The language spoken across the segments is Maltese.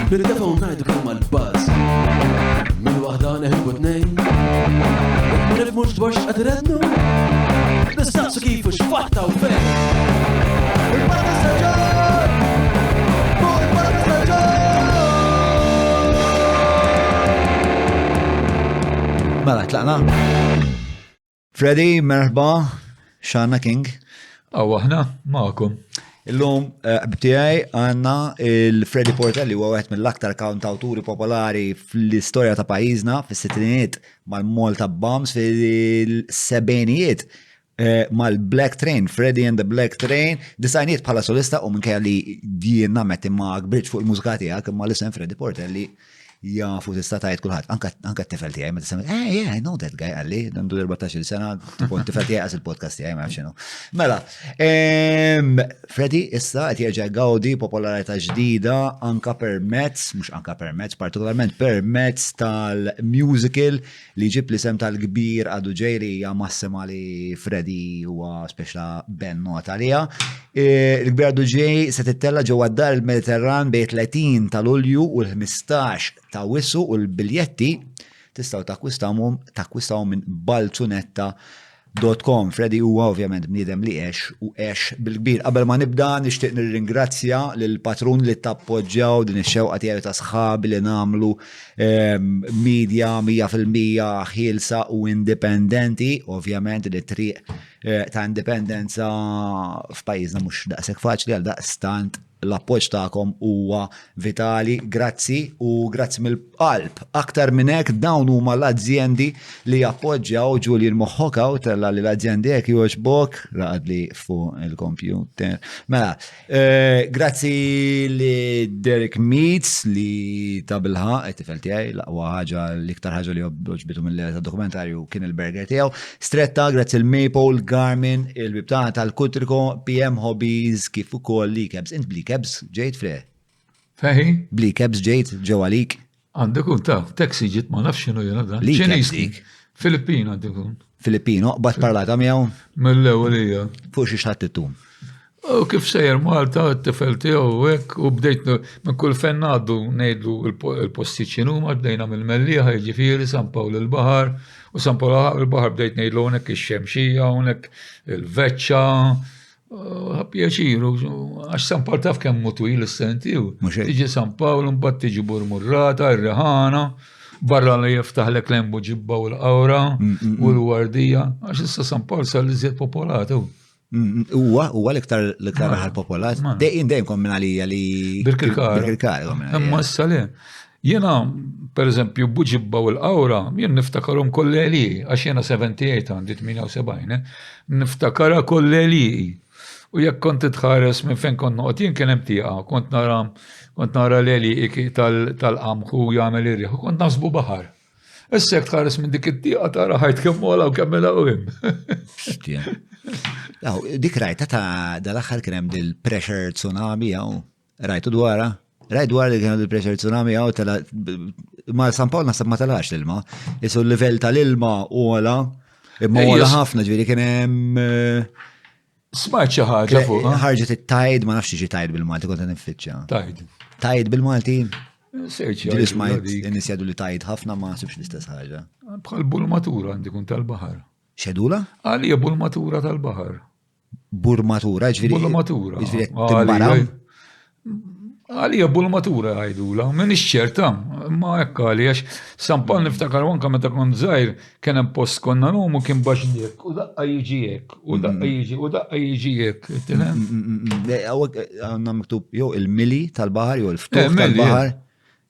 Bil-telefon ngħidu kemm mal-buzz. Mill-waħda neħbu tnejn. Ma nifhmux dwar x'qed irednu. Nistaqsu kif u x'fatta u fejn. Il-Podcast tal-ġod! Il-Podcast tal-ġod! Mela, tlaqna. Freddy, merħba, Xanna King. Aħna, ma'kom. Illum, b'tijaj għanna il-Freddy Portelli huwa wieħed mill-aktar kantawturi popolari fl-istorja ta' pajjiżna fis-sittinijiet mal-Malta Bombs fil-sebenijiet mal-Black Train, Freddy and the Black Train, disajniet bħala solista u minkejja li dien namet imma kbirġ fuq il-mużika tiegħek imma l-isem Freddy Portelli jafu tista' tgħid kulħadd. Anke t-tifel tiegħi ma tisema, yeah, I know that guy għalli, għandu 14-il sena, tkun tifel tiegħi għas il-podcast tiegħi ma nafx x'inhu. Mela, Freddy issa qed jerġa' gawdi popolarità ġdida anke permezz, mhux anke permezz, partikolarment permezz tal-musical li ġib l-isem tal-kbir għadu ġejri hija massima li Freddy huwa speċla ben nota għaliha. Il-kbir għadu ġej se tittella ġewwa d-dar il-Mediterran bejn 30 ta' Lulju u l-15 ta' Wissu u l-biljetti tistgħu takkwistawhom minn balzunetta.com. Freddy huwa ovvjament bniedem li u bil-kbir. Qabel ma nibda nixtieq nirringrazzja lil patrun li tappoġġjaw din ix-xewqa tiegħi ta' sħabi li nagħmlu media 100% ħielsa u indipendenti, ovvjament it-triq ta' indipendenza f'pajjiżna mhux daqshekk faċli għal daqstant l-appoġġ tagħkom huwa vitali, grazzi u grazzi mill-qalb. Aktar minn hekk dawn huma l-azzjendi li jappoġġjaw Julian Moħħokaw tella li l-azzjendi hekk jogħġbok raqadli fuq il-kompjuter. Mela, grazzi li Derek Meets li tabilħa it-tifel tiegħi l-aqwa ħaġa l-iktar ħaġa li jogħġbitu mill-dokumentarju kien il-burger tiegħu. Stretta, grazzi l-Maple, Garmin, il-bibtana tal-Kutriko, PM Hobbies, kif ukoll li kebs. Int Blikebs ġejt fre? Fehi? Blikebs ġejt ġewalik? Għandekun ta' taxi ġit ma nafx x'inhu jena dan. Blikebs dik? Filippino għandekun. Filippino, bat parlata miegħu? Mill-ewwel hija. Fuq xi xattitum. U kif sejjer Malta t-tifel tiegħu hekk u bdejt minn kull fejn ngħaddu ngħidlu l-postijiet x'inhuma bdejna mill-Mellieħa jiġifieri San Pawl il-Baħar u San Pawl il-Baħar bdejt ngħidlu hawnhekk ix-Xemxija hawnhekk il-Veċċa. Pjaċiru, għax San Pawl taf kemm twil is-sentiju. Tiġi San Pawl, mbagħad tiġi Burmurrata, ir-Reħana, barra li jiftaħlek l-Embu ġibba u l-Qawra u l-Wardija, għax issa San Pawl sar li żied popolatu. Huwa l-iktar aħħar popolat. Dejjem kombinalija li Birkirkari. Imma issa le. Jiena, pereżempju, Buġibba u l-Qawra, jien niftakarhom kolleli, għax jiena 78 għandi 78, niftakara kolleli. U jekk kont tħares minn fejn kont noqgħod jien kien hemm tieqa, kont nara l-eli tal-qamħu jagħmel ir-riħ, kont naħsbu baħar. Issa jekk tħares minn dik it-tieqa tara ħajt kemm mola u kemm il-qawim. Dik rajta ta' dal-aħħar kien hemm dil-pressure tsunami jew rajtu dwarha? Rajt dwar li kienu il-pressure tsunami jew ma San Pawl naħseb ma talax l-ilma. Isu l-livell tal-ilma ola, imma ola ħafna ġifieri kien hemm smajt xi ħaġa fuq. Ħarġet it-tajd, ma nafx tiġi tajd bil-Malti kont niffittxa. Tajd. Tajd bil-Malti? Sejċi. Ġili smajt in-nies jgħidu li tajd ħafna ma sibx l-istess ħaġa. Bħal bulmatura għandi kun tal-baħar. Xedula? Għalija bulmatura tal-baħar. Burmatura, ġifieri. Bulmatura. Ġifieri timbaraw. Għalija bulmatura għajdula, minn iċċerta, ma hekk għaliex San Pawl niftakar anke meta kont żgħir kien hemm post konna nomu kien baxniek u daqqa jiġi hekk u daqqa jiġi hekk. Għandna miktub jew il-mili tal-baħar jew il-ftuħ tal-baħar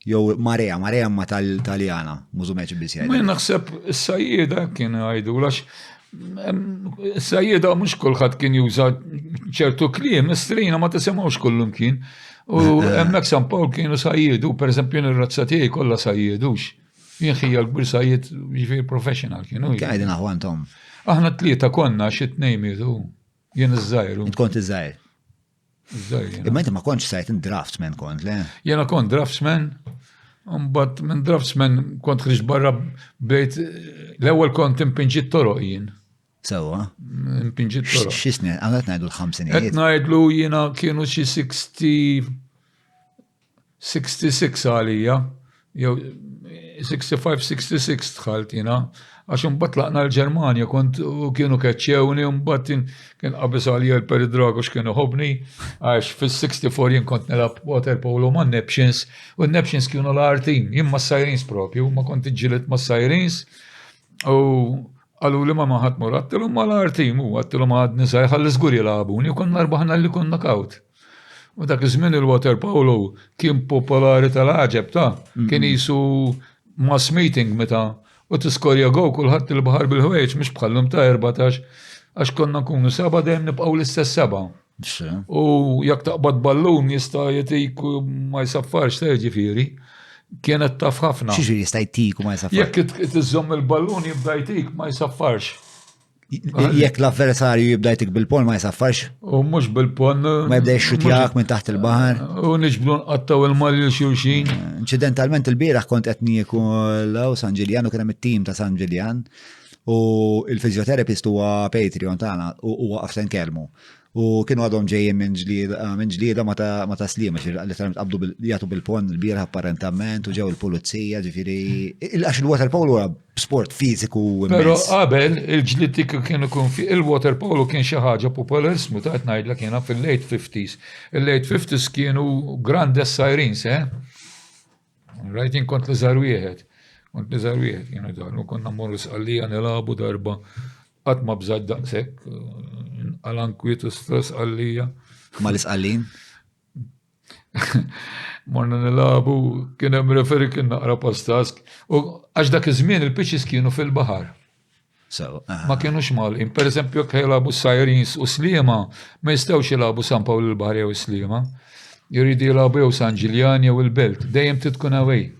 jew marea ma tal-Taljana, mużumeċ biss jgħid. Ma naħseb is-sajjieda kien għajdula is-sajjieda mhux kulħadd kien juża ċertu kliem, istrina ma tisimgħux kullum kien. U hemmhekk San Pawl kienu sajjiedu, pereżempju ir-razza tiegħi kollha sajjiedux. Jien ħija l-kbir sajjied ġifier professional kienu. Qegħdin aħwantom. Aħna tlieta konna xi tnejn mietu. Jien iż-żgħir. Int kont iż-żgħir. Imma inti ma kontx sajt draftsman kont, le? Jiena kont draftsman. Mbagħad minn draftsman kont ħriġ barra bejt l-ewwel kont impinġit toroq jien. Sewa. Impinġit toroq. X'isni, għandna ngħidu l-ħamsinijiet. Qed ngħidlu jiena kienu xi 60 66 għalija, jew 65-66 tħalt jina, għax mbagħad laqna l-Ġermanja u kienu keċċewni u mbagħad kien qabeż għalija l-Peridragos kienu ħobni għax fis-64 jien kont nilgħab water polo ma' Neptunians u n-Neptunians kienu l-artin, jien ma' Sirens propju, ma kont iġġieled ma' Sirens u għallu li ma maħat mur, għattilhom ma l-artin u għattilhom għadni żgħir ħalli żgur jilagħbuni u konna rbaħna li konna kaut. U dak iż-żmien il-water polo kien popolari tal-ħaġeb kien jisu mass meeting meta u tiskorja gow kulħadd il-baħar bil-ħwejġ mhux bħallhom ta' 14 għax konna nkunu seba' dejjem nibqgħu l-istess seba'. U jekk taqbad ballun jista' jagħtik ma jsaffarx ta' ġifieri. Kienet taf ħafna. X'jiġri jista' jtik u ma jsaffarx? Jekk tiżomm il-ballun jibda jtik ma jsaffarx. Jekk l-avversarju jibda jtik bil-pon ma jsaffarx? U mhux bil-pon. Ma jibda jxutjak minn taħt il-baħar? U niġbdu nqattaw il-mal lil xulxin. Incidentalment il-bieraħ kont qed nieku law San Ġiljan u kien hemm it-tim ta' San Ġiljan u l-fizjoterapist huwa Patreon tagħna u waqaf nkellmu. U kienu għadhom ġejjin minn ġlieda ma ta' slima, literalment qabdu jagħtu bil-pon il-bieraħ apparentament u ġew il-pulizija, ġifieri għax il-water polo huwa sport fiżiku immens. Però qabel il-ġlied kienu kun fi il-water polo kien xi ħaġa popolarismu ta' qed ngħidlek jiena fil-late 50s. Il-late 50s kienu grandes Sirens, Right, kont li żar wieħed. Kont li żar wieħed kienu dawn u konna mmorru sqallija nilagħbu darba qatt ma bżgħat daqshekk għal-ankwiet u stress għallija. Ma l-isqallin? Morna nilabu, kien hemm referi kien naqra pastask, u għax dak iż-żmien il-pitches kienu fil-baħar. Ma kienux malqin. Per eżempju, jekk jilagħbu Sirens u Sliema, ma jistgħux jilagħbu San Pawl il-Baħar jew Sliema. Jridu jilagħbu jew San Ġiljan jew il-Belt, dejjem tkun away.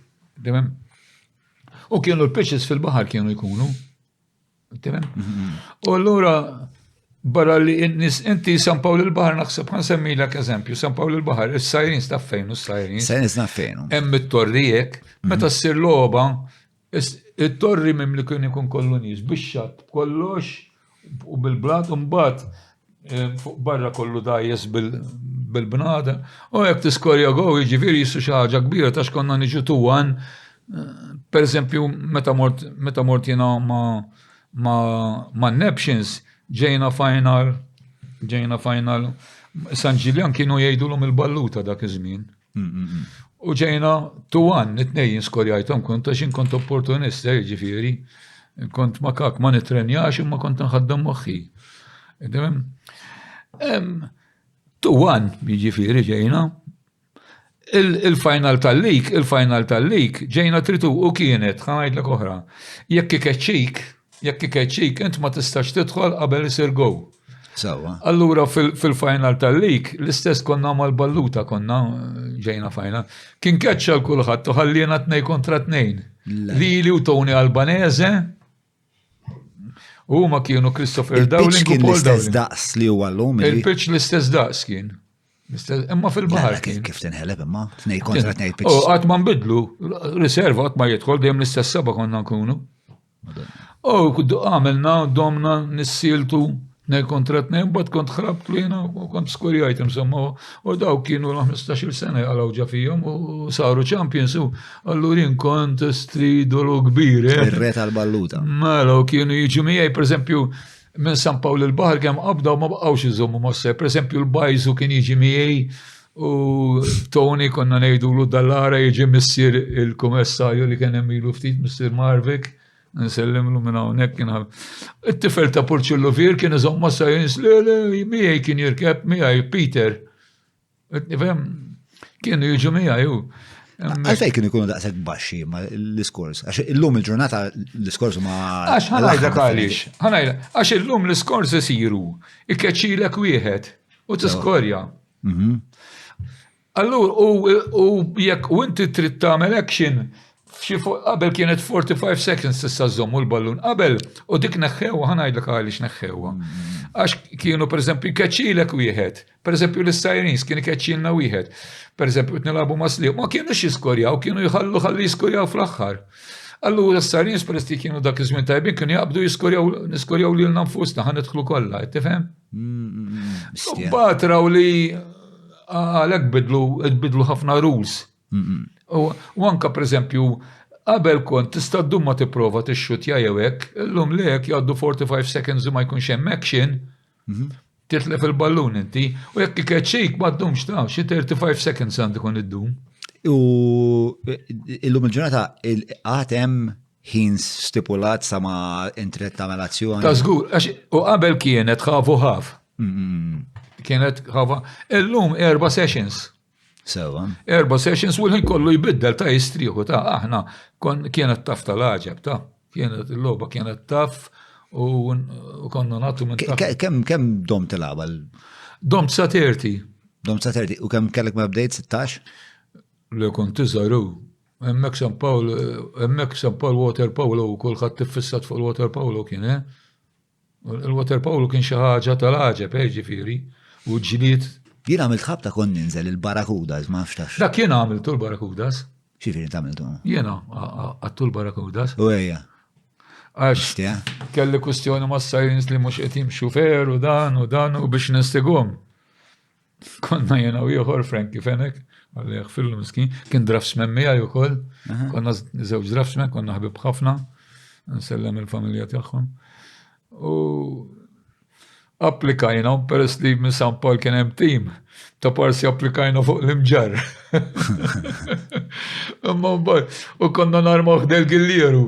U kienu l-pitches fil-baħar kienu jkunu. U allura barra li inti San Pawl il-Baħar naħseb ħansemmilek eżempju, San Pawl il-Baħar, is-Sirens taf fejn is-Sirens. Sirens naf fejn. Hemm it-torrijek, meta ssir logħba, it-torri minn li kien ikun kollu nies bix-xatt kollox u bil-blat u mbagħad fuq barra kollu dajjes bil-bnada. U jekk tiskorja gow jiġifieri jissu xi ħaġa kbira tax konna niġu tuwan. Pereżempju meta mort jiena ma' Neptunians ġejna final, San Ġiljan kienu jgħidulhom il-balluta dak iż-żmien. U ġejna 2-1, it-tnejn skorjajthom kont għax kont opportunista jiġifieri. Kont ma kak ma nitrenjax imma kont nħaddem moħħi. 2-1 jiġifieri ġejna. Il-final tal-lik ġejna 3-2 u kienet ħanajdlek oħra. Jekk ikeċċik, int ma tistax tidħol qabel isir gow. Allura fil-final tal-lik, l-istess konna mal-balluta konna ġejna final. Kien keċċa l-kulħadd u ħallina 2 kontra 2. Lili u Tony Albanese, u ma kienu Christopher Dowling u Paul Dowling. Il-pitch kien l-istess daqs li huwa llum. Il-pitch l-istess daqs kien. Imma fil-baħar kien. Kif tinħeleb imma? 2 kontra 2 pitch. U qatt ma nbidlu, riserva qatt ma jidħol dejjem l-istess seba' konna nkunu. Għamilna, domna, nissiltu, 2 kontra 2, bad kont xrabt lina u kont skurjajt insomma, u daw kienu l-15 sena għalaw ġafijom u saru champions u allurin kont stridolu kbir. Ir-re tal-balluta. Mela, kienu jiġu miegħi, per eżempju, minn San Pawl il-Baħar kemm qabda u ma baqgħux iżommu mossa. Per eżempju, l-Bajzu kien jiġi miegħi u Tony konna ngħidulu dallara jiġi missier il-kummissarju li kien hemm ilu ftit Mr. Marvik. Nsellimlu minn hawnhekk kien it-tifel ta' Porċillo Vir kien iżomm ma' Sirens li miegħi kien jirkeb miegħi Peter. Kienu jiġu miegħi hu. Għalfejn kienu jkunu daqshekk baxxi ma' l-iskors. Għax illum il-ġurnata l-iskors ma. Għax ħanajdlek għaliex. Għax illum l-iskors isiru ikeċċilek wieħed u tiskorja. Allura u jekk u inti trid tagħmel action qabel kienet 45 seconds tista' żommu l-ballun qabel u dik neħħew ħanajdlek għaliex neħħewha. Għax kienu pereżempju keċċilek wieħed. Pereżempju l-Sirens kien ikeċċilna wieħed. Pereżempju nilagħbu ma' Sliema ma kienux jiskorjaw, kienu ħalli jiskorjaw fl-aħħar. Allura s-Sirens peresti kienu dak iż-żmien tajbin kienu jaqbdu niskorjaw lilna nfusna ħanidħlu kollha, tifhem? U batraw li għalhekk bidlu ħafna rules. U anka pereżempju qabel kont tista' ddum ma tipprova tixxutja jew hekk, illum lek jgħaddu 45 seconds u ma jkunx hemm action, titlef il-ballun inti, u jekk ikeċċejk ma ddumx ta' xi 35 seconds għandu ikun iddum. U illum il-ġurnata hemm ħin stipulat sa ma intret tagħmel azzjoni. Ta' żgur, u qabel kienet ħafu ħaf. Kienet ħafa. Illum 4 sessions. Sewa. 4 sessions u l-ħin kollu jbiddel ta' jistrieħu ta' aħna kienet taf tal-aġeb ta' kienet il-logħba kienet taf u konna nagħtu minn taf. Kemm dom tilgħaba? Dom sa 30. Dom sa 30 u kemm kellek ma bdejt 16? Li kont iżgħaru. Hemmhekk San Paul water polo u kulħadd tiffissat fuq il-water polo kien, Il-water polo kien xi ħaġa tal-aġeb, ġifieri, u ġlied. Jien għamilt ħabta kon ninżel il-Barakudas, ma ftax. Dak jien għamiltu l-Barakudas. Xifieri tagħmiltu? Jiena għattu l-Barakudas. U ejja. Għax kelli kwistjoni ma' s-sajrins li mhux qed jimxu fer u dan u biex nistighom. Konna jiena u ieħor Frankie Fenek, għalli jaħfillu miskin, kien draftsman miegħi wkoll. Konna żewġ draftsman, konna ħbib ħafna, nsellem il-familja tagħhom. U applikajna, peress li minn San Paul kien hemm tim, ta' parsi applikajna fuq l-imġar. U konna narmaw del gillieru.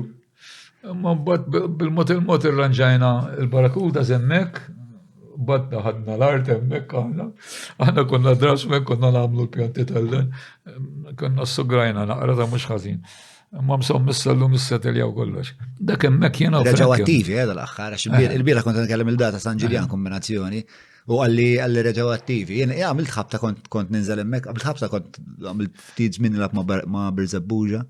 Imma mbagħad bil-mot irranġajna il-Barakuda hemmhekk, badna ħadna l-art hemmhekk aħna konna draftsmen konna nagħmlu l-pjanti tal-len, konna s-sugrajna naqra ta' mhux ħażin. Ma msom missallu mis-seteljaw kollox. Dak hemmhekk jiena reġgħu attivi dal-aħħar għax il-biera kont nkellem il-data San Ġiljan kombinazzjoni u għalli reġgħu attivi. Jien għamilt ħabta kont ninżel hemmhekk, għamilt ħabta kont għamilt ftit żmien nilgħab ma' Birzebbuġa.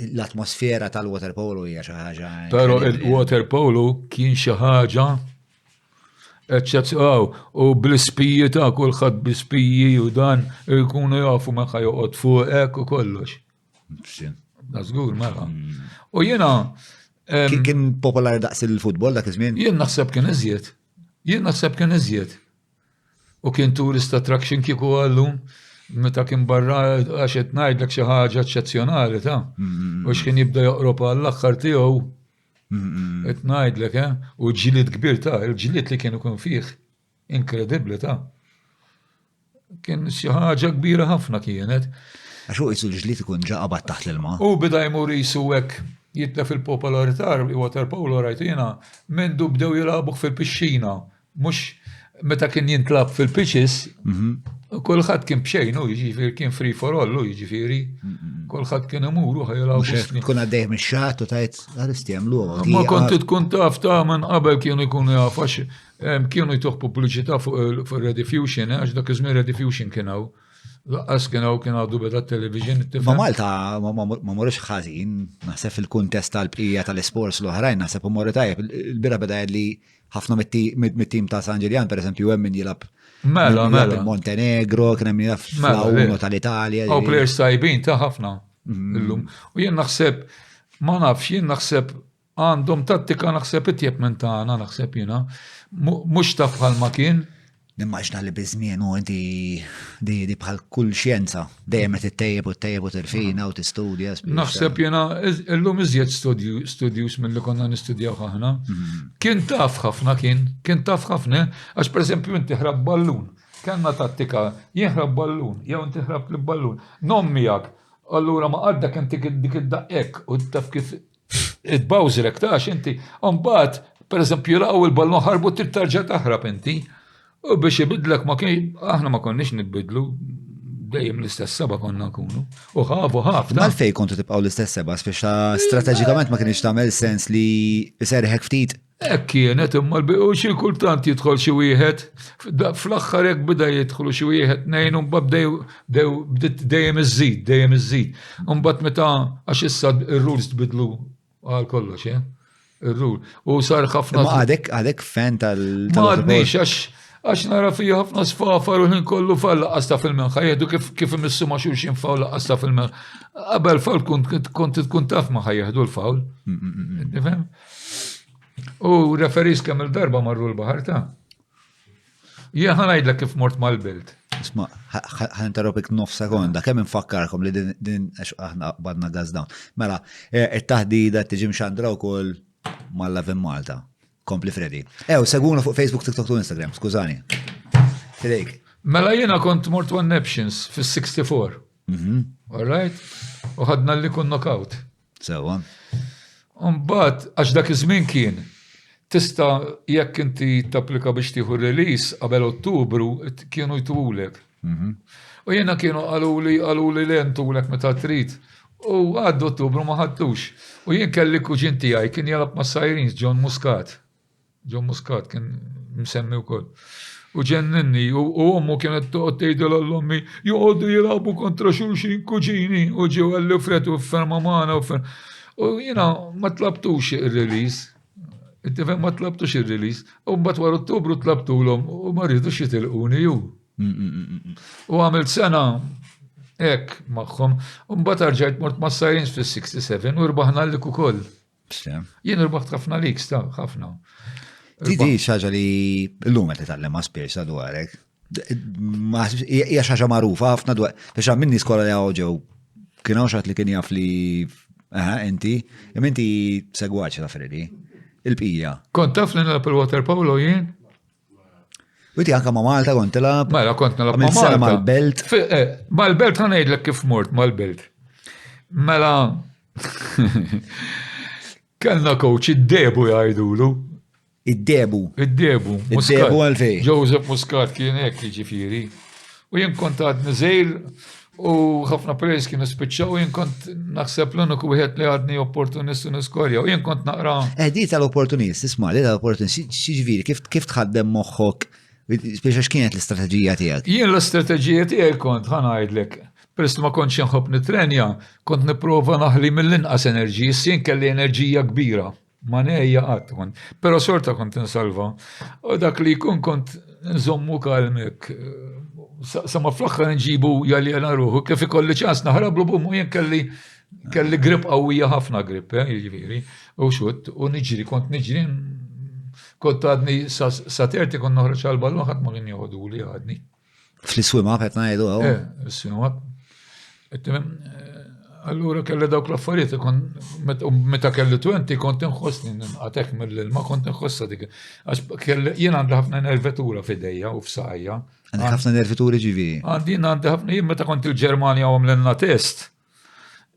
L-atmosfera tal-water polo hija xi ħaġa. Però il-water polo kien xi ħaġa u bl-ispiji ta' kulħadd bl-ispiji u dan jkunu jafu ma joqgħod fuq u kollox. Da żgur mela. U jiena kien popolari daqs il-futbol dak iż-żmien? Jien naħseb kien iżjed. U kien tourist attraction kieku għallum meta kien barra għax qed ngħidlek xi ħaġa eċċezzjonali ta' u x'kien jibda joqrob għall-aħħar tiegħu. Qed ngħidlek u ġilied kbir ta' il-ġilied li kienu kun fih inkredibbli ta' kien xi ħaġa kbira ħafna kienet. Għax hu qisu l-ġlied ikun ġa qabad taħt l-ilma. U bida jmur qisu hekk jitlef il-popolarità water polo rajt jiena mendu bdew jilagħbu fil-pixxina mhux meta kien jintlab fil-pitches kulħadd kien b'xejn u jiġifieri kien free for all jiġifieri kulħadd kien imur u ħajilgħu. Tkun għaddejh mix-xatt u tajt għaristi jagħmluha. Ma kont tkun taf ta' minn qabel kienu jkunu jafu għax kienu jtuħ pubbliċità fuq Rediffusion għax dak iż-żmien Rediffusion kien hawn. Laqqas kien għadu beda t-television. Ma Malta ma morrux ħażin, naħseb fil-kuntest tal-bqija tal-esports l-oħrajn, naħseb morru tajjeb. Il-bira beda li ħafna mit-tim ta' San Ġiljan, per esempio, hemm min jilab Mela. Montenegro, kien hemm jilab fl-1 tal-Italja. Aw players tajbin ta' ħafna illum. U jien naħseb, ma nafx, jien naħseb għandhom tattika naħseb it-tieb minn tagħna naħseb jiena, mhux taf bħalma kien. Nimmaġna li bizmien u inti di bħal kull xjenza, dejjem qed ittejjeb u tirfina u tistudja. Naħseb jiena illum iżjed studios milli konna nistudjaw aħna. Kien taf ħafna kien taf ħafna għax pereżempju inti ħrab ballun. Kellna tattika jinħrab ballun, jew inti ħrab li ballun. Non miegħek. Allura ma għaddek inti dik id-daqqek u taf kif itbawżrek tax inti. Mbagħad pereżempju laqgħu il-ballun ħarbu trid tarġa' taħrab inti. U biex ibidlek ma kien, aħna ma konniex nibidlu, dejjem l-istess seba konna nkunu. U ħafu ħafna. Malfej kontu tibqgħu l-istess seba, biex strateġikament ma kienx tagħmel sens li serħek ftit. Hekk kienet imma u xi kultant jidħol xi wieħed, fl-aħħar hekk bida jidħlu xi wieħed nejn u mbagħad dejjem iżżid. Imbagħad meta għax issa ir-rules tbidlu għal kollox, ir-rule. U sar ħafna. Ma għadek fan tal- Ma għadniex għax nara fija ħafna sfafar u kollu fall laqqasta fil-men, ħajjedu kif imissu ma xulxin fawl laqqasta fil-men. Qabel fawl kont tkun taf ma ħajjeħdu l-fawl. U referis kemm il-darba marru l-bahar ta' Jien ħanajdlek kif mort mal-belt. Isma, ħanterropik nof sekonda, kemm infakkarkom li din aħna badna gazdawn. Mela, it-taħdida tiġi mxandra wkoll mal-Lavin Malta. Kompli Freddy. Seguna fuq Facebook, TikTok u Instagram, skużani. Fidejk. Mela jiena kont mort one Neptions fis-64. All right? U ħadna li kun knockout. Sewa. Mbagħad għax dak iż-żmien kien tista' jekk inti tapplika biex tieħu release qabel Ottubru kienu jtulek. U jiena kienu qaluli li ntulek meta trid. U għaddu Ottubru ma ħadtux. U jien kelli kuġin tiegħi kien jalab ma' Sirens John Muscat. John Muscat kien msemmi wkoll. U ġenninni, u ommu kienet toqgħod tgħidel għall-ommi joqogħdu jilagħbu kontra xulxin kuġini u ġew għalli fretu ferma magħna u jiena ma tlabtux ir-release. It-tifem ma tlabtux il-release, u mbagħad wara Ottubru tlabtulhom u ma rridux jitilquni ju. U għamilt sena hekk magħhom, u mbagħad rġajt mort ma' Sirens fis-67 u rbaħna lik ukoll. Jien irbaħt ħafna liks ta' ħafna. Di xaġa li l-lum qed titgħallem speċ ta' dwarek. Hija xaġa magħrufa ħafna dwar. Biex minni skola li ġew kien hawn xatt li kien jaf li inti, inti segwaċ ta' Freddy. Il-bqija. Kont taf li nilab il-water polo jien? Witi anka ma' Malta kont tilab? Mela kont nilab ma' Malta. Mal-belt? Mal-belt ħanajdlek kif mort mal-belt. Mela kellna coach id-debu jgħidulu. Id-debu? Id-debu. Id-debu għalfej? Joseph Muscat kien hekk jiġifieri. U jien kont għad niżejl u ħafna prejs kienu spiċċaw u jien kont naħseb l-uniku wieħed li għadni opportunist u niskorja u jien kont naqra. Di tal-opportunist, isma' li tal-opportunist, xiġifieri kif tħaddem moħħok biex għax kienet l-istrateġija tiegħek? Jien l-istrateġija tiegħek kont ħanajdlek. Peress ma kontx inħobb nitrenja, kont nipprova naħli mill-inqas enerġija, jien kelli enerġija kbira. Ma nejja qatt kont. Però sorta kont insalva. U dak li jkun kont nżommu kalmek. Sama fl-axħar nġibu jalli għana ruħu, kif ikolli ċans naħrablu bummu jien kelli grip qawwija ħafna grip, jiġifieri, u xut, u niġri, kont għadni sa terti kont noħroġ għal-ballon ħadd ma kien joħdu li għadni. Fl-swim up qed ngħidu hawn? Swim up. Allura kelli dawk l-affarijiet, meta kelli 20 kont inħossni nqatek mill-ilma, kont inħossa dik. Jien għandi ħafna nervetura f'idejja u f'saqajja. Għandi ħafna nervituri ġifieri. Għandi ħafna, jien meta kont il-Ġermanja għamlenna test,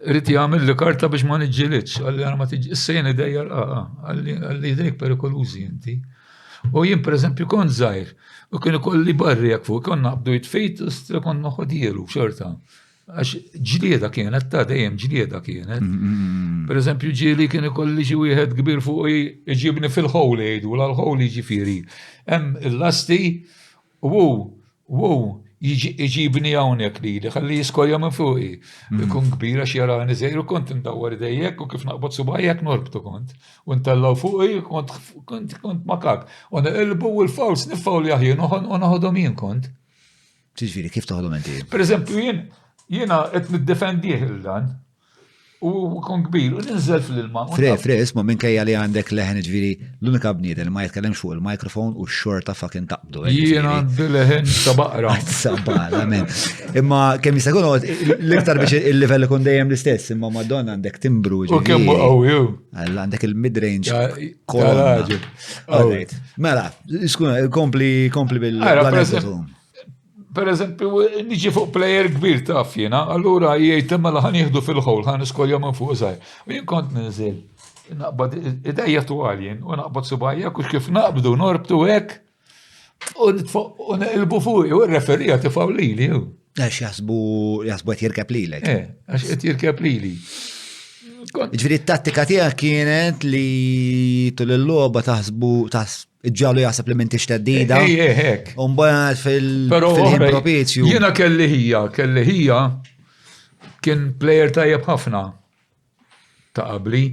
rrid jagħmel li karta biex ma niġġielitx, għalli għana ma tiġi, issa jien idejja l-qaqa, għalli idejk perikolużi inti. U jien pereżempju kont żgħir, u kien ikolli barri jekk fuq, kont naqbdu jitfejt, u kont noħodielu xorta. Għax ġlieda kienet, dejjem ġlieda kienet. Pereżempju ġieli kien ikolli xi wieħed kbir fuq iġibni fil-ħowli jgħidu, l-ħowli ġifieri. Hemm il-lasti, iġibni hawnhekk lili, ħalli jiskolja minn fuqi. Ikun kbira xi jarani żgħir u kont indawwar idejjek u kif naqbod subajjek norbtu kont. U ntellaw fuqi kont makak. U neqilbu u l-fawls niffawl jaħjien u naħodhom jien kont. Ġifieri kif toħodhom inti? Pereżempju jiena qed niddefendih il-dan u kon kbir u ninżel fl-ilma. Fre, isma' minkejja li għandek leħen ġifieri l-unika bniedem li ma jitkellemx fuq il-mikrofon u x-xorta fucking taqbdu. Jiena għandi leħen ta' baqra. Sabala, men. Imma kemm jista' jkun l-iktar biex il-livell ikun dejjem l-istess, imma Madonna għandek timbru ġifieri. U kemm qawwi. Għandek il-mid-range kolonna. Mela, kompli bil-għanetu. Per eżempju, niġi fuq plejer kbir taf jiena, allura jgħid mela ħan jieħdu fil-ħowl, ħan iskolja minn fuq żgħir. U jien kont ninżel. Naqbad idejja twal jien u naqbad subajja kux kif naqbdu norbtu hekk u neqilbu fuqi u r-referija tifgħu lili. Għax jasbu qed jirkeb lilek. Għax qed jirkeb lili. Ġifieri t-tattika tiegħek kienet li tul il-logħba taħsbu ġallu jaħseb li m'intix teddida. Hekk. U mbagħad fil-ħin propizju. Jiena kelli hija kien plejer tajjeb ħafna ta' qabli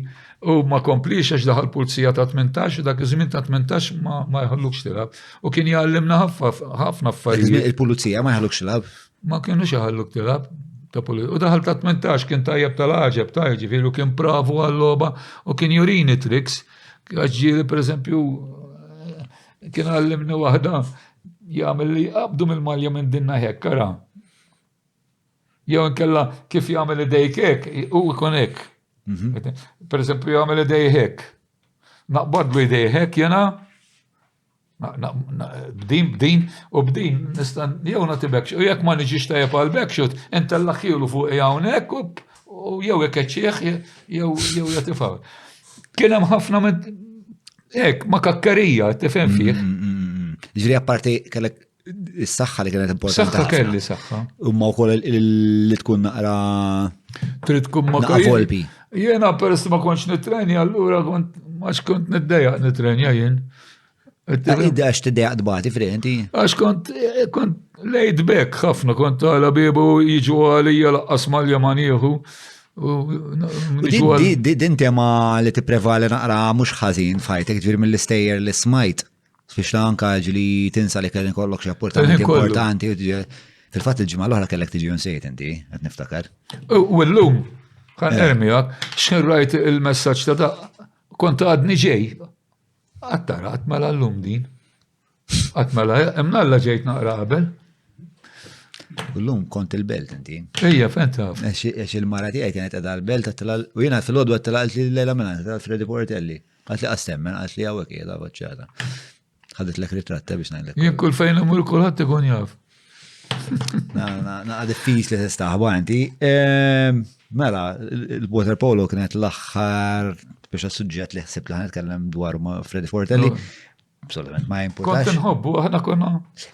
u ma komplix għax daħal pulizija ta' 18 u dak iż-żmien ta' 18 ma jħallukx tilab u kien jgħallimna ħafna affarijiet. Il-pulizija ma jħallukx tilab? Ma kienux jħalluk tilab. U daħal ta' 18 kien tajjeb tal-ħaġeb tajjeb ġifieri u kien pravu għall-logħba u kien jurini tricks. Għax ġieli pereżempju kien għallimni waħda jagħmel li qabdu mill-malja minn dinna hekk ara. Jew inkella kif jagħmel idejk hekk, u jkun hekk. Per eżempju jagħmel idej hekk. Naqbadlu idej hekk jena, bdin u bdin nista' jew nagħti backshot u jekk ma niġix tajjeb għal backshot inta l-aħħielu fuq hawnhekk u jew hekk eċċieħ jew jagħtifaw. Kien hemm ħafna hekk ma kakkarija tifhem fih. Ġifieri apparti kellek is-saħħa li kienet importanti. Saħħa kelli saħħa. Imma wkoll li tkun naqra trid tkun ma volpi. Jiena peress ma kontx nitrenja allura għax kont niddejjaq nitrenja jien. Għax tiddejjaq dbati frenti? Għax kont laid back ħafna, kont għala bibu jiġu għalija laqqas malja ma nieħu. Din tema li tipprevali naqra mhux ħażin fajtek ġifier mill-istejjer li smajt. Biex anka ġili tinsa li kellek kollok xi importanti. Fil-fatt il-ġimgħa l-oħra kellek tiġi unsejt inti, qed niftakar. U llum kan ermijak, x'kien rajt il-messaġġ ta' kont għadni ġej. Għattara, għatmela l-lum din. Għatmela, emnalla ġejt naqra qabel. U l-lum kont il-belt inti. Ejja, fentaf. Eċ il-mara tiegħi kienet qiegħda l-belt u jiena fil-għodwa għattalalt li l-lejla minna, għattalalt Freddy Portelli. Għat li qastemmen, għat li għawek qiegħda faċċata. Ħadet l-ek ritratta biex ngħidlek. Jien kull fejn imur kulħadd ikun jaf. Naqa diffiċli tistaħba inti. Mela, il-water polo kienet l-aħħar biex għas-suġġett li ħsib li ħanetkellem dwar ma' Freddy Portelli. Absolutament, ma' importax. Kont nħobbu, aħna konna.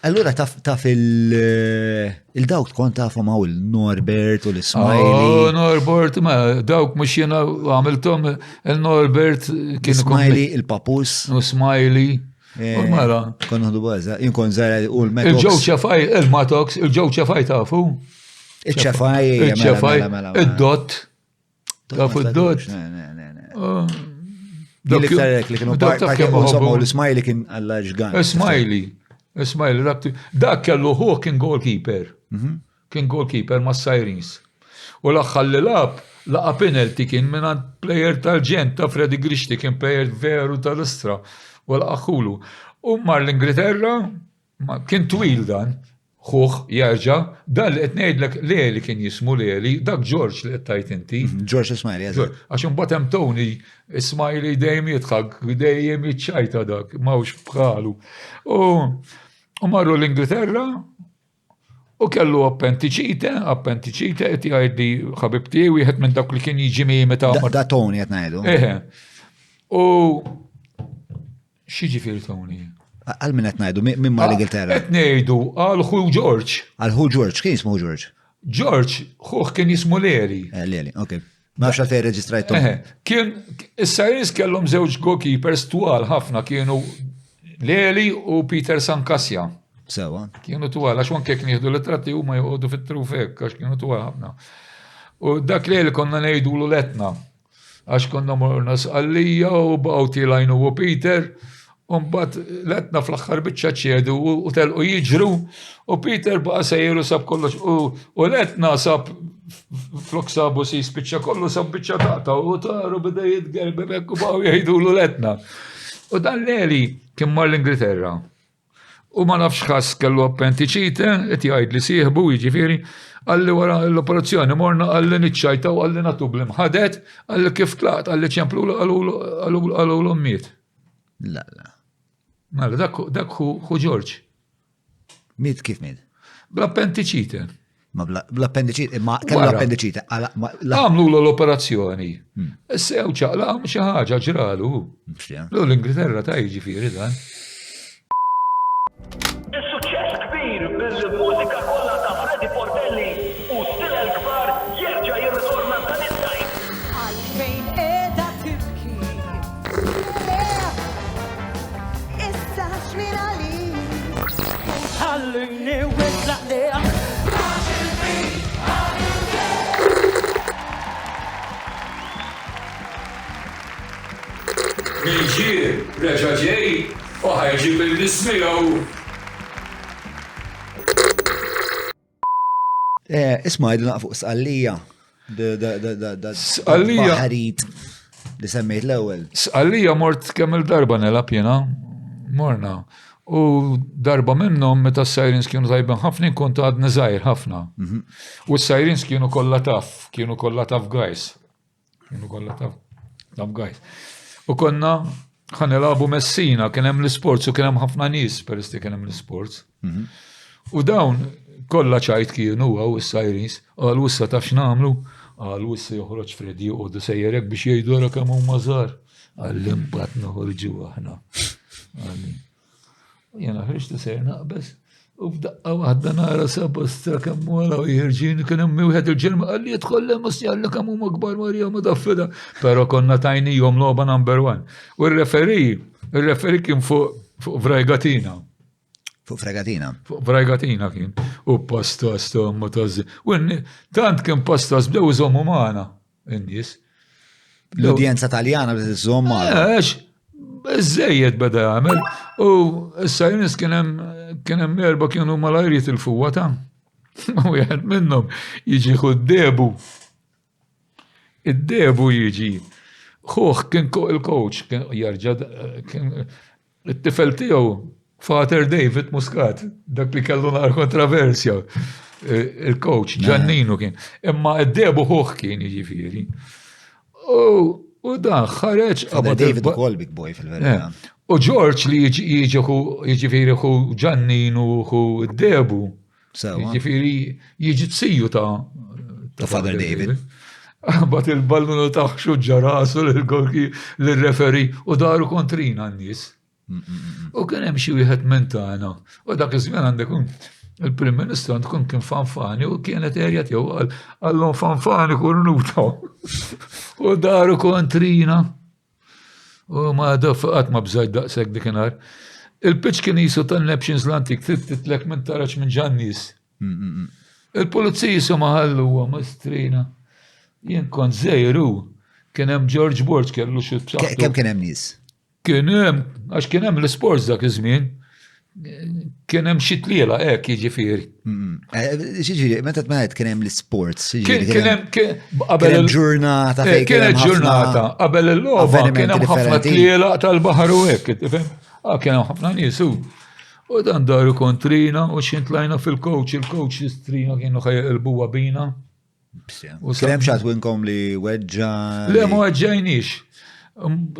Allura taf il-dawk kont tafhom hawn il-Norbert u l-Smiley. Norbert, ma dawk mhux jiena għamilthom il-Norbert kien Smiley, il-Papus. U Smiley. Mela. Kon għadu baza, jinkon zara u l-Metox. Il-ġow ċafaj, il-Matox, il-ġow ċafaj tafu. Il-ċafaj, il-dot. Tafu il-dot. Dik li kienu parti u l-Smiley kien għalla ġgan. Smiley, dak kellu hu kien goalkeeper. Kien goalkeeper ma' Sirens. U l-axħalli laqa penalty kien minn player tal-ġent ta' Freddy Grishti, kien player veru tal-Istra. U l-axħulu. U mar l-Ingilterra, kien twil dan, xuħ jarġa, dan li qed li kien jismu li, dak George li qed tajt inti. George Smiley, eżatt. Għax imbagħad hemm Tony Smiley dejjem jitħak, dejjem jiċċajta dak, mawx bħalu. U marru l-Ingilterra u kellu appendicite qed jgħidli ħabib tiegħi wieħed minn dak li kien jiġi meta. Da Tony qed ngħidu. U x'jiġifieri Tony? Għal min qed ngħidu minn ma l-Ingilterra. Qed ngħidu għal ħu George. Għal ħu George, kien jismu George? George, ħuh kien jismu Leri. Leri, okej. Ma xal fej reġistrajtu. Kien, is-Sirens kellhom żewġ goalkeepers twal ħafna kienu Leri u Peter Sankasja. Sewa. Kienu twal, għax anke kien jieħdu l-tratti huma joqogħdu fit-trufek għax kienu twal ħafna. U dak Leri konna ngħidulu letna. Għax konna morna sqallija u baqgħu tilajnu u Peter. Umbat letna fl-axħar biċċa ċedu u telqu jiġru u Peter baqa sejru sab kollox u letna sab flok sabu si spiċċa kollu sab biċċa taqta u taru bida jitgerbi bekk u baqgħu jgħidulu letna. U dan Leri kien mar l-Ingilterra. U ma nafx ħass kellu appendicite, qed jgħid li sieħbu jiġifieri, għalli wara l-operazzjoni morna għalli niċċajta u għalli nagħtu bl-imħadet, għalli kif tlaqt, għalli ċemplu għallu l-ommiet. La. Mela, dak hu George. Miet kif miet? Bl-appendicite. Ma bl-appendicite, ma kellu appendicite. Għamlu l-operazzjoni. Sew ċaqla xi ħaġa ġralu. L-Ingilterra ta' jiġifieri dan. Is-suċċess kbir bil-mużika kollha ta' Freddy Portelli u stila l-kbar jerġa' jirritorna dan is-sajt. Għalfejn qiegħda tibki. Issa x'min għalik. Ħallini wetlaq lejha. Miġier, reġa' ġej u ħajġib il-nismijaw. Isma' għidna fuq Sqallija. Sqallija. Baħarit li semmejt l-ewwel. Sqallija mort kemm il-darba nelab jiena Morna. U darba minnhom meta s-sirens kienu tajben ħafna kont għadni żgħir ħafna. U s-sirens kienu kollha taf guys. Kienu kollha taf guys. U konna ħanilabu Messina, kien hemm l-isports u kien hemm ħafna nies peristi kien hemm l-isports. U dawn kollha ċajt kienu u s-sirens, għal wissa taf x'nagħmlu, għal wissa joħroġ Freddy u sejjerek biex jgħidu ra kemm huma żgħar. Għall-impat noħorġu aħna. Jena ħriġtu sejr naqbes. U f'daqqa waħda nara sabastra kemm wara u jirġini kien hemm wieħed il-ġelma qalli jidħol hemm jalla kemm huma kbar Marija madaffida. Però konna tajnihom logħba number 1. U r-referi kien fuq Vrajgatina. Fuq Fregatina. Fuq Vrajgatina kien. U pastas ma tażi. U tant kien pastas bdew iżommu magħna in-nies. L-udjenza Taljana bdiet iżomm magħna. Żejjed beda jagħmel u s-sajnis kien hemm erba' kienu malajriet il-fuwa ta' u wieħed minnhom jiġi d-debu. Id-debu jiġi. Ħuh kien il-coach kien jarġa' kien it-tifel tiegħu Fater David Muscat, dak li kellu nar kontroversja. Il-coach Giannino kien. Imma id-debu ħuh kien jiġifieri. U dan ħareġ David ukoll big boy fil-verità. U George li jiġifieri hu Giannino hu d-debu. Jiġifieri jiġi tsiju ta' Father David. Bat il-ballunu taħxu ġarasu l-referi u daru kontrina n-nies. U kien hemm xi wieħed minn tagħna. U dak iż-żmien għandek il-Prim Ministru tkun kien fanfani u kienet erja tiegħu għallhom fanfani kurnuta. U daru kontrina. U ma qatt ma bżajt daqshekk dikinhar. Il-pitch kien jisu tan-Neptune l-antik titlek minn tarax minn ġannis. Il-pulizija jisu ma ħalluha mastrina. Jien kont żejru. Kien hemm George Borch kellu xi b'saħħtu. Kemm kien hemm nies? Kien hemm għax kien hemm l-isports dak iż-żmien. Kien hemm xi tliela hekk jiġifieri. Xiġifieri, meta tmajt kien hemm l-sports. Kien hemm qabel il-ġurnata fejn kienet ġurnata qabel il-logħba kien hemm ħafna tliela tal-baħar u hekk, tifhem? Kien hemm ħafna nies u dan daru kontrina u xintlajna fil-coach, il-coach istrina kienu ħajqilbuha bina. Kien hemm xi winkom li weġġa. Le ma weġġajniex.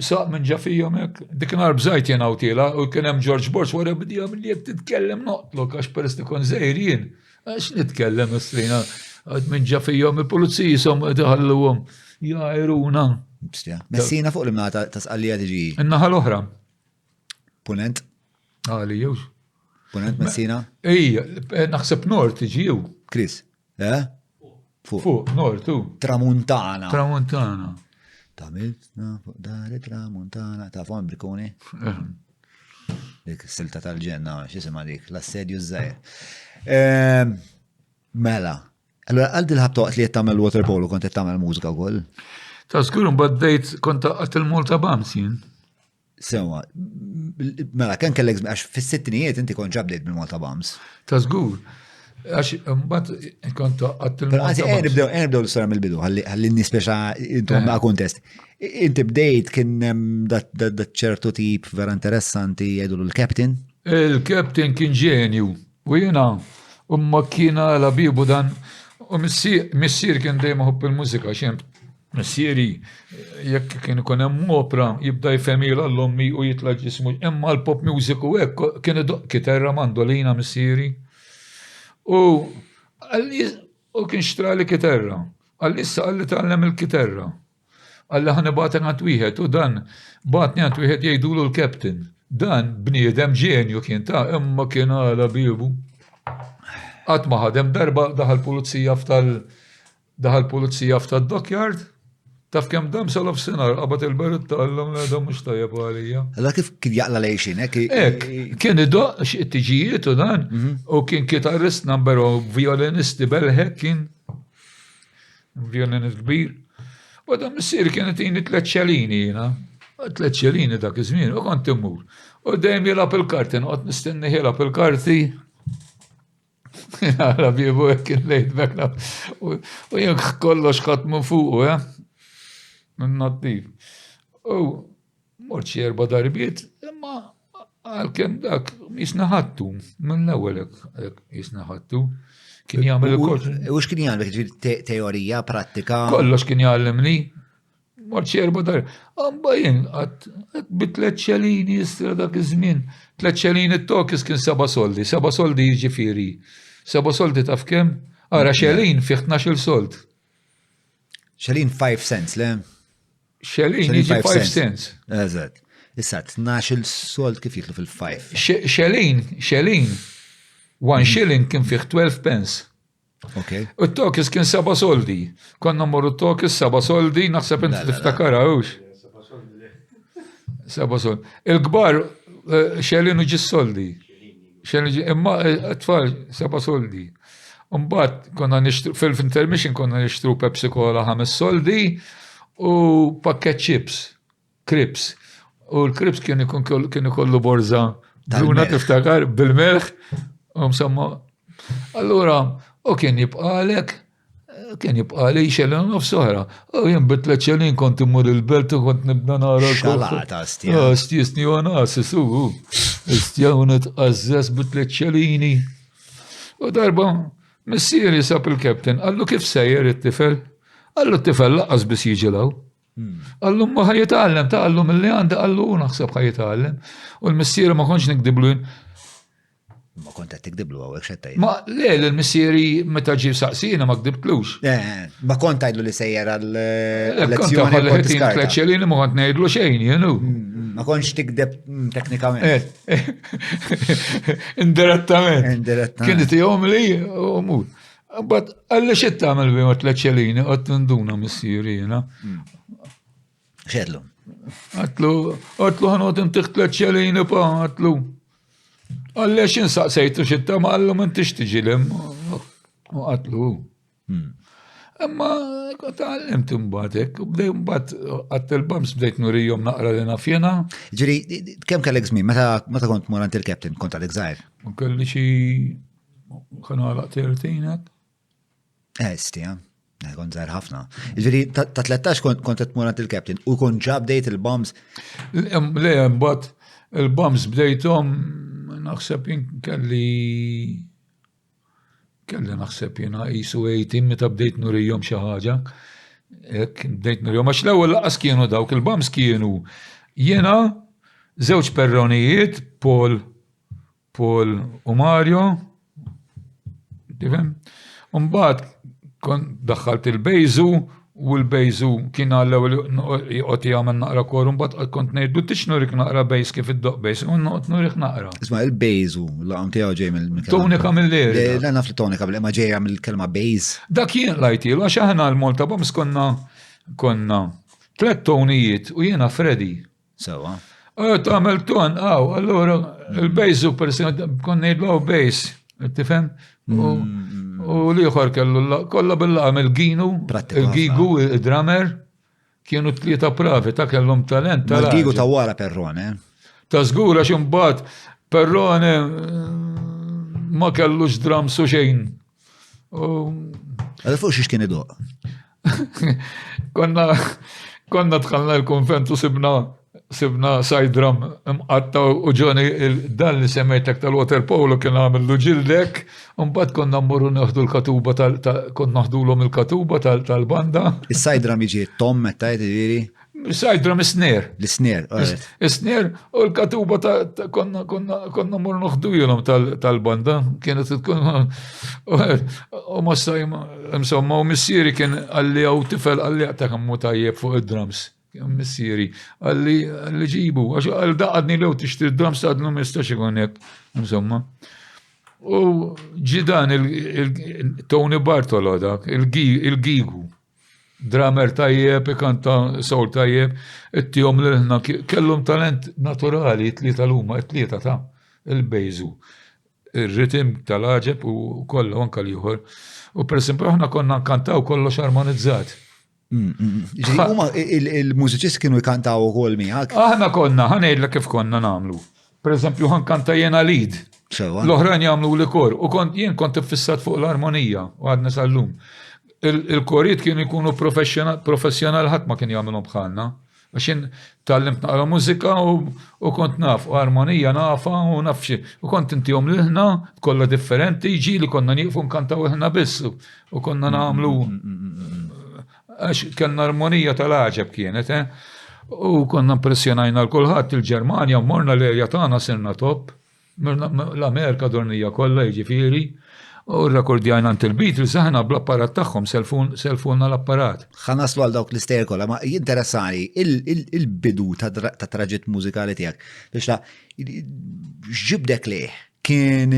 Saq minn ġafijom hekk, dik nar bżajt jien awtila u kien hemm George Borch wara bdija milli jekk titkellem noqtlok għax peress ikun żejr jien. Għax nitkellem istrina għad minn ġafijom il-pulizija jisom iħalluhom jgħajruna. Messina fuq l-imnata ta' sqallija tiġi. In-naħa l-oħra. Punent? Għali jew. Punent Messina? Ejja, naħseb nord tiġi jew. Chris, Fuq nord tu. Tramuntana. Tramuntana. Tamiltna fuq dari tramuntana. Ta' fuq Brikoni? Dik silta tal-ġenna, x'isima dik, l-assedju żgħir. Mela. Allura għal dil-ħabtoqt li qed tagħmel water polo kont qed tagħmel mużika wkoll? Ta' żgur mbagħad kont taqgħet il-Malta Bams jien. Sewa, mela kemm kellek għax fis-sittinijiet inti kont ġabdejt bil-Malta Bams. Ta' żgur. Għax mbagħad kont taqgħet il-Malta Bams. Nibdew l-istorja mill-bidu, ħalli nispeċa intom ma' kuntest. Inti bdejt kien dat ċertu tip vera interessanti jgħidu l-Captain? Il-Captain kien ġenju. U jiena umma kiena l-abibu dan u missier kien dejjem ħobb il-mużika xejn missieri jekk kien ikun hemm opera jibda jfemila l-ommi u jitla' ġismu imma l-pop music u hekk kien idoq chitarra mandolina missieri. U kien xtrali chitarra. Għallissa għalli tgħallem il-chitarra. Għalli ħanibatek għand wieħed u dan batni għand wieħed jgħidulu l-Captain. Dan bniedem ġenju kien ta' imma kien għala bibu. Qatt ma ħadem darba daħal pulizija f'tad-dockyard. Taf kemm dam sal f'sinar qabad il-berutta għallhom la dam mhux tajjeb għalija. Allura kif kien jaqla lejxin hekk? Hekk, kien idoq xi tiġijiet u dan u kien chitarrist number u violinisti belħek kien violinist kbir. U dan missier kienet jini 3 ċelini jiena. 3 ċelini dak iż-żmien u kont immur. U dejjem jilgħab il-karti, noqgħod nistenni jilgħab il-karti. Għala biebu hekk kien lejt bekna. U jien kollox ħadd minn fuqu, Nattiv. U morċi 4 darbiet, imma Għal-kem dak jisnaħattu, mill-ewwel jisnaħattu. Kien jagħmel il-kors. U x'kien jagħmel teorija, prattika? Kollox kien jgħallimni. Mort xi 4 dar. Amba jien qatt bit-3 xelini jistra dak iż-żmien. 3 xelini t-tokis kien 7 soldi. 7 soldi jiġifieri. 7 soldi taf kemm? Ara xelin fih 12 sold. Xelin 5 cents, le? Xelin jiġi 5 cents. Eżatt. Issa 12 sold kif jitlu fil-5. Xelin. 1 shilling kien fih 12 pence. Okay. U t-tokis kien 7 soldi. Konna morru t-tokis 7 soldi, naħseb inti tiftakara, ux? 7 soldi. Il-gbar xelin u ġis soldi. Imma t-tfal 7 soldi. Umbat konna nixtru, fil-intermission konna nixtru Pepsi Cola 5 soldi u pakket chips, krips. U l-krips kienu kollu borza bruna tiftakar bil-melħ. Msamma. Allura, u kien jibqalek, kien jibqali xelin nofsoħra. U jien bit-3 xelin kont immur il-belt u kont nibda nara. Xalata, stja. Stjesni u nasis, stja u nitqazzes bit-3 xelini. U darba, missieri sab il-kapten, għallu kif sejjer it-tifel? Għallu t-tifel laqqas bis jiġilaw. Għallu ma ħajitallem, ta' għallu mill-li għanda, għallu naħseb ħajitallem. U l-missieri ma konx nikdiblu Ma kont qed tikdiblu hawnhekk xettaj. Ma le l-missieri meta ġib saqsina ma kdibtlux. Ma kont tgħidlu li sejjer għall-lezzjoni kont tiskarta. Kleċċelini ma kont ngħidlu xejn, jenu. Ma kontx tikdeb teknikament. Indirettament. Kienet jom li umur. But għalli xed tagħmel bejn kleċċelini qed nduna missieri jiena. Xedlu. Għatlu ħanot intiħt kleċċelini pa għatlu. Għalli xin saqsejtu xitta ma għallu man tixtiġilem. U għatlu. Imma għallimt imbatek. U bdej imbat għattil-bams bdejt nurijom naqra li nafjena. Ġiri, kem kellek żmien? Meta kont morant il-captain, kont għalek zaħir? Kelli xi ħanalaq 13. Stija. Kont zaħir ħafna. Ġiri, ta' 13 kont morant il-captain u kont ġab bdejt il-bams? Le, imbat il-bams bdejtom naħseb kelli naħseb jena jisu 18 meta bdejt nurijom xi ħaġa. Bdejt nurijom għax l-ewwel laqas kienu dawk il-bams kienu jiena żewġ perronijiet Paul u Mario. Tifhem? Mbagħad kont daħħalt il-bejżu u l-bejżu kien għall-ewwel joqgħod jagħmel naqra korum mbagħad kont ngħidu tix nurik naqra bejż kif id-doq bejż u noqgħod nurik naqra. Isma' il-bejżu l-qam tiegħu ġej mill-kelma. Tonika mill-eri. La naf li tonika ma ġejja mill-kelma bejż. Dak jien lajtilu għax aħna l-Malta Bams konna 3 tonijiet u jiena Freddy. Sewwa. Tagħmel ton, allura il-bejżu konna ngħidlu bejż, tifhem? U liħor kellu kolla bil-laqam il-Ginu, il-Gigu, il-drummer, kienu 3 pravi, ta' kellhom talent. Il-Gigu ta' wara Perrone. Ta' żgura x'imbagħad Perrone ma kellux drums u xejn. Għal fuq xiex kien idoq. Konna dħalna l-konventu sibna side drum imqatta u ġoni dan li semmejtek tal-water polo kien għamillu ġildek, mbagħad konna mmorru naħdu l-katuba konna naħdulhom il-katuba tal-banda. Is-side drum jiġi tom meta jiġifieri. Side drum is-snare. L-snare, Is-snare u l-katuba konna mmorru naħdulhom tal-banda. Kienet tkun u ma sajma insomma u missieri kien għalli hawn tifel għalli għatak ammu tajjeb fuq id-drums. Missieri, għalli ġibu, għal daqadni lew tixtri drums ta' għadnu mistax ikun hekk, insomma. U ġidan Tony Bartolo dak, il-Gigu, drummer tajjeb, ikanta soul tajjeb, it-tijom l-ħna, kellhom talent naturali, it-tlieta l-huma, it-tlieta ta' il-bejżu, il-ritim tal-ħaġeb u kollu anka liħor. U per esempio, ħna konna kantaw kollox armonizzat. Il-mużiċisti kienu jkantaw ukoll miegħek? Aħna konna, ħanejdlek kif konna nagħmlu. Per eżempju, ħankanta jiena lead. L-oħrajn jagħmlu l-kor u jien kont iffissat fuq l-armonija u għadna sal-lum. Il-korijiet kienu jkunu professjonal ħadd ma kien jagħmluhom bħalna. Għaxin tallimt naqra mużika u kont naf, u armonija nafa u nafxie. U kont intihom l-ħna, kollha differenti, ġili konna nieqfu nkantaw ħna biss u konna nagħmlu. Għax kellna armonija tal-għaġeb kienet, U konna impressjonajna l-kulħadd il-Ġermanja, morna l-erja tagħna sirna top, l-Amerika dornija kollha jiġifieri. U rrakordjajna ant il-Beatles aħna bl-apparat tagħhom selfulna l-apparat. Ħanaslu għal dawk l-istejjer kollha, ma jinteressani il-bidu ta' traġett mużikali tiegħek. Biex ġibdek lih kien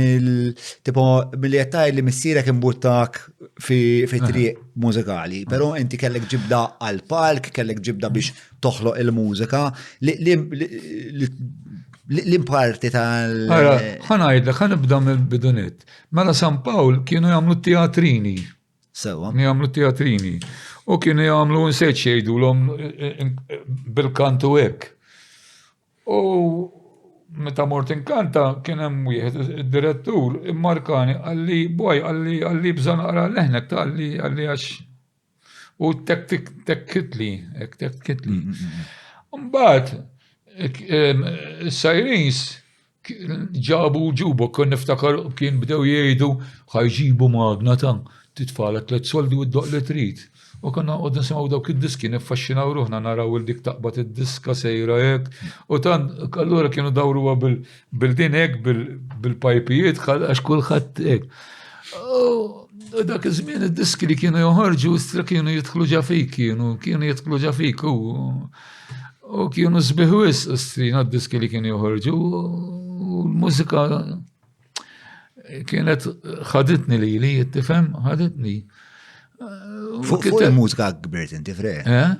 tipo milli qed li missierek imbuttak fi triq mużikali, però inti kellek ġibda għal palk, kellek ġibda biex toħloq il-mużika. L-imparti tal... ħanajdlek, ħanibda mill-bidunet. Mela San Pawl kienu jagħmlu teatrini. Sewa. Jagħmlu teatrini. U kienu jagħmlu nsejt jgħidulhom bil-kantu hekk. U meta mort inkanta kien hemm wieħed id-direttur immarkani għalli bżonn naqra leħnek ta' għalli għax u tekkitli. Mbagħad Sirens ġabu ġubu, kon niftakar kien bdew jgħidu ħajġibu magna ta' titfala 3 soldi u d-doq li trid. U konna għodna nisimaw dawk id-diski, niffaxxinaw ruħna naraw il-dik taqbad id-diska sejra hekk. U tan allura kienu dawruha bil-din hekk bil-pajpijiet għax kulħadd hekk. U dak iż-żmien id-diski li kienu joħorġu istra kienu jidħlu ġafik, kienu jidħlu ġafik u kienu sbiħwis strina d-diski li kienu joħorġu u l-mużika kienet ħaditni li tifhem ħaditni. Fuq il-mużika kbirt inti fre?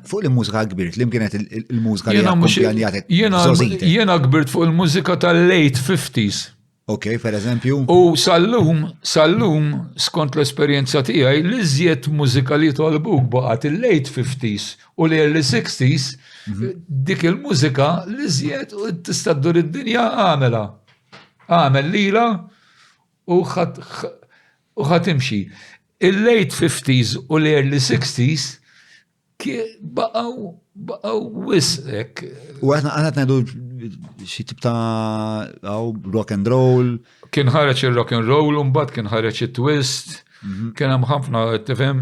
Fuq il-mużika kbirt, li kienet il-mużika li akkumpanjatek? Jiena kbirt fuq il-mużika tal-late 50s. Ok, per eżempju. U sallum, skont l-esperjenza tiegħi, li żjed mużika li tolbuk baqgħet il-late 50s u l-early 60s, dik il-mużika li żjed u tista' ddur id-dinja għamela. Għamel lila u ħatimxi. Il-late 50s u l-early 60s baqgħu wisq. U għana ngħidu xi tip ta' rock and roll. Kien ħareġ il-rock and roll u mbagħad kien ħareġ it-twist. Kien hemm ħafna tifhem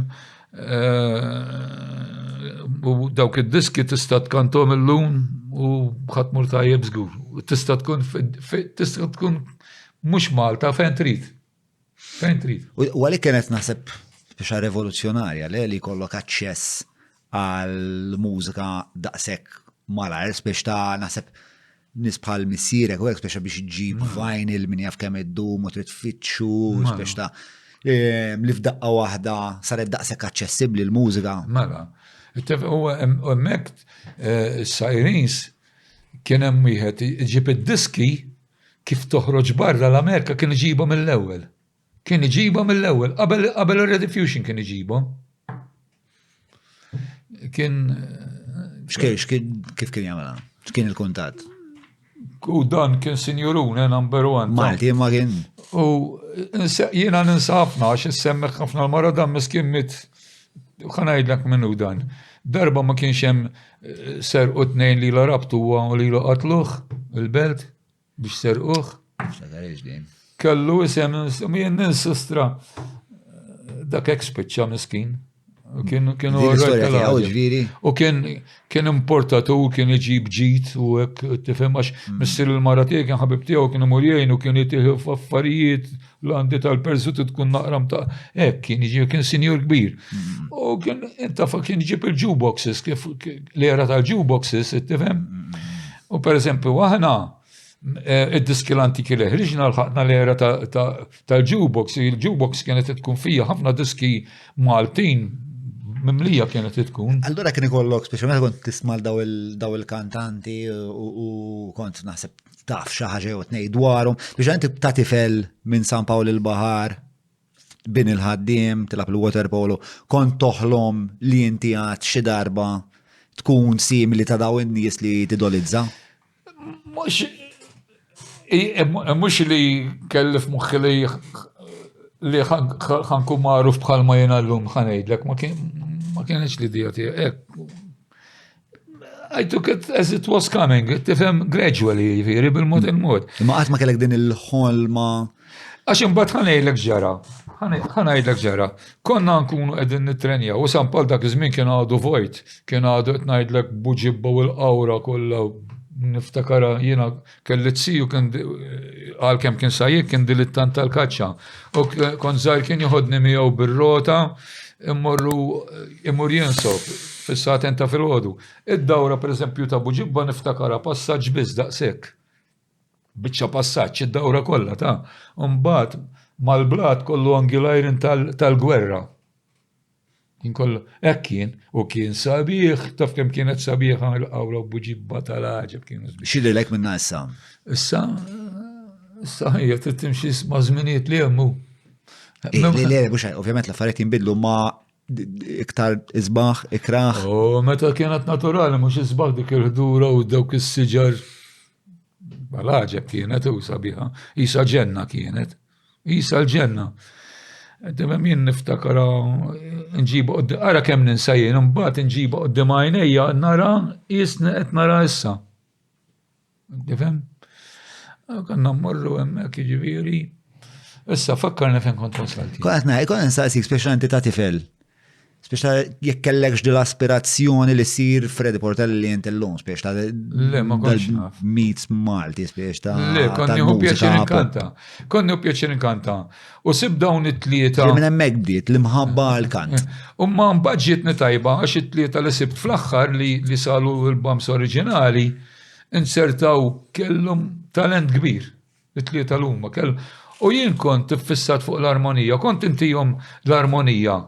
u dawk id-diski tista' tkantom illum u ħadd mur tajjeb żgur. Tista' tkun mhux Malta fejn trid. U għalik kienet naħseb biex revoluzzjonarja li jkollok aċċess għal-mużika daqshekk malar, biex ta' naħseb nisbħal missierek u għek biex ġib vinyl min jaf kemm id-dum u trid tfittxu, biex ta' li f'daqqa waħda saret daqshekk aċċessibbli l-mużika. Mela, u hemmhekk Sirens kien hemm wieħed iġib id-diski kif toħroġ barra l-Amerika kien iġibhom mill-ewwel. Kien iġibhom mill-ewwel, qabel ir-Rediffusion kien iġibhom. Kif kien jagħmilha? X'kien il-kuntatt? U dan kien sinjuruna number 1. Malti ma kien. U jiena ninsafna għax issemmeħ ħafna l-mara dan miskin mit ħanajdlek minnu dan. Darba ma kienx hemm serqu 2 li la rabtu u li la qatluh il-belt biex serquh. Kellu isem jien ninsistra dak ekspiċċa miskin. U kien importatur, kien iġib ġit u hekk tifhem għax missier il-mara tiegħi kien ħabib tiegħu kien imurjejn u kien jitieħu f'affarijiet l-għandi tal-perżu tkun naqram ta' hekk kien sinjur kbir. U kien kien iġib il-jukeboxes kif l-era tal-jukeboxes tifhem. U pereżempju aħna id-diski l-antiki li ħriġna l-ħakna l-era tal-jukebox. Il-jukebox kienet tkun fija ħafna diski Maltin mimlija kienet tkun. Allura kien ikollok speċjalment kont tisma' daw il-kantanti u kont naħseb taf xi ħaġa jew tnejn dwarhom biex inti ta' tifel minn San Pawl il-Baħar bin il-ħaddiem tilab il-water polo kont toħlom li inti għad xi darba tkun simili ta' daw in-nies li tidolizza? Mhux li kellif moħħi li ħankun magħruf bħalma jiena llum ħanejdlek ma kienx li dija tiegħek. I took it as it was coming, tifhem gradually, jifieri, bil-mod il-mod. Imma qatt ma kellek din il-ħolma. Għax imbagħad ħanejlek ġara. Ħanajdlek ġara. Konna nkunu qegħdin nitrenja u sampal dak iż-żmien kien għadu vojt, kien għadu qed ngħidlek buġibba u l-qawra kollha niftakara jiena kelli tziju kien għalkemm kien sajjed kien dilettant tal-kaċċa. U kont żgħir kien joħodni miegħu bir-rota immur jinsob fis-saaten ta' filgħodu. Id-dawra pereżempju ta' buġibba niftakara passaġġ biss daqshekk. Biċċa passaġġ id-dawra kollha ta' mbagħad mal-blat kollu angilajrin tal-gwerra. Kien kollu, kien, u kien sabiħ, taf kem kienet sabiħ għawra buġibba tal-ħagġeb kienu sabiħ. Xidilek minna issa? Issa hija t-timxi mażminiet li jemmu. Ovvijament l-affarijiet jinbidlu ma iktar izbaħ, ikraħ. Meta kienet naturali, mux izbaħ dik il-ħdura u dawk is-siġar. Bal-ħagġeb kienet u sabiħa. Isa ġenna kienet. Isa l-ġenna. Demem jien niftakara nġibu ara kemm ninsajjen, mbagħad nġibu qudiem għajnejja nara jisni qed nara issa. Tifhem? Konna mmorru hemmhekk jiġifieri. Issa fakkarni fejn kont wasalti. Kont nsaqsik speċjalment ta' tifel. Speċa jekk kellekx dil-aspirazzjoni li sir Freddy Portelli li jentellum, speċa Le, ma konx naf. Meets Malti, speċa Le, konni hu pjaċir inkanta. U sib dawn it-tlieta. Minn hemmhekk bdiet l-imħabba għall-kant. U ma mbaġġietni tajba għax it-tlieta li sibt fl-aħħar li salu l-bams oriġinali insertaw kellhom talent kbir. It-tlieta l-huma kellhom. U jien kont iffissat fuq l-armonija, kont intihom l-armonija.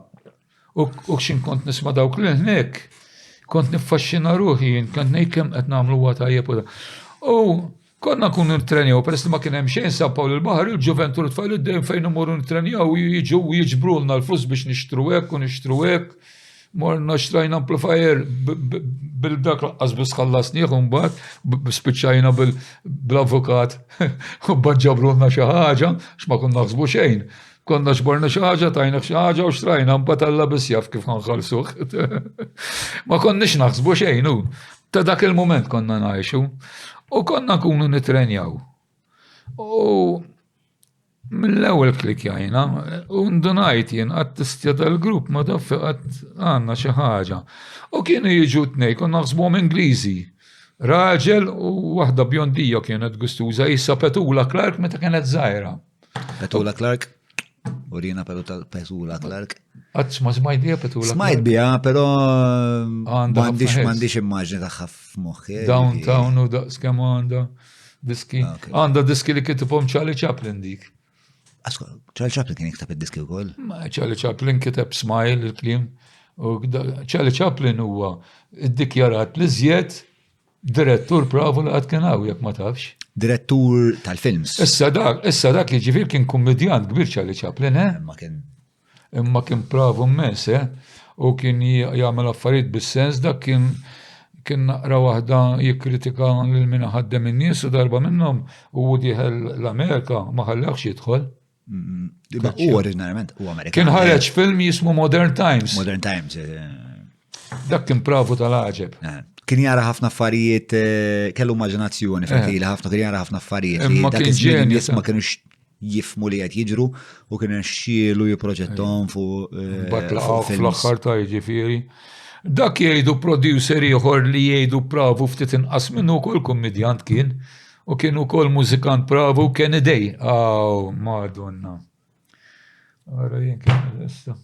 U xin kont nisma dawk l-ħnek, kont niffaxxina ruħi, kont nejkem qed nagħmlu huwa tajjeb u da. U konna kun nitrenjaw, peress li ma kien hemm xejn sampaw l-baħar, il-ġuventur tfal id-dejjem fejn imorru nitrenjaw u jiġbrulna l-flus biex nixtru hekk u nixtru hekk. Morna xtrajna amplifier bil-dak qasbis ħallasnieh u mbagħad spiċċajna bil-avukat u ġabrulna xi ħaġa x'ma konna naħsbu xejn. Konna xborna xi ħaġa, tajna xi ħaġa u xtrajna mbagħad Alla biss jaf kif ħanħallsuh. Ma konniex naħsbu xejn hu. Ta' dak il-mument konna ngħixu u konna nkunu nitrenjaw. U mill-ewwel klik jajna u ndunajt jien qatt tistja tal-grupp ma taffi qatt għandna xi ħaġa. U kienu jiġu tnej konna naħsbuhom Ingliżi. Raġel u waħda bjondija kienet gustuża issa Petula Clark meta kienet żgħira. Petula Clark? Urina Petula Clark. Għadx ma smajt bija Petula Clark. Smajt bija, pero m'għandix immaġni tagħha f'moħħi. Downtown u daqs kemm għandha diski. Għandha diski li kitibhom Charlie Chaplin dik. Charlie Chaplin kien jikteb id-diski wkoll? Charlie Chaplin kiteb Smile il-kliem. U Charlie Chaplin huwa iddikjarat li żjed direttur pravu li qatt kien hawn jekk ma tafx. Direttur tal-films. Issa dak li ġifier kien kummedjant kbir Charlie Chaplin, Imma kien pravu mmess, u kien jagħmel affarijiet bis-sens dak kien naqra waħda jikkritika lil min ħaddem in-nies u darba minnhom u dieħel l-Amerika ma ħallehx jidħol. U oriġinarjament u Amerikan. Kien ħareġ film jismu Modern Times. Modern Times. Dak kien pravu tal-għaġeb. Kien jara ħafna affarijiet, kellu immaġinazzjoni fertili ħafna, kien jara ħafna affarijiet li dak iż-żmien nies ma kienux jifmu li qed jiġru u kien xielu jiproġettom fuq fl-aħħar ta' jiġifieri. Dak jgħidu producer ieħor li jgħidu pravu ftit inqas minnu wkoll kummedjant kien u kien ukoll mużikant pravu Kennedy. Madonna. Ara jien kien issa.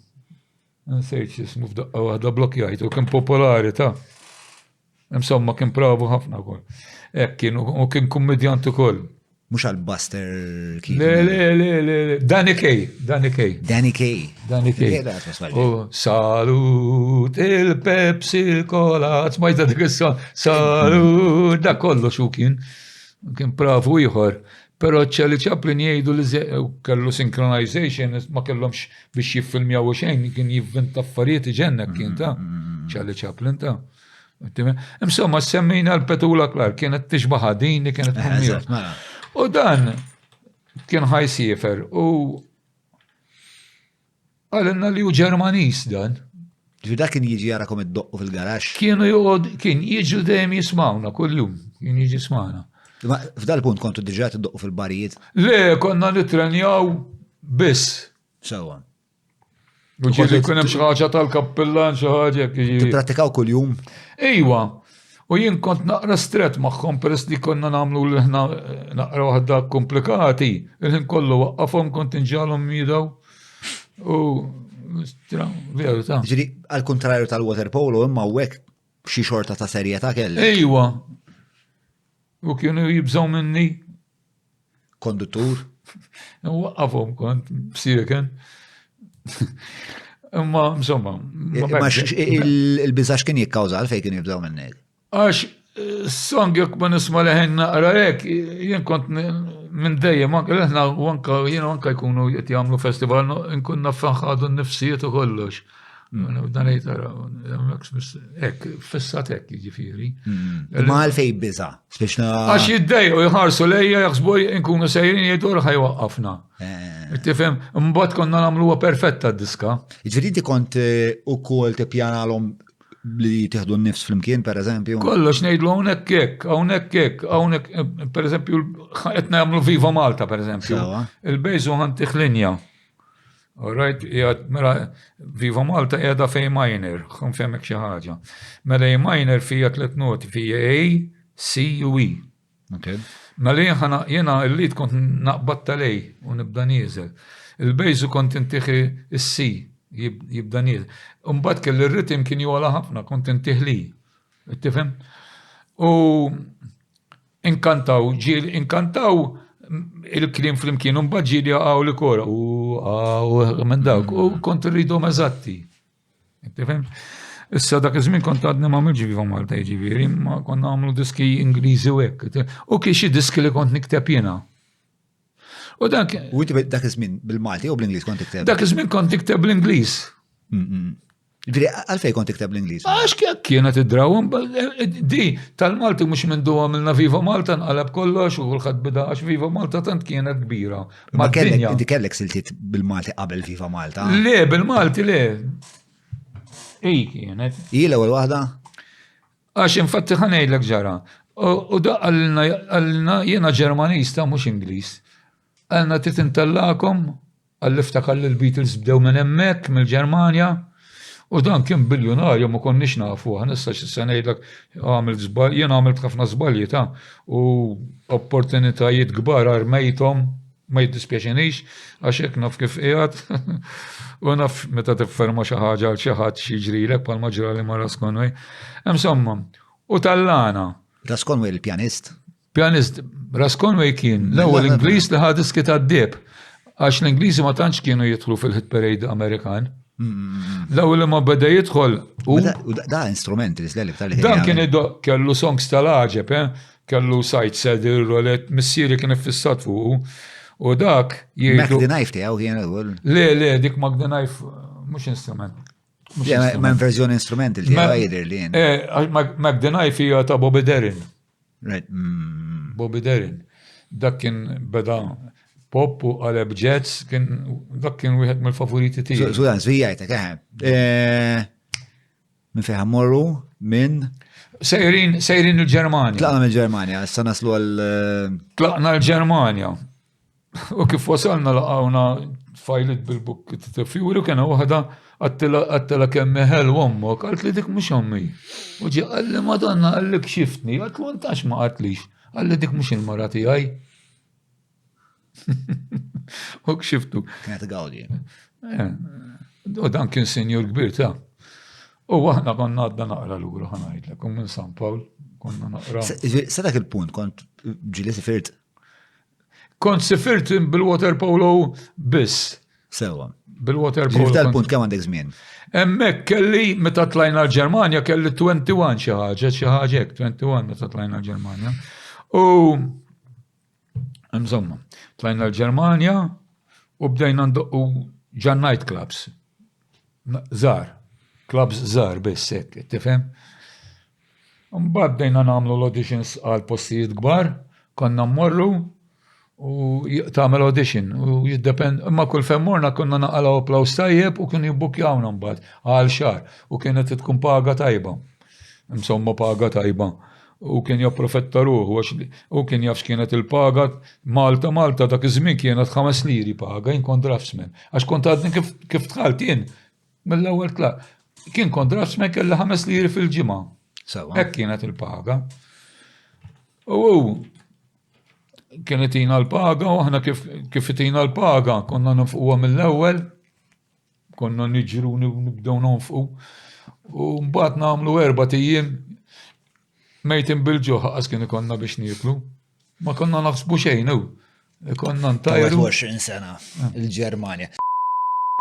Nsejt jismu f'daqqa waħda blokkjajt u kien popolari ta'. Insomma kien pravu ħafna wkoll. Kien u kien kummedjant ukoll. Mhux għal-Buster Keaton. Le. Danny Kaye. Salut il-Pepsi il-Cola. Smajta dik is-son. Salut dak kollox u kien pravu ieħor. Però Charlie Chaplin jgħidu li kellu synchronization ma kellhomx biex jiffilmjaw xejn, kien jivventa affarijiet iġennek kien ta' Charlie Chaplin ta'. Insomma, semmejna l-Petula Clark kienet tixbaħ din li kienet ħammija. U dan kien ħajsiefer u għalenna li hu Ġermaniż dan. Dak kien jiġi jarakom id-doqqu fil-garax. Kien jiġu dejjem jismawna kull-jum, kien jiġi jismawna. F'dal punt kontu diġà tiddoqqu fil-barijiet. Le, konna nitrenjaw biss. Sewwa. U ġieli kun hemm xi ħaġa tal-kappellan xi ħaġa jiġifieri. Tipprattikaw kuljum. Ejwa, u jien kont naqra stret magħhom peress li konna nagħmlu l ħna naqra waħda komplikati, il-ħin kollu waqqafhom kont inġalhom jidaw u veru ta'. Ġieli għall-kuntrarju tal-water polo imma hekk xi xorta ta' serjetà kelli. Ejwa. U kienu jibżgħu minni. Konduttur. Waqqafhom kont b'sieken. Imma, insomma. Il-biżax kien jikkawża għalfejn kienu jibżgħu minnek. Għax, song jekk ma nisma' leħen naqra hekk, jien kont minn dejjem jien anke jkunu qed jagħmlu festival nkun naffaħħadu n-nifsijiet u kollox. Dan hekk, fissat hekk jiġifieri. Ma għalfejn biża'. Għax jiddejqu jħarsu lejja jaħsbu nkunu sejrin jgħidu ħajwaqqafna. Tifhem, imbagħad konna nagħmluha perfetta d-diska. Jiġifieri inti kont ukoll tippjanalhom li tieħdu n-nifs flimkien pereżempju? Kollox ngħidlu hawnhekk hekk, pereżempju qed nagħmlu Viva Malta pereżempju. Il-bejżu ħantih linja. Alright, mela Viva Malta qiegħda fej minor, konfemmek xi ħaġa. Mela minor fija 3 noti, fija A, C u E. Mela jiena l-lied kont naqbad tal-A u nibda nieżel. Il-bejżu kont intieħi is-C. Jibda nies. Mbagħad kelli r-ritim kien jola ħafna, kont intieħli. Tifhem? U inkantaw il-kliem flimkien, u mbagħad ġieli jaqgħu li kora u minn dawk u kont irridhom eżatti. Tifhem? Issa dak iż-żmien kont għadni ma m'għamilx Viva Malta jiġifieri, ma konna nagħmlu diski Ingliżi u hekk. U kien xi diski li kont nikteb jiena. U inti dak iż-żmien bil-Malti u bl-Ingliż kont tikteb? Dak iż-żmien kont tikteb bl-Ingliż. Għalfejn kont tikteb bl-Ingliż? Għax kienet id-drawhom di tal-Malti mhux minn du għamilna Viva Malta nqaleb kollox u kulħadd bida għax Viva Malta tant kienet kbira. Ma inti kellek siltiet bil-Malti qabel Viva Malta? Le, bil-Malti le. Kienet. L-ewwel waħda? Għax infatti ħanejdlek ġara. U da għalna jiena Ġermanista mhux Ingliż. Għalna titintallakom għall-iftakar l-Beatles bdew minn hemmhekk mill-Ġermanja u dan kien biljonarju ma konniex nafu issa x'issa ngħidlek għamilt żball jien għamilt ħafna żbalji ta' u opportunitajiet kbar armejthom ma jiddispjaċinix għax hekk naf kif qiegħed u naf meta tifferma xi ħaġa għal xi ħadd xi jiġrilek bħalma ġrali ma' Ras Conway. Insomma, u tallana. Ras Conway il-pjanist? Pjanist, Ras Conway kien l-ewwel Ingliż li ħad diski tad-deb. Għax l-Ingliżi ma tantx kienu jidħlu fil-hit parade Amerikan. L-ewwel ma beda jidħol. Da instrumenti li slelek tal-ħin. Dan kien kellu songs tal-ħaġeb, kellu sajt sedir, rolet, missieri kien iffissat fuq. U dak jgħidu. Mac the Knife tiegħu kien ewwel. Le, dik Mac the Knife mhux instrument. Ma' verżjoni instrumenti li jgħidir li jien. Mac the Knife hija ta' Bobby Darin. Right. Bobby Darin. Dak kien beda pop u għaleb jazz, dak kien wieħed mill-favoriti tiegħi. Sudan, żwijajtek, Minn fejn ħammorru minn? Sejrin il-Ġermanja. Tlaqna mill-Ġermanja, issa naslu għal. Tlaqna l-Ġermanja. U kif wasalna laqgħuna fajlit bil-buk t-fjuri kena waħda għattela kemm meħel u ommok, għalt li dik mhux ommi. U ġi għalli Madonna għalli kxiftni, għalt l-għantax ma għatlix, għalli dik mhux il-mara tiegħi. U kxiftu. Kienet gawdi. U dan kien senjur kbir ta'. U aħna konna għadda naqra l-ura ħanajdlek, u minn San Pawl konna naqra. Sa dak il-punt kont ġili sifirt? Kont sifirt bil-water polo biss. Sewa. Bil-water polo. Tal-punt kemm għandek żmien? Hemmhekk kelli meta tlajna l-Ġermanja kelli 21 xi ħaġa hekk 21 meta tlajna l-Ġermanja. U insomma, tlajna l-Ġermanja u bdejna ndoqqu ġan night clubs. Żgħar. Clubs żgħar biss hekk, tifhem? Mbagħad bdejna nagħmlu l-auditions għal postijiet kbar, konna mmorru u tagħmel audition u jiddepend, imma kull fejn morna konna naqalgħu applaws tajjeb u kienu jibbukjawna mbagħad għal xahar u kienet tkun paga tajba. Insomma paga tajba. U kien japprofetta ruħu u kien jaf x'kienet il-paga Malta dak iż-żmien kienet 5 liri paga jien kont draftsman. Għax kont għadni kif tħalt jien mill-ewwel tlaq. Kien kont draftsman kelli 5 liri fil-ġimgħa. Hekk kienet il-paga. U kienet tina l-paga u aħna kif tina l-paga konna nonfquha mill-ewwel, konna niġru nibdew nonfqu. U mbagħad nagħmlu 4 ijiem mejtin bil-ġuħ ħaqas kien ikonna biex nieklu. Ma konna naħsbu xejn hu. Konna ntajru. 20 sena il-Ġermanja.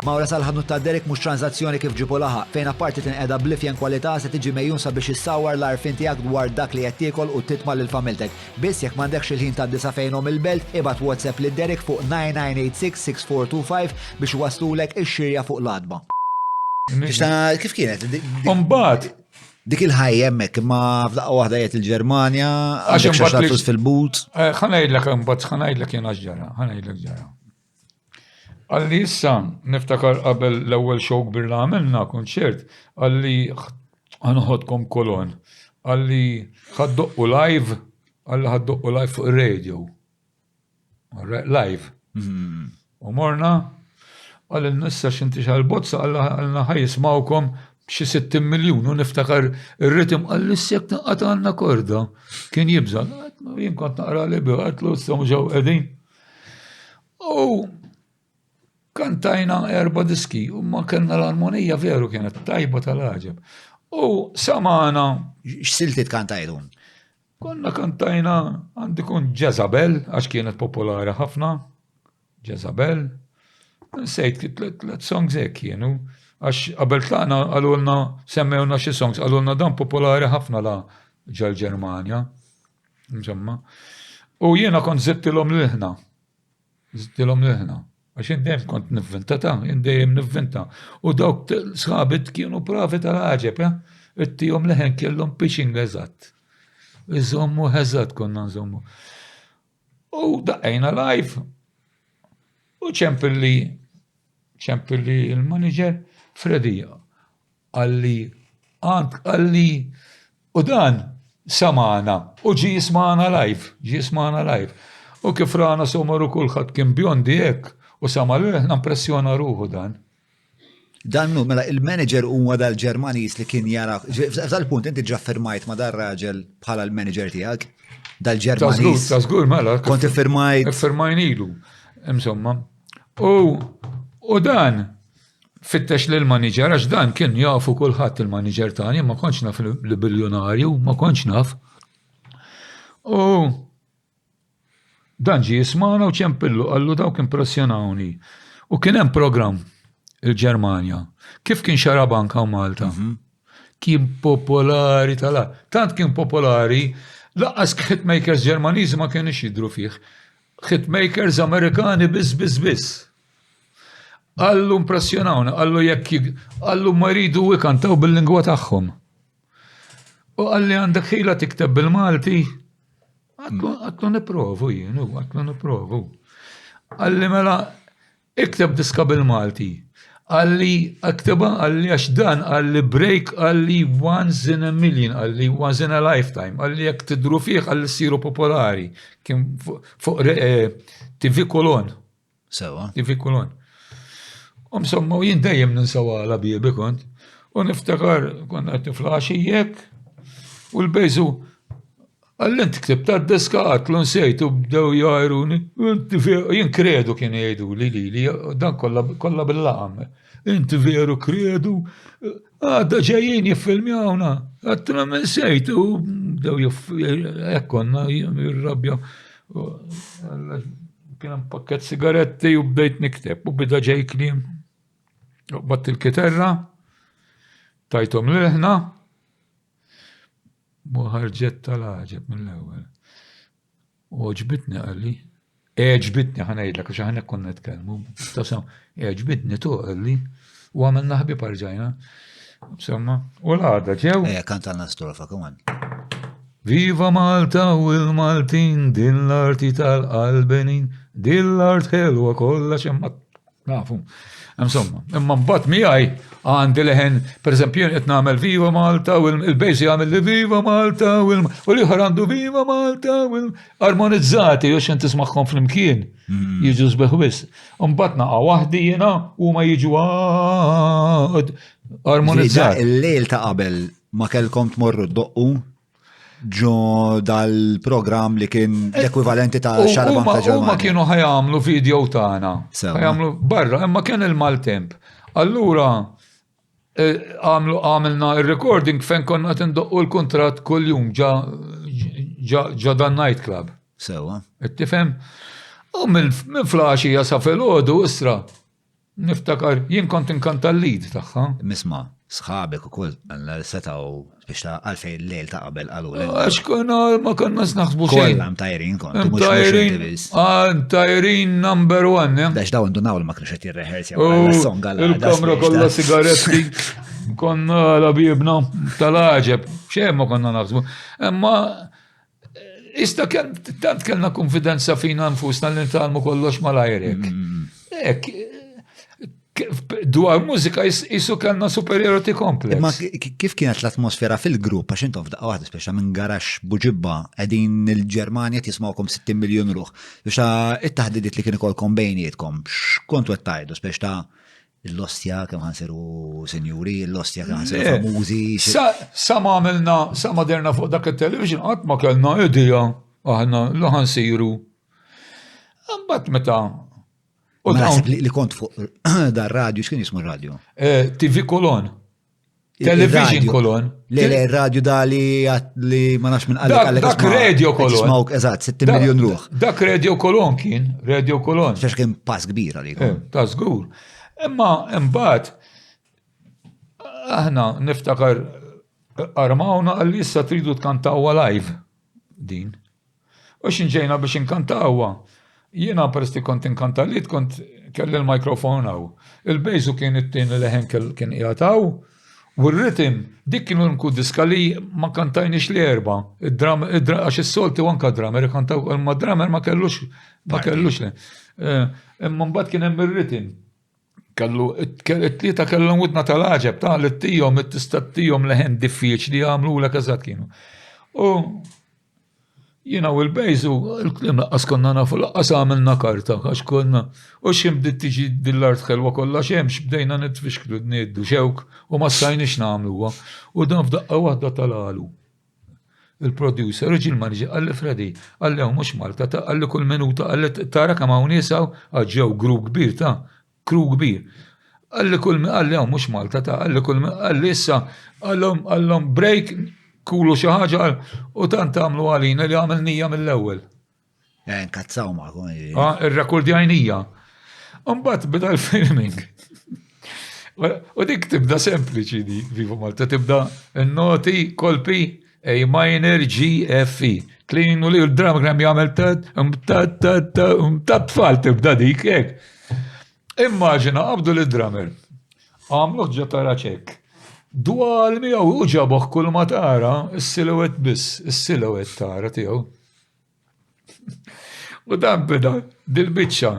Mawra sal-ħadnu ta' Derek mhux tranzazzjoni kif ġibu laħa, fejn apparti tinqeda blifjen kwalità se tiġi mejjun sabiex issawwar l-arfin tiegħek dwar dak li qed tiekol u titma' lil familtek. Biss jekk m'għandekx il-ħin tad-disa fejnhom il-belt, ibad WhatsApp lil Derek fuq 9986-6425 biex waslulek ix-xirja fuq l-adba. Kif kienet? Mbagħad dik il-ħajja hemmhekk imma f'daqqa waħda jgħid il-Ġermanja għax flus fil-but. Ħanajdlek imbagħad ħanajdlek jien ġara, ġara. Għalli issa niftakar qabel l-ewwel show kbir li għamilna kunċert, għalli ħanħodkom kolon. Għalli ħaddoqqu live, fuq ir-radio. Live. U morna għalli nissa x'inti xal-bozza għalna ħajismawkom xi 60 miljun u niftakar ir-ritm għalli s-sek naqgħat għandna korda. Kien jibżal, jien kont naqra li għatlu s-samu ġew qegħdin. Kantajna 4 diski u ma kellna l-armonija veru kienet tajba tal-ħaġeb. U samana. X'siltiet kantajthom? Konna kantajna għandi kun Jezabel, għax kienet popolari ħafna. Jezabel. Nsejt 3 songs hekk kienu. Għax qabel tlaqna għalulna semmewna xi songs, għalulna dan popolari ħafna la ġal-Ġermanja. Insomma. U jiena kont zittilhom l-ħna. Għax jendem kont nivvintata, jendem nivvinta. U dawk sħabit kienu pravi tal-ħaġeb, it-tijom leħen kellhom pitching eżatt. Iżommu eżatt konna nżommu. U daqqajna live. U ċempilli il-manager Freddy għalli u dan samana u ġi jismana live. U kif rana somaru kulħadd kien bjondi hekk. U samalu ħna impressjona ruħu dan. Dan mela il-manager huwa dal-Ġermaniż li kien jara, f'dal-punt inti ġa firmajt ma' dar raġel bħala l-manager tiegħek? Dal-Ġermaniż. Ta' żgur mela. Kont iffirmajt. Iffirmajnilu. Insomma. U dan fittex lil manager għax dan kien jafu kulħadd il-manager tagħni, ma kontx naf il-biljonarju, ma kontx naf. Dan ġi jismana u ċempillu, għallu dawk impressjonawni. U kien hemm programm il-Ġermanja. Kif kien Xarabanka u Malta? Kien popolari tant kien popolari, laqqas hitmakers Ġermaniżi ma kienux jidru fih. Hitmakers Amerikani biss. Għallu impressjonawni, għallu ma jridu ikantaw bil-lingwa tagħhom. U għalli għandek ħila tikteb bil-Malti. Għatlu niprovu jienu, Għalli mela, ikteb diska bil-Malti. Għalli akteba, għalli għax dan, għalli break, għalli once in a million, għalli once in a lifetime, għalli jek tidru fiħ, għalli siru popolari. Kien fuq TV Kolon. Sewa. TV Kolon. Somma, jien dejjem ninsawa għala biebi kont. U niftakar, konna għatni flaxijek, u l-bejzu, għallin tiktib ta' d-deska għatlu nsejtu b'dew jajruni, jien kredu kien jgħidu li, dan kolla bil-laqam. Inti veru kredu, għadda ġejjien jiffilmjawna, għatna minn sejtu, b'dew jekkonna jirrabja. Kien pakket sigaretti u bdejt nikteb u bida ġej klim. Batt il-kiterra, tajtom l-ħna, muħarġet tal-ħaġeb mill-ewwel. U ġbitni għalli. Ġbitni ħanajdlek għax ħanek konna nitkellmu. Tasam, ġbitni tu għalli. U għamilna ħbib arġajna. Insomma, u l-għada ġew. Kantalna strofa, kuman. Viva Malta u l-Maltin, din l-arti tal-qalbenin, din l-art ħelwa kollha xemma nafu. Insomma, imma mbagħad miegħi għandi leħen, pereżempju jien qed nagħmel Viva Malta u l-bejs jagħmel li Viva Malta u l-ieħor għandu Viva Malta u armonizzati u x'int tismagħhom flimkien jiġu sbeħ wisq. Mbagħad naqa' waħdi jiena huma jiġu armonizzati. Il-lejl ta' qabel ma kellkom tmorru d-doqqu ġo dal-program li kien l-ekwivalenti ta' xarban ta' Ġermanja. Huma kienu ħajamlu video tagħna. Ħajamlu barra, imma kien il-maltemp. Allura għamilna il-recording fejn konna tindoqqu l-kuntratt kull-jum ġa dan night club. Sewa. Tifhem? U minn flaxija sa filgħodu isra niftakar jien kont inkanta l-lead tagħha. Misma' sħabek ukoll setaw biex ta' għalfej l-lejl ta' qabel qalu. Għax konna ma konna naħsbu xejn. Kollha mtajrin kontu. Mtajrin number one. Dax daw ndunaw ma kienx qed jirreħersja għal-song il-kamra kollha sigaretti. Konna labibna tal-ħaġeb. Xejn ma konna naħsbu. Imma ista tant kellna konfidenza fina nfusna li nitalmu kollox mal-ajrek. Dwar mużika jisu kellna superiority complex. Ma kif kienet l-atmosfera fil-grupp, għax intom f'daqqa waħda speċa minn garax buġibba qegħdin il-Ġermanja tismawkom 60 miljun ruħ. Biex it-taħdidiet li kien ikolkom bejnietkom, x'kontu qed tgħidu speċ ta' l-ostja kemm ħansiru senjuri, l-ostja kemm ħansiru famużi. Sa ma għamilna, sa ma derna fuq dak it-television qatt ma kellna idea aħna li ħansiru. Imbagħad meta Ma naħseb li kont fuq dar radio, x'kien jismu radio? TV Kolon. Television Kolon. Le radio da li ma nafx minn għalek. Dak Radio Kolon. Smawk, eżatt, 60 miljon ruħ. Dak Radio Kolon kien, Radio Kolon. Xax kien pass kbir għalikom. Ta' żgur. Imma imbagħad aħna niftakar armawna għalli issa tridu tkantawha live din. U xinġejna biex inkantawha. Jiena persti kont inkanta li kont kelli l-mikrofon għaw. Il-bejzu kien it-tin leħen kien jgħataw, u r-ritim dik kienu nku diska li ma kantajniex li erba. Għax il-solti wanka drummer, kantaw, ma drummer ma kellux li. Imma mbagħad kien hemm ir-ritim. Kellu, it-tlieta kellhom widna tal-ħaġeb, ta' li t-tijom, it-tistattijom leħen diffiċli għamlu l kazat kienu. U jiena u l-bejzu, il-klim laqqas konna nafu laqqas għamilna karta, għax konna, u ximdit tiġi dill-art xelwa kollha xemx, bdejna nitfixklu d-niddu xewk, u ma stajniex nagħmluha, u dan f'daqqa waħda tal-għalu. Il-producer, il-manager, għalli Freddy, għalli mhux Malta, għalli kull minuta, għalli tara kemm hawn niesaw, għaġġew grupp kbir ta' kru kbir. Għalli mhux Malta, għalli kull għalli issa, għallhom break, kulu xi ħaġa u tant għamlu għalina li għamel nija mill-ewwel. Nkazzaw magħkom. Ir-rekord għajnija. Mbagħad bida l-filming. U dik tibda sempliċi di, Viva Malta, tibda n-noti kolpi A minor G F E. Clean u li l-dramagram jagħmel tat-tfal tibda dik hekk. Immaġina qabdu l-drummer. Għamlu ġatara ċekk. Dwar miegħu ġaboh kull ma tara, is-silhouette biss, is-silhouette tara tiegħu. U dan bida dil-biċċa.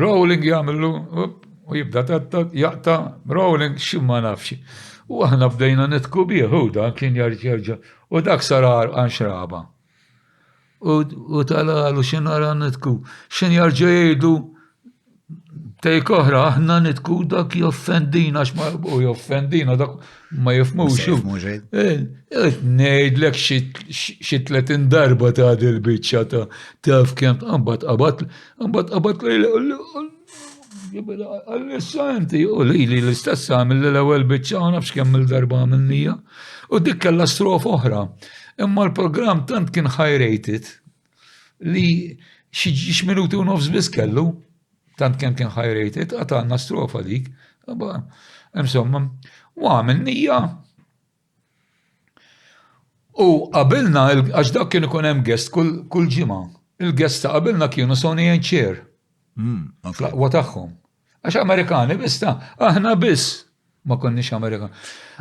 Rolling jagħmlu u jibda jaqta rolling x'imma nafx. U aħna bdejna nitku bih u dan kien jerġa' u dak sarar għan xraba. U tal-għalu x'inara nitku, x'in jerġa' jgħidu tejk oħra, aħna nitku dak joffendina, u joffendina, dak ma jifmux. Nejdlek xi 30 darba ta' dil-biċċa ta' taf kemm qabat għall-issanti, u li l-istess għamil l-ewwel biċċa u nafx kemm il-darba għamilnija. U dik kellha strof oħra. Imma l-programm tant kien high-rated li xi minuti u nofs biss kellu. Tant kemm kien high-rated, għatanna strofa dik. Insomma, u għamilnija. U qabilna, għax dak kienu kun hemm guest kull ġimgħa. Il-guest ta' qabilna kienu Sonny and Cher. Flaqwa tagħhom. Għax Amerikani biss ta' aħna biss. ma konniex Amerikan.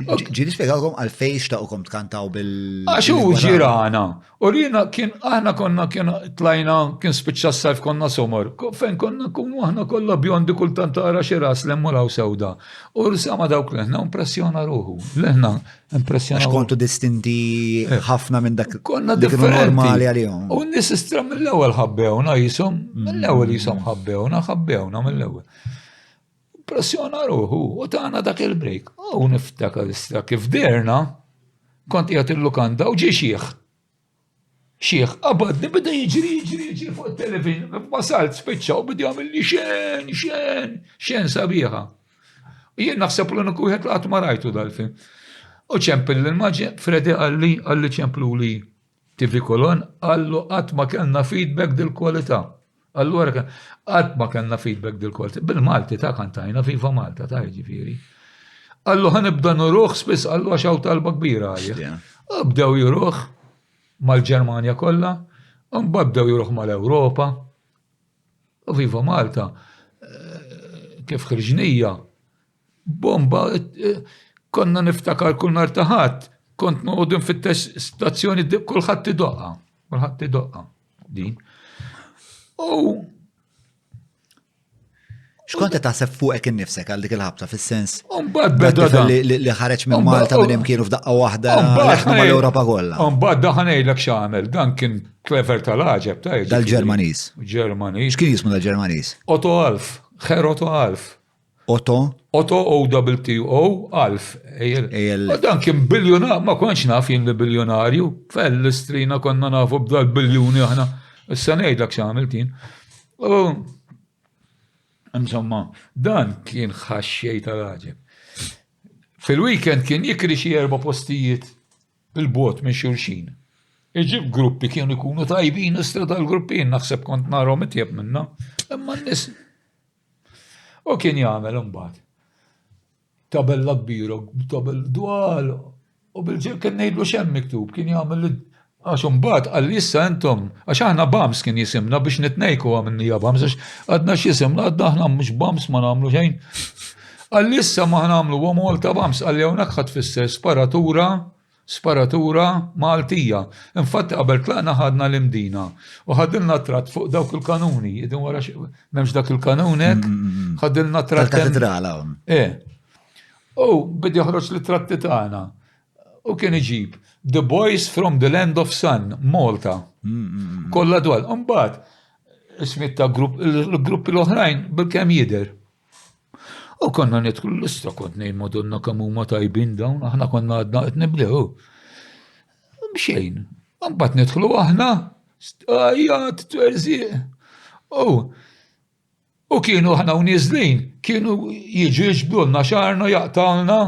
Ġili spiegawkom għal-fejn xtaqkom tkantaw bil- Għax hu ġirana. U rina aħna kien tlajna, kien spiċċa s-sajf konna somor. Fejn konna kunu aħna kollha bjondi kultant tara xi ras lemmulaw sewda. U sama dawk leħna impressjona ruħu. Leħna impressjona. Għax kontu distinti ħafna minn dak Konna dik kienu differenti. normali għalihom. U n-nis istra mill-ewwel ħabbewna jisom, mill-ewwel jisom ħabbewna mill-ewwel. Impressjona ruħu, u tagħna dak il-break. U niftakar issa kif derna, kont qiegħed il-lukanda u ġie xieħ. Xieħ, qabadni bida jiġri fuq il-televizjon, wasalt spiċċa u bida jagħmel li xen sabiħa. Jien naħseb l wieħed qatt ma rajtu dal-film. U ċempil l-maġi, Fredi għalli ċemplu li TV Kolon, għallu qatt ma kellna feedback dil-kwalità. Allura qatt ma kellna feedback dil-kwalità. Bil-Malti ta' kantajna Viva Malta ta' ġifieri. Allu ħanibda nuruħ spiss għallu għaxaw talba kbira għalja. Bdew juruħ mal-Ġermanja kollha, u bdew juruħ mal-Ewropa. U Viva Malta, kif ħriġnija, bomba, konna niftakar kull nar taħat, kont noqogħdu fit-stazzjoni kulħadd tidoqqa din. U X'kont qed taħseb fuqek innifsek għal dik il-ħabta fis-sens mbagħad beda dan. li ħareġ minn Malta minn imkienu f'daqqa waħda leħna mal-Ewropa kollha. Mbagħad daħanejlek x'għamel, dan kien clever tal-aġeb ta' Dal-Ġermaniż. Ġermaniż. X'kien jismu dal-Ġermaniż? Otto Alf, Herr Otto Alf. Otto? Otto O-W-T-O, Alf. Ejjel. Dan kien biljonar, ma konx naf jien li biljonarju, fell-istrina konna nafu b'dal biljuni aħna. Issa ngħidlek x'għamel tin. Insomma, dan kien ħaxxej tal-ħaġeb. Fil-weekend kien jikri xi 4 postijiet bil-bot minn xulxin. Iġib gruppi kienu jkunu tajbin, istra tal-gruppin, naħseb kont narhom itjeb minna, imma n-nies. U kien jagħmel imbagħad. Tabella kbira, tabell dwal, u bil-ġil kien ngħidlu xemm miktub, kien jagħmel għax imbagħad għal issa intom, għax aħna Bams kien jisimna biex nitnejku għamilnija Bams, għax għadna x'isimna, għadna aħna mhux Bams ma nagħmlu xejn. Għal issa ma nagħmlu huwa Malta Bams, għal hawnhekk ħadd fisser sparatura Maltija. Infatti qabel tlaqna ħadna l-imdina u ħadilna tratt fuq dawk il-kanuni, idin wara m'hemmx dak il-kanunek, ħadilna tratt. Tal-katedrala. U bidi joħroġ li tratti tagħna. U kien iġib The Boys from the Land of Sun, Malta. Kollha dwar. Imbagħad ismiet ta' il-gruppi l-oħrajn bil-kemm jidher. U konna nidħlu l-istra kont ngħid Madonna kemm huma tajbin dawn, aħna konna għadna qed nibdew. B'xejn. Imbagħad nidħlu aħna stajjat twerżieq. U kienu aħna u nieżlin, kienu jiġu jiġbdulna xarna jaqtalna.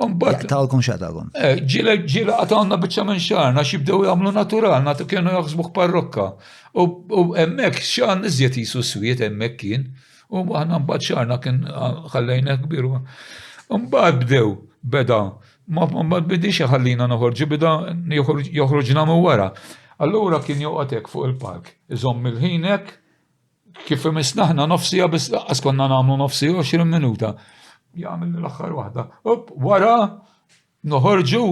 Jaqtalkom xaqtalkom? Ġila għatalna bieċa minn xarna, xibdew jgħamlu natural, kienu jaħsbuħ parrokka. U emmek xarn iżjed jisu swiet emmek kien, u għanna mbagħad xarna kien ħallejna kbiru. Mbagħad beda, ma bidix ħallina noħorġu, beda joħroġna mu wara. Allura kien joqgħodek fuq il-park, iżomm il-ħinek, kif imisnaħna nofsija bis laqqas konna nagħmlu nofsi 20 minuta. Jagħmel l-aħħar waħda. Wara noħorġu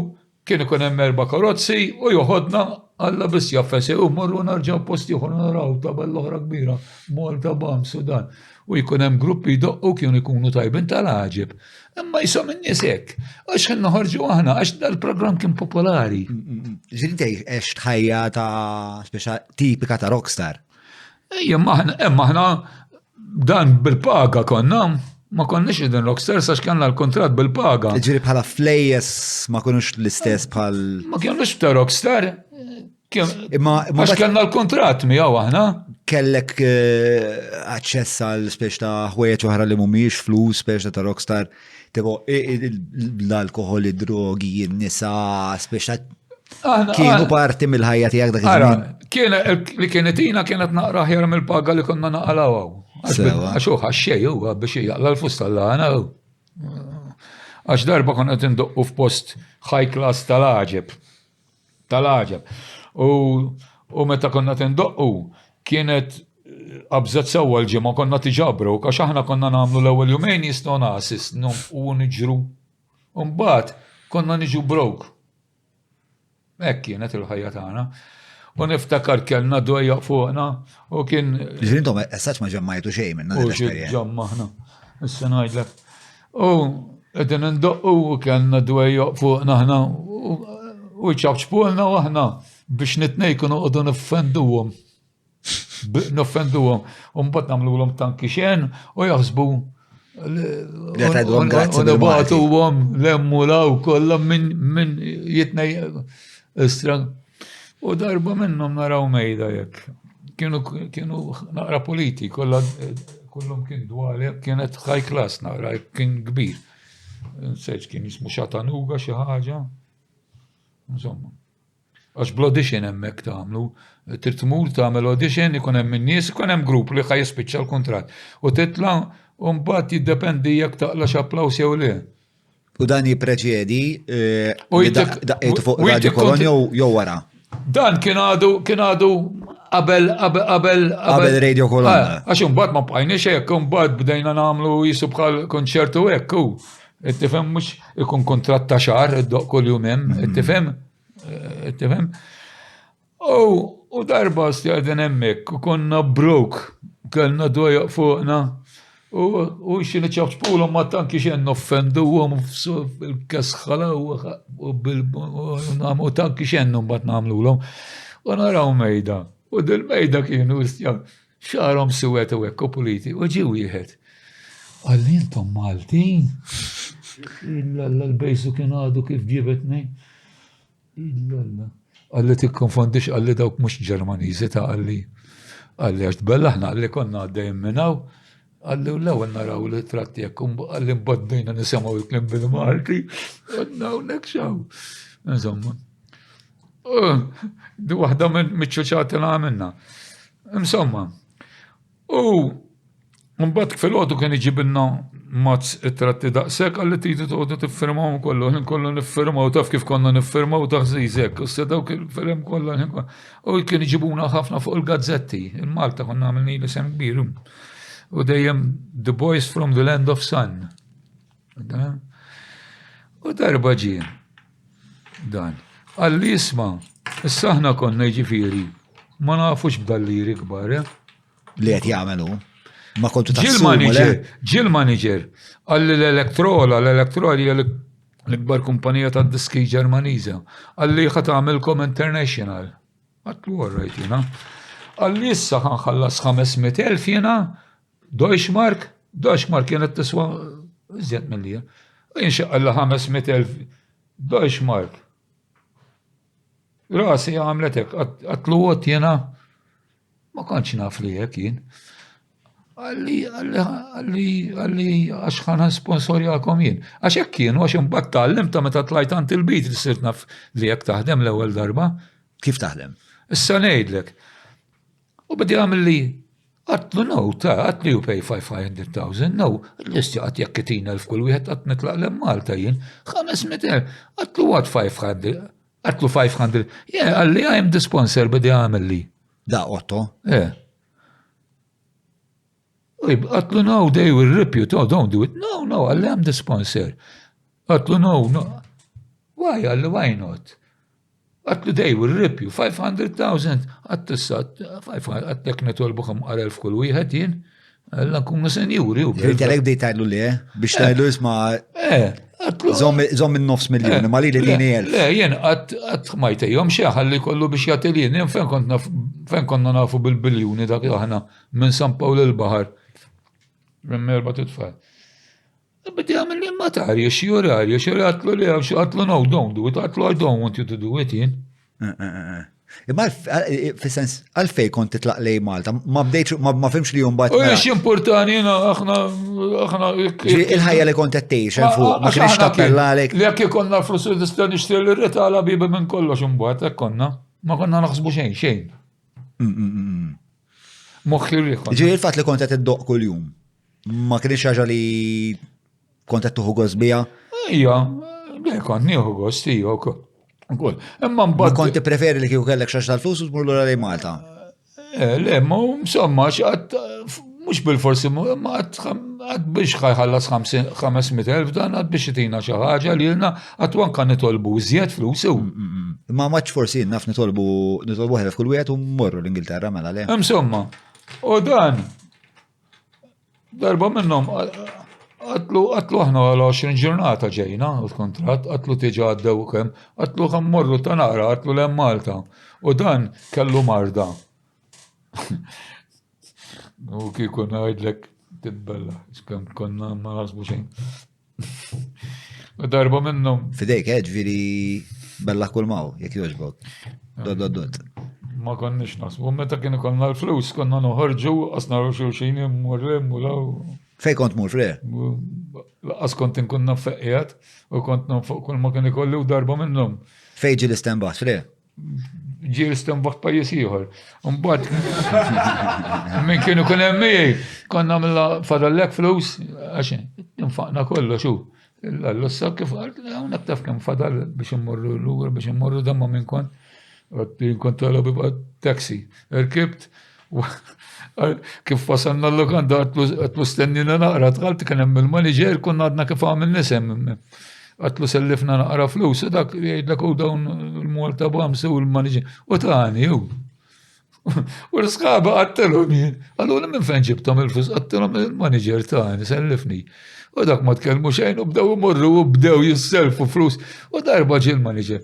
kien ikun hemm 4 karozzi u joħodna alla biss jaffesi u morru narġgħu posti ieħor naraw tabel oħra kbira Malta Bams Sudan. U jkun hemm gruppi jdoqqu kienu jkunu tajbin tal-ħaġeb. Imma jisom in-nies hekk. Għax kien noħorġu aħna għax dal-programm kien popolari. Ġieli għex tħajja ta' speċa tipika ta' rockstar. Ejja, aħna dan bil-paga konna, ma konniex din rockstars għax kellna l-kontratt bil-paga. Ġiri bħala flejjes ma konux l-istess bħal. Ma kienux ta' rockstar. Għax kellna l-kontratt miegħu aħna. Kellek aċċess għal speċ ta' ħwejjeġ oħra li mhumiex flus speċ ta' rockstar, tipo l-alkohol, id-drogi, n-nisa, speċ kienu parti mill-ħajja tiegħek dak iż-żmien. Li kienet hina kienet naqra ħjar mill-paga li konna naqalawha. Għax ħaxxej huwa biex jaqla l-fusta l-għana. Għax darba konna qed indoqqu f'post high class tal-ħaġeb. U meta konna tindoqqu kienet qabżet sewwa l-ġimgħa konna tiġabru, għax aħna konna nagħmlu l-ewwel jumejn jistgħu nasis u niġru Mbagħad konna niġu broke. Hekk kienet il-ħajja tagħna. U niftakar kellna dwejja fuqna u kien. Ġifieri intom essaċ ma ġemmajtu xejn minn l-esperjenza. ġammaħna. Issa ngħidlek. U qegħdin indoqqu u kellna dwejja fuqna aħna u ċabċpulna u aħna biex nitnej kunu noqogħdu niffenduhom. Noffenduhom. U mbagħad nagħmluhom tanki xejn u jaħsbu nibagħtuhom lemmu law kollha minn jitnej istra. U darba minnhom naraw mejda jekk. Kienu naqra politi, kollhom kien dwar, kienet high class naqra, kien kbir. Nsejġ kien jismu Chattanooga xi ħaġa. Insomma. Għax bl-audition hemmhekk tagħmlu, trid tmur tagħmel audition, ikun hemm in-nies, ikun hemm grupp li ħaj jispiċċa l-kuntratt. U titla' u mbagħad jiddependi jekk taqlax applaws jew le. U dan jippreċedi daqqiet fuq Radio Kolonja jew wara? Dan kien għadu qabel Radio Kolonja. Għax imbagħad ma bqajniex hekk, imbagħad bdejna nagħmlu jisu bħal konċertu hekk hu. Ittifhem mhux ikun kuntratt ta' xahar iddoq kull jum hemm, ittifhem? Ittifhem? U darba stjaqden hemmhekk u konna broke, kellna dwejja fuqna. U xini ċabċpulhom ma tanki xejn noffenduhom fil-kesħala u tanki xejn mbagħad nagħmluhom. U naraw mejda. U dil-mejda kienu xarhom suwet u hekk u politi. U ġie wieħed. Għalli intom Maltin. Illa l-bejsu kien għadu kif ġibetni. Illa. Għalli tikkonfondix għalli dawk mhux Ġermaniżi ta' għalli. Għalli għax tbellaħna għalli konna għaddejjem minnaw. Għalli u l-ewwel naraw li tratti jekk għalli mbaddejna nisimgħu l-klim bil-Malti. Għadna hawnhekk xaw. Insomma. Di waħda miċ-ċuċati li għamilna. Insomma. U mbagħad fil-għodu kien iġibilna mazz it-tratti daqshekk għalli tridu toqgħodu tiffirmaw kollu niffirmaw taf kif konna niffirmaw taħżiżek. Issa dawk il-firm kollha u kien iġibuna ħafna fuq il-gazzetti. Il-Malta konna għamilni l-isem kbir. U dejjem The Boys from the Land of Sun. U darba ġie. Dan. Għalli isma, issa aħna konna ġifieri, ma nafux b'dalliri kbar. Li qed jagħmelu. Ma kontu Ġil manager. Għalli l-Electrola hija l-ikbar kumpanija ta' diski Ġermaniża. Għalli ħadd tagħmilkom International. Għatlu għarrajt jiena. Għalli issa ħanħallas 500,000 jiena. Deutschmark kienet tiswa iżjed mill-lija. Inxaqalla 500,000 Deutschmark. Rasi għamletek, għatlu għot jena, ma konċ naf li jek jien. Għalli għaxħana sponsorjakom jien. Għax jek jien, għax imbagħad tallim ta' meta tlajt għand il-bit li sirt naf li jek taħdem l-ewwel darba. Kif taħdem? Issa ngħidlek. U badi għamil li għatlu no, għatlu you pay 500,000, no, l-isti għat jakkitina l-fkull wieħed għat nitlaq l-Malta jien, 500,000, għatlu għat 500, għatlu 500, għalli għajem the sponsor bidi għamil li. Da, Otto? Għatlu no, they will rip you, don't do it, no, għalli għam the sponsor. Għatlu no, why, għalli why not? Għatlu they will rip you, 500,000, għattissat, għattek netolbuħam għal 1,000 kull wieħed jien, għallan kumma senjuri. Ġiltelek bdej tajlu li, biex tajlu isma. Zom il-9 miljoni, ma li li dini 1,000. Le, jien għat majtejjom xieħalli kollu biex jattilin, jien fejn konna nafu bil-biljoni dak aħna minn San Pawl il-Bahar. Remmerba titfall. Bidi għamil li matarja, xjurarja, għatlu li għatlu no, don't do it, għatlu I don't want you to do it, jien. Imma fil-sens, għalfej kont titlaq lej Malta, ma bdejċ, ma fimx li jumbat. U jiex importani, aħna. Il-ħajja li kont t-tejx, ma kienx tappellalek. Li għak konna flus l-istan ixtri l-ritala biba minn kollox jumbat, konna. Ma konna naħsbu xejn. Moħħi riħon. Ġi il-fat li kont t-doq kull-jum, ma kienx ħaġa li kont tuħu għozbija? Ija, kont nieħu għost, ija, ukoll. Imma mbagħad. Kont preferi li kieku kellek xax tal-flus u tmur lura lejn Malta? Le, ma insomma, mux bil-forsi, ma għad biex ħajħallas 500,000 dan għad biex jitina xaħġa li l-na għatwan kan nitolbu zjed flus u. Ma maċ forsi naf nitolbu ħelef kull wieħed u morru l-Ingilterra mela le. Insomma, u dan, darba minnom, għatlu aħna għal 20 ġurnata ġejna, u l-kontrat, għatlu tiġa għaddew kem, għatlu għam morru ta' naqra, għatlu l Malta. U dan kellu marda. U kiku najdlek titbella, skam konna ma nasbu xejn. U darba minnom. Fidejk, ġviri bella kull maw, jek joġbok. Dod. Ma konniex nasbu, meta kienu konna l-flus, konna noħorġu, asna xulxin, murrem, u law. Fej kont mur fre? Laqas kont nkunna feqqijat, u kont fuq kull ma kien ikolli u darba minnom. Fej ġi l-istembaħ fre? Ġir istembaħ pajis ieħor. Mbagħad min kienu kun hemm miegħi, konna milla fadallek flus għax infaqna kollu xu. L-ossa kif hawnhekk taf kemm fadal biex immorru lura biex immorru damma minn kont. Kont talab ibqa' taxi. Irkibt kif wasalna l-lokanda għatlu stennina naqra tħalt kien hemm il-manager konna għadna kif għamil nisem. Għatlu sellifna naqra flus, u dak jgħidlek u dawn il-Malta Bams u l-manager. U taħni, u. U l-skaba għattelhom jien. Għallu minn fejn ġibtom il-flus, għattelhom il-manager taħni, sellifni. U dak ma tkellmu xejn, u bdew imorru u bdew jisselfu flus. U darba ġi l-manager.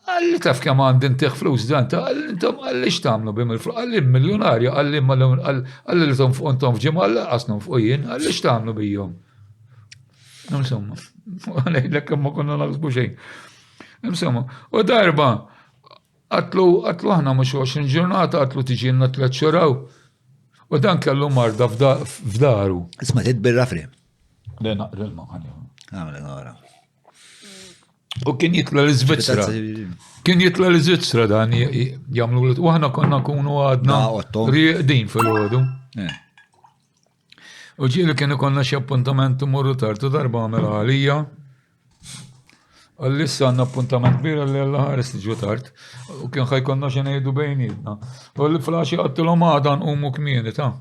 Għalli taf kemm għandin tiħ flus dan, għalli intom għalli xtamlu bim il-flus, għalli miljonarju, għalli l-tom fuqontom fġimma, għalli għasnom fuq jien, għalli xtamlu bijom. Insomma, għalek ma konna naħsbu xejn. Insomma, u darba, għatlu ħna mux 20 ġurnata, għatlu tiġinna 3 xuraw. U dan kellu marda f'daru. Isma titbirra fri? Le naqra l-maħani. Għamle għara. U kien jitla l-Svizzera. Kien jitla l-Svizzera dan jamlu u ħna konna kunu għadna riqdin fil-ħodu. U ġieli kienu konna xi appuntament morru tartu darba għamela għalija. Għallissa għanna appuntament kbira li għall-ħares tiġu tart. U kien ħajkonna xi ngħidu bejnietna. U li flaxi għattilhom għada nqumu kmieni ta'.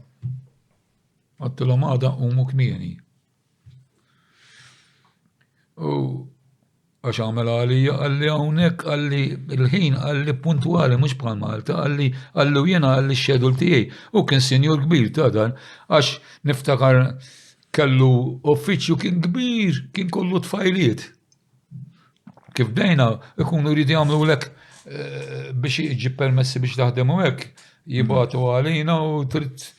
Għattilhom għada nqumu kmieni. U għax għamela għalija għalli hawnhekk għalli il-ħin għalli puntwali mhux bħal Malta għalli jiena għalli x-xedul tiegħi u kien senjur kbir ta' dan għax niftakar kellu uffiċċju kien kbir kien kollu tfajliet. Kif bdejna ikunu jridu jagħmlu lek biex iġib permessi biex taħdemu hekk jibgħatu għalina u trid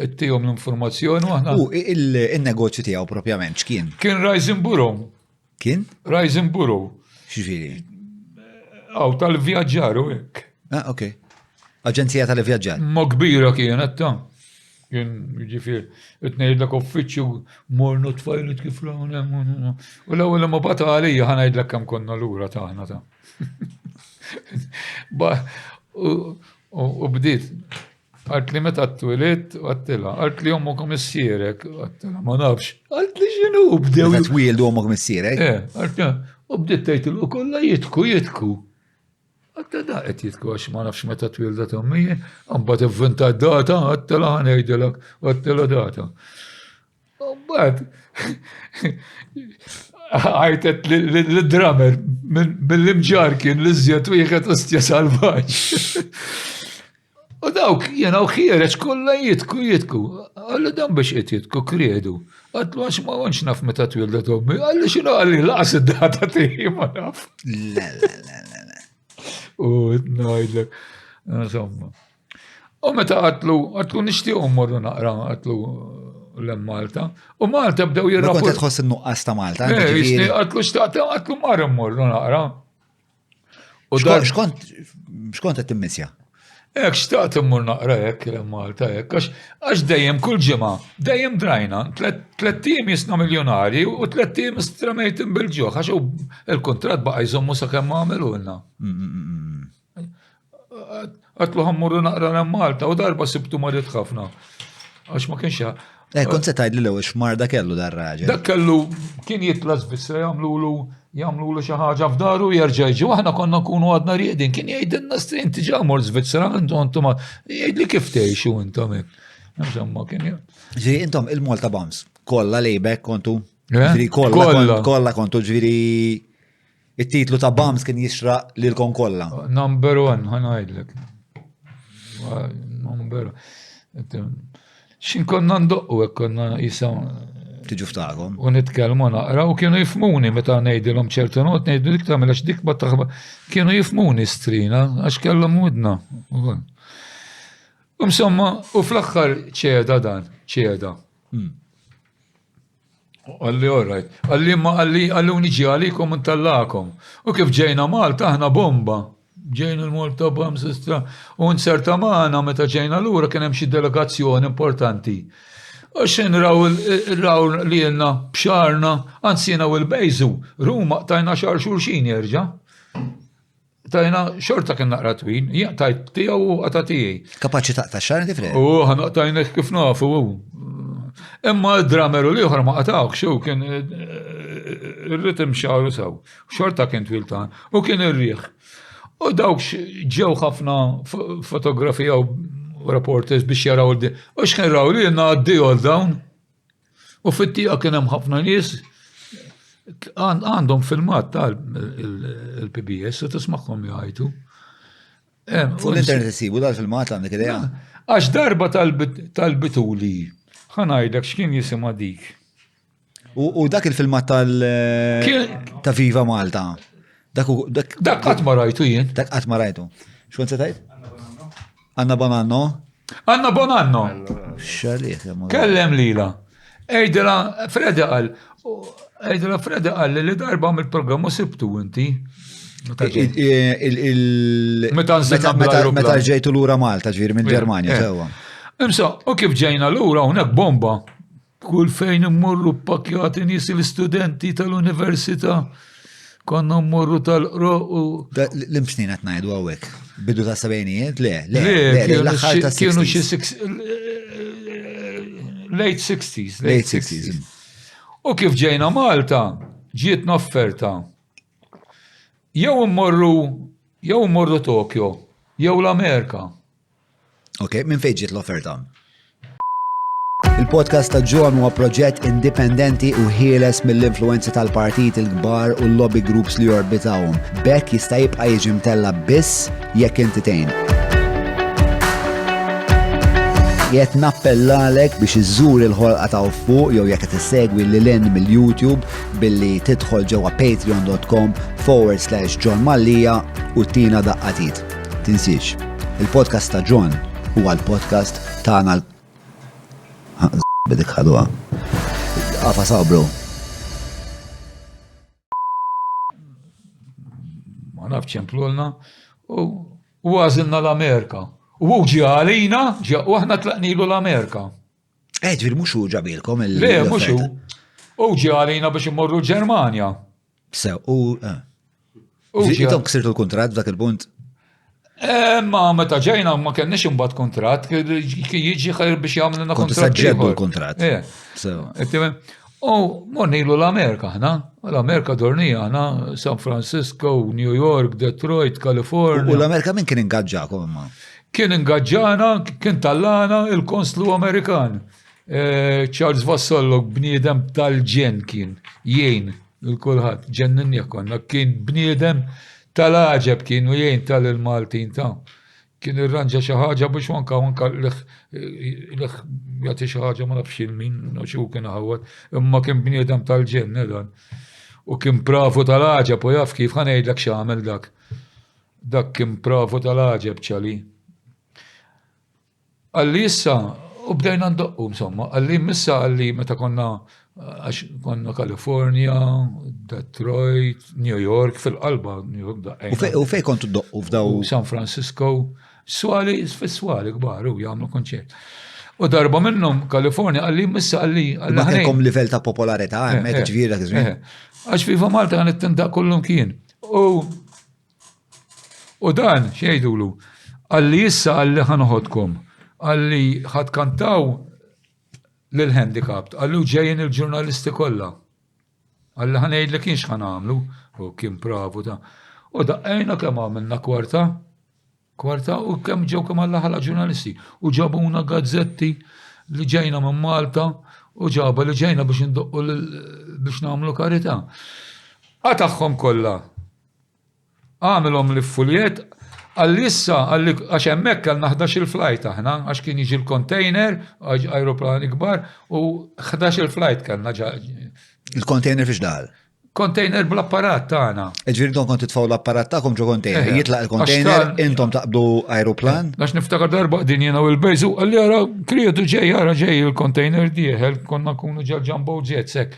ittihom l-informazzjoni u aħna. U il-negozju tiegħu propjament x'kien? Kien Rising Bureau. Kien? Rising Bureau. X'ġifieri? Aw tal-vjaġġar u hekk. Ok. Aġenzija tal-vjaġġar. Ma kbira kienet ta' kien ġifier qed ngħidlek uffiċċju mornu tfajlit kif hawn. U l-ewwel ma bata għalija ħa ngħidlek kemm konna lura tagħna ta'. U bdiet. Għalt li meta t-twilit, għattila. Għalt li ommu komissierek, għattila, ma nafx. Għalt li xinu, bdew. Għat wildu ommu komissierek? Għalt u bdiet tajtilu, kolla jitku. Għatta da għet jitku, għax ma nafx meta twilda t-ommije, għambat evventa data, għattila għanejdilak, għattila data. Għambat, għajtet l-drummer, mill-imġar kien l-izzjat u jħet ostja salvaġ. U dawk jena u xiereċ kolla jitku. Għalli dan biex jitku, kredu. Għatlu għax ma għanx naf meta twilda tommi. Għalli xinu għalli laqas id-data tiħi ma naf. La. U najdlek. Insomma. U meta għatlu nishtiq morru naqra għatlu l-Malta. U Malta bdew jirrapportu. Ma kontet tħoss n-nuqqas ta' Malta. Għatlu xtaqta għatlu marru morru naqra. Xkont qed timmissja? Ek xtaqt immur naqra hekk l-Malta hekk għax dejjem kull ġimgħa, dejjem drajna, 3 tim jisna miljonari u 3 tim stramejtin bil-ġoħ għax il-kuntratt baqa' jżommu sakemm għamilulna. Għatlu ħammurru naqra l-Malta u darba sibtu marit ħafna. Għax ma kienx. Kont se tgħidli l-ewwel x'marda kellu dar raġel. Dak kellu kien jitla Svizzera jagħmlu xi ħaġa f'daru jerġa' jiġi u aħna konna nkunu għadna riedin kien jgħidilna strin tiġa mor Svizzera intom jgħidli kif tgħixu intom hekk. Insomma, kien. Ġiri, intom il-Malta Bombs, kolla lejbek kontu? Eh? Ġiri, kolla kontu, ġiri, il-titlu ta' Bombs kien jixra lilkom kolla. Number 1, ħanajdlek. Number 1. Xin konna ndoqqu, konna jisaw. Tiġu ftaħkom. U nitkelmu naqra u kienu jifmuni meta ngħidilhom ċertu not ngħidu dik tagħmel għax dik ma taħba kienu jifmuni strina għax kellhom widna. Insomma, u fl-aħħar ċeda dan, ċeda. Għalli orrajt, għalli ma għalli uniġi għalikom intallakom. U kif ġejna Malta aħna bomba. Ġejna l-Malta Bombs u nserta maħna meta ġejna l-ura kien hemm xi delegazzjoni importanti. Għaxin raw li jenna bxarna, għansina u l-bejzu, Ruma tajna xar xurxin jerġa. Tajna xorta kien naqra twin, tajt tijaw u għatatijaj. Kapaċi ta' xar tifre? U ħanaqtajna kif nafu. Imma d-drameru li uħra ma qatawk xew kien il-ritim xaru saw. Xorta kien twil ta' u kien il-riħ. U dawk ġew ħafna fotografija u reporters biex jaraw l-di. U xkien raw li jenna għaddi għal dawn. U fit-tija kien hemm ħafna nies għandhom filmat tal-PBS u tismagħhom jgħidu. Fuq l-internet isibu dal-filmat għandek idea? Għax darba tal-bituli. Ħanajdlek x'kien jisimha dik. U dak il-filmat ta' Viva Malta. Dak qatt ma rajtu jien. Dak qatt ma rajtu. X'kont se tgħid? Anna Bonanno? Anna Bonanno. Xalih. Kellem lila. Ejdela Freda qal li darba mill-programm u sibtu inti. Meta ġejtu lura Malta ġifieri minn Ġermanja sewwa. Imsa, u kif ġejna lura hawnhekk bomba. Kull fejn immorru pakjati nies l-istudenti tal-università. Konna mmorru tal-qro u. L-imsnin qed ngħidu hawnhekk. Bidu ta' sebgħinijiet? Le, l-aħħar ta' kienu xi late 60s. Late 60s. U kif ġejna Malta, ġietna offerta. Jew immorru Tokyo, jew l-Amerika. Ok, minn fejn ġiet l-offerta? Il-podcast ta' John huwa proġett indipendenti u ħieles mill-influenza tal-partit il-kbar u l-lobby groups li jorbitawhom. Bekk jista' jibqa' jiġi mtella biss jekk inti tgħin. Jett nappellalek biex iżżur il-ħolqa ta' fuq jew jekk qed issegwi lil mill-YouTube billi tidħol ġewwa patreon.com/John Mallija u tina daqqatit. Tinsiex, il-podcast ta' John huwa l-podcast tagħna bidik ħadwa. Għafa sabru. Ma nafx ċemplulna u għazilna l-Amerika. U ġi għalina, u aħna tlaqnilu l-Amerika. Ġvir muxu ġabilkom il-. Le, muxu. U ġi għalina biex immorru Ġermanja. Sew, u ġitom ksirtu l-kontrat f'dak il-punt? Ma meta ġejna ma kenniex imbagħad kontratt, jiġi ħajr biex jagħmluna kontratt. Saġġeddu l-kontratt. U mornilu l-Amerika ħna, l-Amerika dornija ħna, San Francisco, New York, Detroit, California. U l-Amerika min kien ingaġġakom imma? Kien ingaġġana, kien tallana il-Konslu Amerikan. Charles Vassallo bniedem tal-ġen kien, jien il-kulħadd, ġenninja konna, kien bniedem tal-ħaġeb kienu jien tal-Maltin ta' kien irranġa xi ħaġa biex wanka jagħti xi ħaġa ma nafx il-min u xi kien ħawad, imma kien bniedem tal-ġenn dan. U kien pravu tal-ħaġeb u jaf kif ħanejdlek x'għamel dak. Dak kien pravu tal-ħaġeb ċali. Għalli issa, u bdejna ndoqqu insomma, għalli missa għalli meta konna California, Detroit, New York, fil-qalba New York daqqajna. U fej kontu doqqu f'daw? San Francisco, swali, fil-swali kbar, u jgħamlu konċert. U darba minnhom California, għalli missa għalli. Ma kelkom livell ta' popolarità, hemmhekk ġifieri dak iż-żmien. Għax Viva Malta għan it-tindaq kollum kien. U dan, xejdulu, għalli issa għalli ħanoħodkom, għalli ħadkantaw l-handicapped, għallu ġejjen il-ġurnalisti kollha. Għalli ħanejd li kienx ħanamlu, u kien pravu ta' u daqqajna kemm għamilna kwarta, Kwarta u kemm ġew kemm għall-ħala ġurnalisti. U ġabuna gazzetti li ġejna minn Malta u ġaba li ġejna biex ndoqqu biex nagħmlu karità. Għataħħom kollha. Għamilhom li fuljet għall-issa għax hemmhekk kellna 11 il-flight aħna għax kien jiġi l-container, ajruplani kbar u 11 il-flight kellna Il-container fiex daħal? Container bl-apparat tagħna. Ġifieri don kont titfgħu l-apparat tagħkom ġo container. Jitlaq il-container, intom taqbdu ajruplan. Għax niftakar darba din jiena u l-bejżu, għalli għara krietu ġej il-container dieħel, konna nkunu ġambo ġet sek.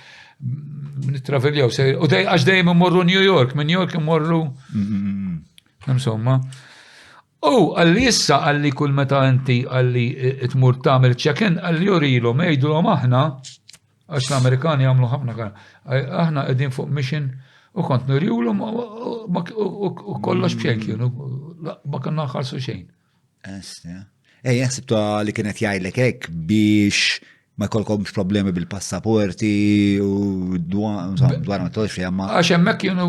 Nittraveljaw, u għax dejjem immorru New York, minn New York immorru. Insomma. U għalli issa għalli kull meta inti għalli tmur tagħmel check-in, għalli jurilhom ngħidulhom aħna għax l-Amerikani għamlu ħafna kan. Aħna qegħdin fuq mission u kont nurjulhom u kollox bxejn kienu ma kellna ħarsu xejn. Jaħsibtu li kienet jgħidlek hekk biex ma jkollkomx problemi bil-passaporti u dwar ma tolx fjamma. Għax hemmhekk kienu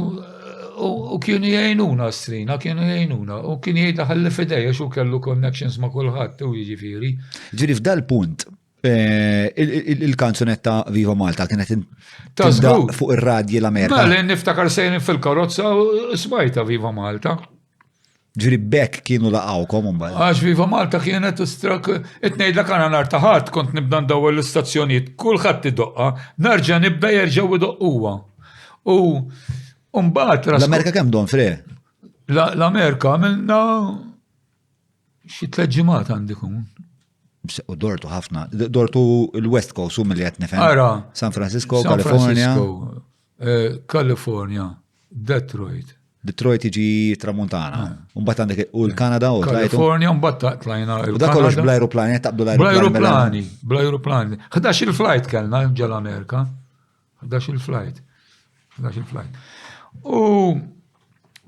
u kienu jgħinuna strina, kienu jgħinuna u kien jgħidha ħalli fidejja xu kellu connections ma' kulħadd u jiġifieri. Ġifieri f'dal punt il-kanzunetta Viva Malta kienet tibda fuq ir-radji l-Amerika. Mela niftakar sejn fil-karozza u smajta Viva Malta. Ġifieri bekk kienu laqgħukom imbagħad. Għax Viva Malta kienet itngħidlek għana nhar ta' ħadd kont nibda ndawwel l-istazzjonijiet, kulħadd iddoqqa, nerġa' nibda jerġgħu idoqquha. U mbagħad l-Amerika kemm don fre? L-Amerika għamilna xi 3 ġimgħat għandikum. U dortu ħafna, dortu l-West Coast, u mill-li għetnifem. San Francisco, California, Detroit. Detroit iġi tramuntana. Umbat għandek u l-Kanada u California, umbat tlajna. U da kollox bl-aeroplani, taqbdu l-aeroplani. Bl-aeroplani. 11 il-flight kellna ġal-Amerika. 11 il-flight. U,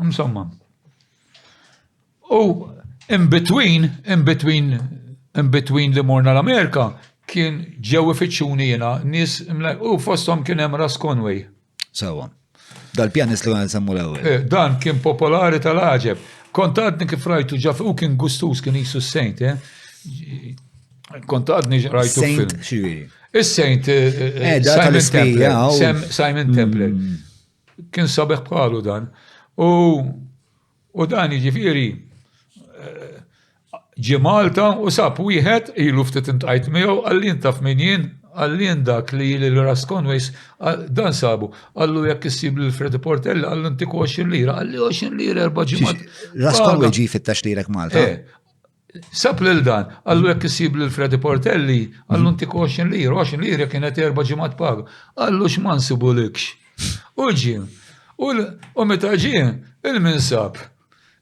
insomma. U, in between li morna l-Amerika, kien ġew ifittxuni jiena nies u fosthom kien hemm Ras Conway. Sewa. Dal-pjanist li għan semmu l-ewwel. Dan kien popolari tal-ħaġeb. Kont għadni kif rajtu ġaf u kien gustus kien jisu s-Saint, Kont għadni rajtu film. Saint xiri. Is-Saint Simon Templar. Kien sabeħ bħalu dan. U dan jiġifieri ġi Malta u sab wieħed ilu ftit intqajt miegħu għallin taf min jien għallin dak li l-Ras Conways dan sabu għallu jekk issib l-Freddy Portelli għallu intik 20 lira għalli 20 lira 4 ġimgħat. Ras Conway ġi fit-taxlirek Malta. Sab lil dan għallu jekk issib l-Freddy Portelli għallu intik 20 lira 20 lira kienet 4 ġimgħat paga. Għallu x'ma nsibulekx. U ġie u meta ġie il-minsab.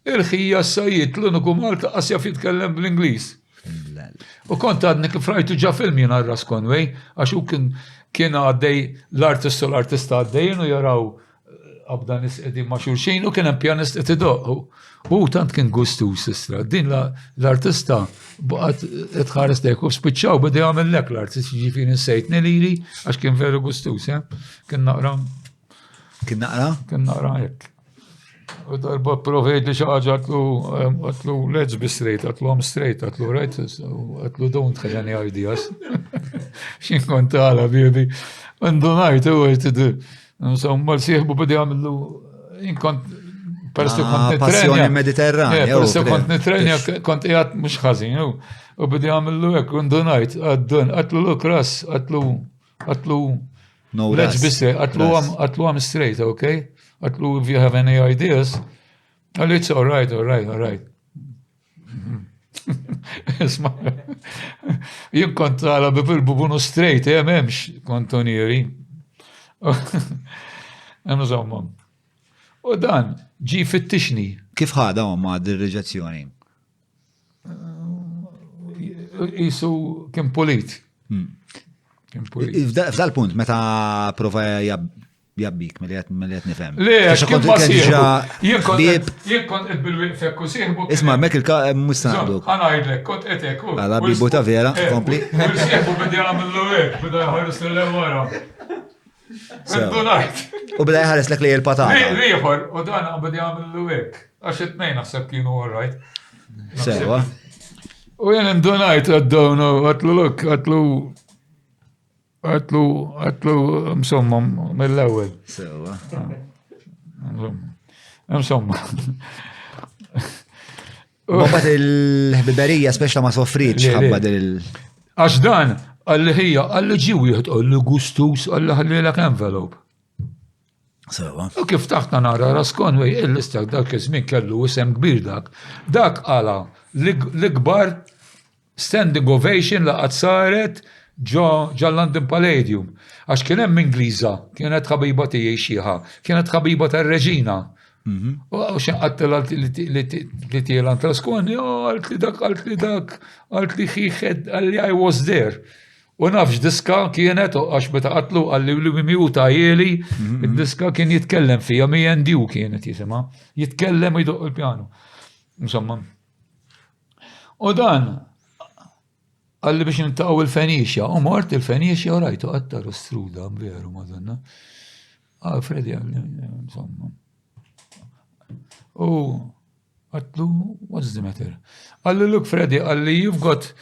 Il-ħija s-sajjiet l-uniku Malta qasja jitkellem bl-Ingliż. U kont għadni kif rajtu ġa film jien Ras Conway, għax u kien għaddej l-artist u l-artista għaddejn u jaraw għabda nis qegħdin ma' xulxin u kien hemm pjanist qed idoqq. U tant kien gustus istra. Din l-artista baqgħet qed ħares dejk u spiċċaw beda jagħmel lek l-artist jiġifieri nsejtni lili għax kien veru gustus, Kien naqra. Kien naqra? Kien naqra hekk. U darba provejt li xaħġa għatlu let's be straight, għatlu I'm straight, għatlu right, għatlu don't have any ideas. Xin kontala, baby. Ndunajt, u għajtidu. Insomma, l-sieħbu badi għamillu, perstu kont nitrenja. Passjoni mediterranja. Perstu kont nitrenja, kont jgħat mux ħazin, u badi għamillu għek, ndunajt, għatlu look ras, għatlu let's be straight, għatlu I'm straight, okay? Għatlu, if you have any ideas, għallu, it's all right. Isma, jien kont għala bibunu straight, memx kontonieri. Emżomma. U dan, ġi fittixni. Kif ħada ma dir-reġazzjoni? Jisu kien polit. F'dal punt, meta prova jabbik, mill-jat nifem. Le, kien ma sieħbu. Jien kont bil-wifek u sieħbu. Isma, mek il-mustanadu. Għanajdlek, kont etek. Għala bibu ta' vera, kompli. U sieħbu bidi għamillu għek, bida jħaris l-lewara. Għaddunajt. U bida jħaris l-ek li il-patata. Liħor, u dan bidi għamillu għek. Għax it-nejn naħseb kienu għarrajt. Sewa. U jen indonajt għaddawna, għatlu, insomma, mill-ewel. Sewa. Insomma. Bombat il-ħbiberija speċa ma soffriċ ħabba il. Għax dan, għalli ħija, għalli ġiwiet, għalli gustus, għalli ħalli l envelope. Sewa. U kif taħtna nara Rasconway, il-listak dak iż-żmien kellu isem kbir dak għala l-ikbar standing ovation laqgħat saret ġo London Palladium. Għax kien hemm Ingliża, kienet ħabiba tiegħi xieħa, kienet ħabiba tar-Reġina. U xen għattel li tielan Rasconway, għalt li dak, għalt li ħiħed, għalli I was there. U nafx diska kienet, għax beta għatlu għalli li mimiuta jeli, id-diska kien jitkellem fija, M&U kienet jisima, jitkellem u jdoq il-pjano. Insomma. U dan, għalli biex nintaqaw il-Fenixja, u mort il-Fenixja u rajtu għatta rostruda, veru madonna. Fredi għalli, insomma. U għatlu, what's the matter? Għalli, look Fredi, għalli you've got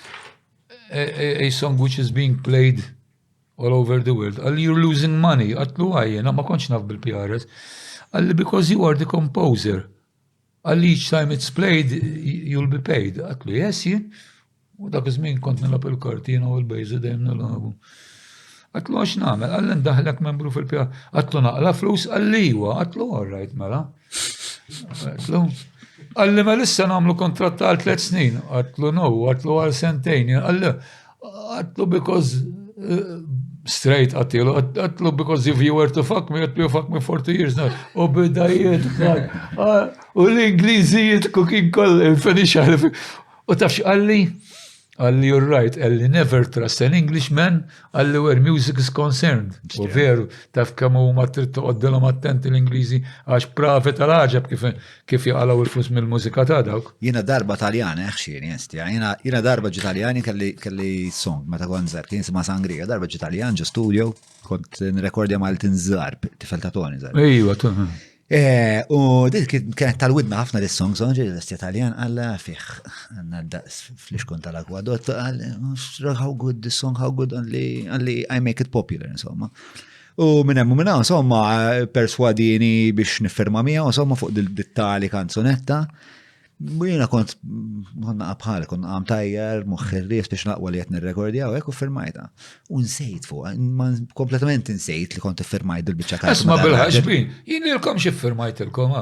a song which is being played all over the world. Għalli, you're losing money. Għatlu għajjena, ma konċ naf bil-PRS. Għalli, because you are the composer. Għalli, each time it's played, you'll be paid. Għatlu, yes, jien. U dak iż-żmien kont nilab il-kartina u l-bejza dejjem nilabu. Għatlu għax nagħmel, għalli ndaħlek membru fil-PRS. Għatlu naqla flus, għalli huwa, għatlu all right, mela. Għatlu. Għalli ma lissa namlu kontrat għal 3 snin, għatlu no, għatlu għal 2 snin, għatlu because straight għatlu, għatlu because if you were to fuck me, għatlu fuck me 40 years now. U bidajiet, u l-Ingliżijiet kukin koll, il-Fenixja, u tafx għalli, you're right, għalli never trust an Englishman, għalli where music is concerned. U veru, taf kamu ma trittu għoddilom attenti l-Ingliżi, għax profit għal-ħagġab kif jgħalaw il-flus mill-mużika ta' dawk. Jina darba taljani, xiri, jina darba ġitaljani kelli song, meta konzert, kien jisima Sangria, darba ġitaljan ġo studio, kont n-rekordja Maltin Zarb, tifel ta' Toni Zarb. Ejwa, U dik kienet tal-widna ħafna dis-song, ġi l-Italjan għalla fiħ, għanna daqs fl-iskun tal-akwadot, għalla, how good this song, how good, only I make it popular, insomma. U minna, insomma, perswadini biex nifferma mija, insomma, fuq dil-tali kanzonetta. Jina kont għabħal, kont għam tajjar, muħħirris biex naqwa li jett nirrekordjaw, u firmajta. U nsejt fuq, kompletament nsejt li kont firmajt dil-bicċa karta. Asma bil-ħaxbin, jien il-kom xie firmajt-ilkom,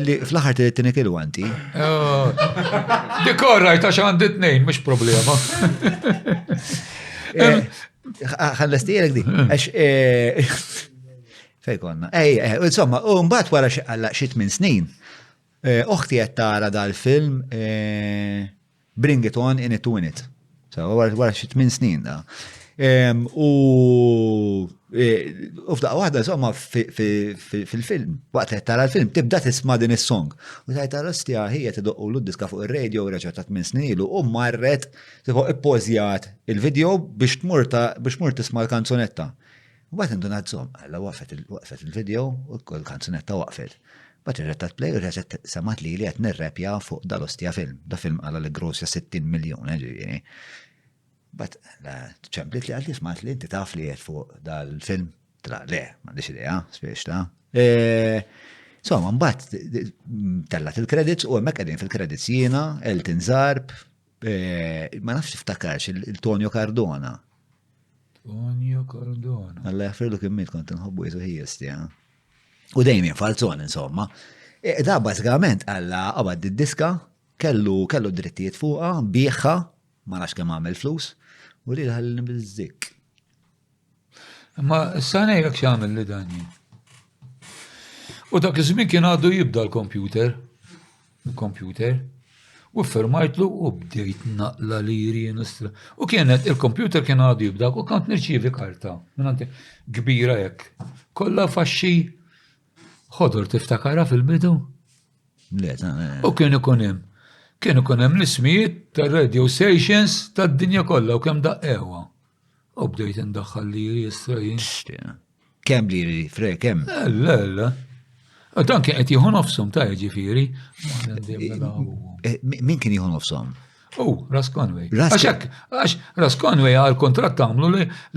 Li fl-ħar t-tinik il-wanti. Dikorrajt għax għandit nejn, mux problema. Ħallastijek di. Fejkonna. Insomma, u mbat wara xit minn snin. Uħti qed tara dal-film Bring It On in It to Win It. So wara xi 8 snin da. U f'daqqa waħda insomma fil-film, waqt qed tara l-film tibda tisma' din is-song. U tajta rostja hija tidoqqu l-diska fuq ir-radio reġa' ta' 8 snin ilu u marret ippożjat il-video biex tmur tisma' l-kanzunetta. U bagħad indunat żomm, alla waqfet il-video u l-kanzunetta waqfet. Bat il-rettat play u reġet samat li għet nirrepja fuq dal-ostja film. Da film għalla l-grossja 60 miljon, ġivini. Bat ċemplit li għalli smat li inti taf li għet fuq dal-film. Tra, le, mandiċ idea, spiex ta. Somma, mbat tellat il-credits u għemmek għedin fil-credits jina, Elton Zarb, ma nafx iftakarx il-Tonio Cardona. Tonio Cardona. Alla jaffirlu kimmit kont nħobbu jizu hijesti, U Damien Falzon, insomma. Da bażikament għalla għabad id-diska, kellu drittijiet fuqa, bieħa, ma nafx kemm għamel flus, u li l-ħallin bil-zik. Ma s-sanajlek xamil li danji. U dak iż-żmien kien għadu jibda l-computer, u firmajtlu u bdejt naqla li jirin u kienet il-computer kien għadu jibda u kont nirċievi karta, minnanti kbira jekk. Kollha faxxi ħodor tiftakara fil-bidu? Le, U kienu konem l-ismijiet tar-radio stations tad-dinja kollha u kemm daqqewa. U bdejt indaħħal li jistrajin. Kemm li fre, kemm? Le. Dan kien qed jieħu nofshom ta' ġifieri. Min kien jieħu nofshom? Ras Conway. Ras- Għax Ras Conway għal kontratt għamlu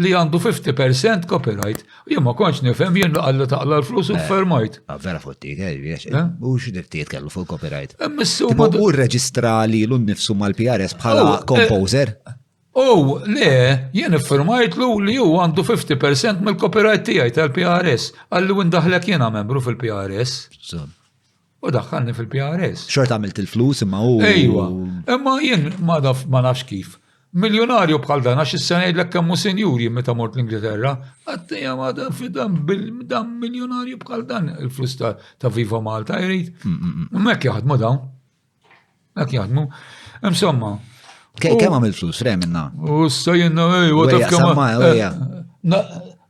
li għandu 50% copyright. Jien ma konċ nifhem jien għalli taqla l-flus u fermajt. Vera fottik, u x'diftiet kellu fuq copyright. Missu Tipo u reġistra li l-nifsu mal-PRS bħala composer? Le, jien iffirmajt li hu għandu 50% mill-copyright tiegħi tal-PRS. Għalli windaħlek jiena membru fil-PRS. U daħħalni fil-PRS. Xort għamilt il-flus imma u. Ejwa, imma jien ma nafx kif. Miljonarju bħal dan għax issa ngħidlek kemm hu senjuri meta mort l-Ingilterra, għattejja ma dan dan miljonarju bħal dan il-flus ta' Viva Malta jrid. Mek jaħdmu dawn. Mek jaħdmu. Insomma. Kemm għamil flus minna? U issa jenna u taf kemm.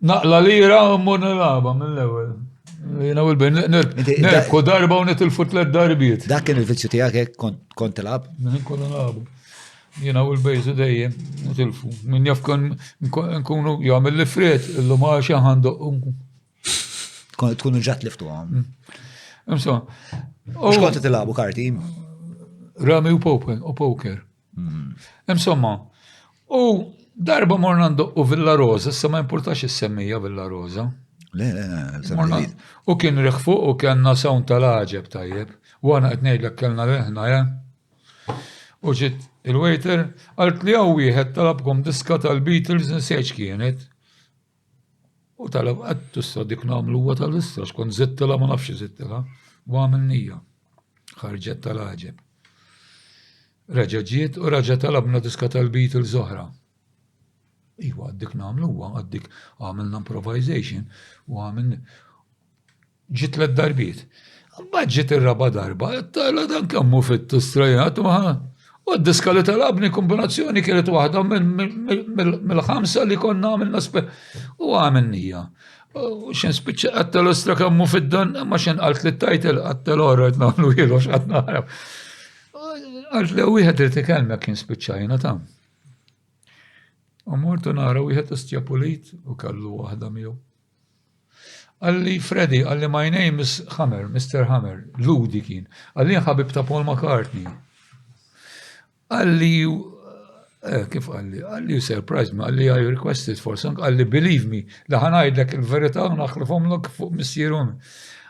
Naqla lira u mmur nilagħba mill-ewwel. Jena u l-ben, nerku darba u netilfu 3 darbiet. Dak kien il-vizzju tijak kont tilab? Kon nilagħbu. Jena u l-bejzu dejjem, netilfu. Min jaf nkunu jgħamil li fred, illu ma xaħandu. Tkunu ġat liftu għam. Imso. Xkont tilabu karti? Rami u poker. Insomma, u darba mornandu u Villa Rosa, issa ma importax is-semmija Villa Rosa. Le. U kien riħfu u kienna sawn tal-ħġeb tajjeb. U għana għetnejdlek kellna leħna, ja? U ġit il-waiter, għalt li għaw wieħed talabkom diska tal-Beatles nsejċ kienet. U talab għattu dik namlu għu tal-istra, xkon zittila ma nafx zittila. U għamilnija. Ħarġet tal-ħġeb. Reġa ġiet u reġa talabna diska tal-Beatles oħra. Iwa, għaddik namlu, għaddik għamilna improvisation u għamilna ġit l-darbiet. Bħadġit il-raba darba, tala dan kammu fit-tustrajat u d-diska li talabni kombinazzjoni kienet waħda mill-5 li konna għamilna u għamilnija. U xen spiċċa għatta-l-ostra kammu fit-dan, ma xen għalt li t-tajtel għatta-l-orra għatnamlu jilu x'għatna għarab. Għalt li għuħed irtikelme kien spiċċajna tam. U mortu nara wieħed istjapulit u kallu waħda miegħu. Għalli Freddy, għalli my name is Hammer, Mr. Hammer, Ludi kien. Għalli ħabib ta' Paul McCartney. Għalli, kif għalli? Għalli you surprised me, għalli I requested for song, għalli believe me, li ħanajdlek il-verità naħlifhom lok fuq missierhom.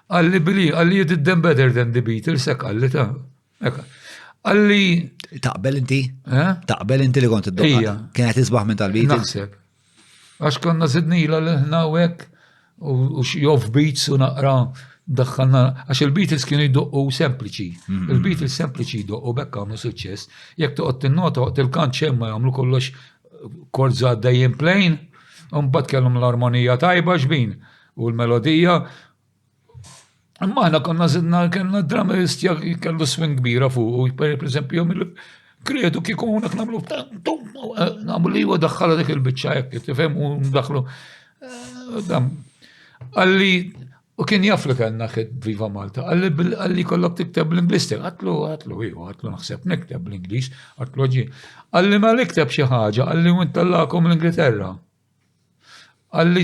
Għalli believe, għalli you did them better than the Beatles, għalli ta' għalli. Taqbel inti? Taqbel inti li kont id-dokka? Kienet isbaħ minn tal-Beatles? Naħseb. Għax konna zidnila l-ħna u għek u xjof beats u naqra daħħalna. Għax il-Beatles kienu jiddoqqu sempliċi. Il-Beatles sempliċi jiddoqqu bekk għamlu suċċess. Jek toqgħod il-nota waqt il-kant ċemma jagħmlu kollox kordza dejjem plain, u mbagħad kellhom l-armonija tajba xbin u l-melodija. Imma ħna konna zidna kellna dramist kellu swing kbira fuq u per eżempju kredu kieku unak namlu namlu li u daħħala dik il-bicċa jekk tifhem u ndaħlu. Għalli, u kien jaf li kellna ħed Viva Malta, għalli kollok tikteb l-Inglis, għatlu naħseb nikteb l-Inglis, għatlu ġi. Għalli ma l-ikteb xi ħaġa, għalli u intallakom l-Ingilterra. Għalli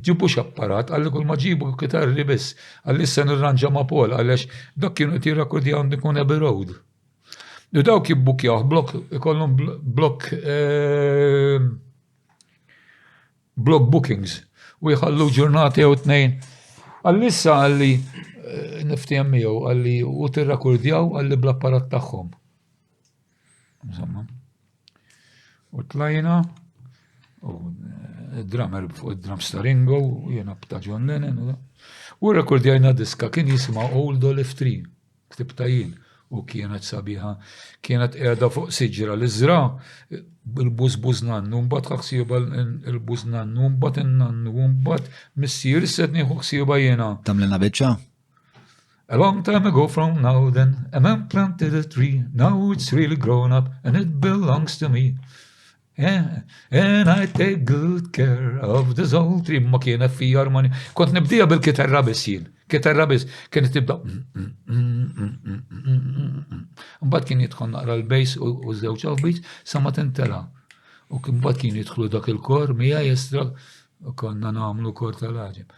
ġibux apparat, għalli kull ma ġibu kitarri biss, għalli issa nirranġa ma' Paul, għallex dak kienu tirakordja għandikun Abbey Road. U daw kibbukjaw blok, ikollhom block bookings, u jħallu ġurnati u 2. Għalli issa għalli niftijem miegħu, għalli u tirrakordjaw għalli bl-apparat tagħhom. Insomma. U tlajna, u drummer fuq id-drums ta' Ringo, u jena b'ta' John Lennon. U rekordjajna diska kien jisma' Old Olive Tree, ktib ta' jien, u kienet sabiħa, kienet qiegħda fuq siġra l-iżra, il-bużbuż nannu, mbagħad ħaħsieba il-buż nannu, mbagħad in-nannu, mbagħad missier set nieħu ħsieba jiena. Tamlilna biċċa? A long time ago from now then, a man planted a tree, now it's really grown up and it belongs to me. Yeah, and I take good care of this old tree. Ma kienet fi armoni. Kont nibdija bil-kitarra biss jien. Kitarra biss kienet tibda. Mbagħad kien jidħol naqra l-bejs u żewġ off-beats sa ma tintela. U mbagħad kien jidħlu dak il-kor mija jestra u konna nagħmlu kor tal-ħaġeb.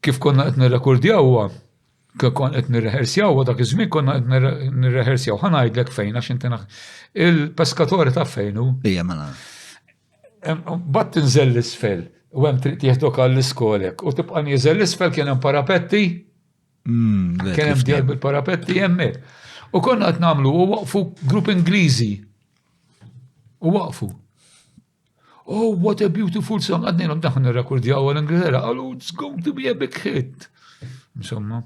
Kif konna qed nirrekordjaw huwa kon qed nirrehersjaw, u dak iż-żmien konna qed nirrehersjaw. Ħanajdlek fejn għax inti il-peskatori ta' fejn hu. Ija ma naf. Bat tinżel l-isfel, u hemm trid jieħdok għall-iskolek, u tibqa' nieżel l-isfel kien hemm parapetti, kien hemm djar bil-parapetti hemmhekk. U konna qed nagħmlu u waqfu grupp Ingliżi. U waqfu. Oh, what a beautiful song. Għadnilhom daħn nirrekordjaw għal-Ingilterra. Għallu, it's going to be a big hit. Insomma.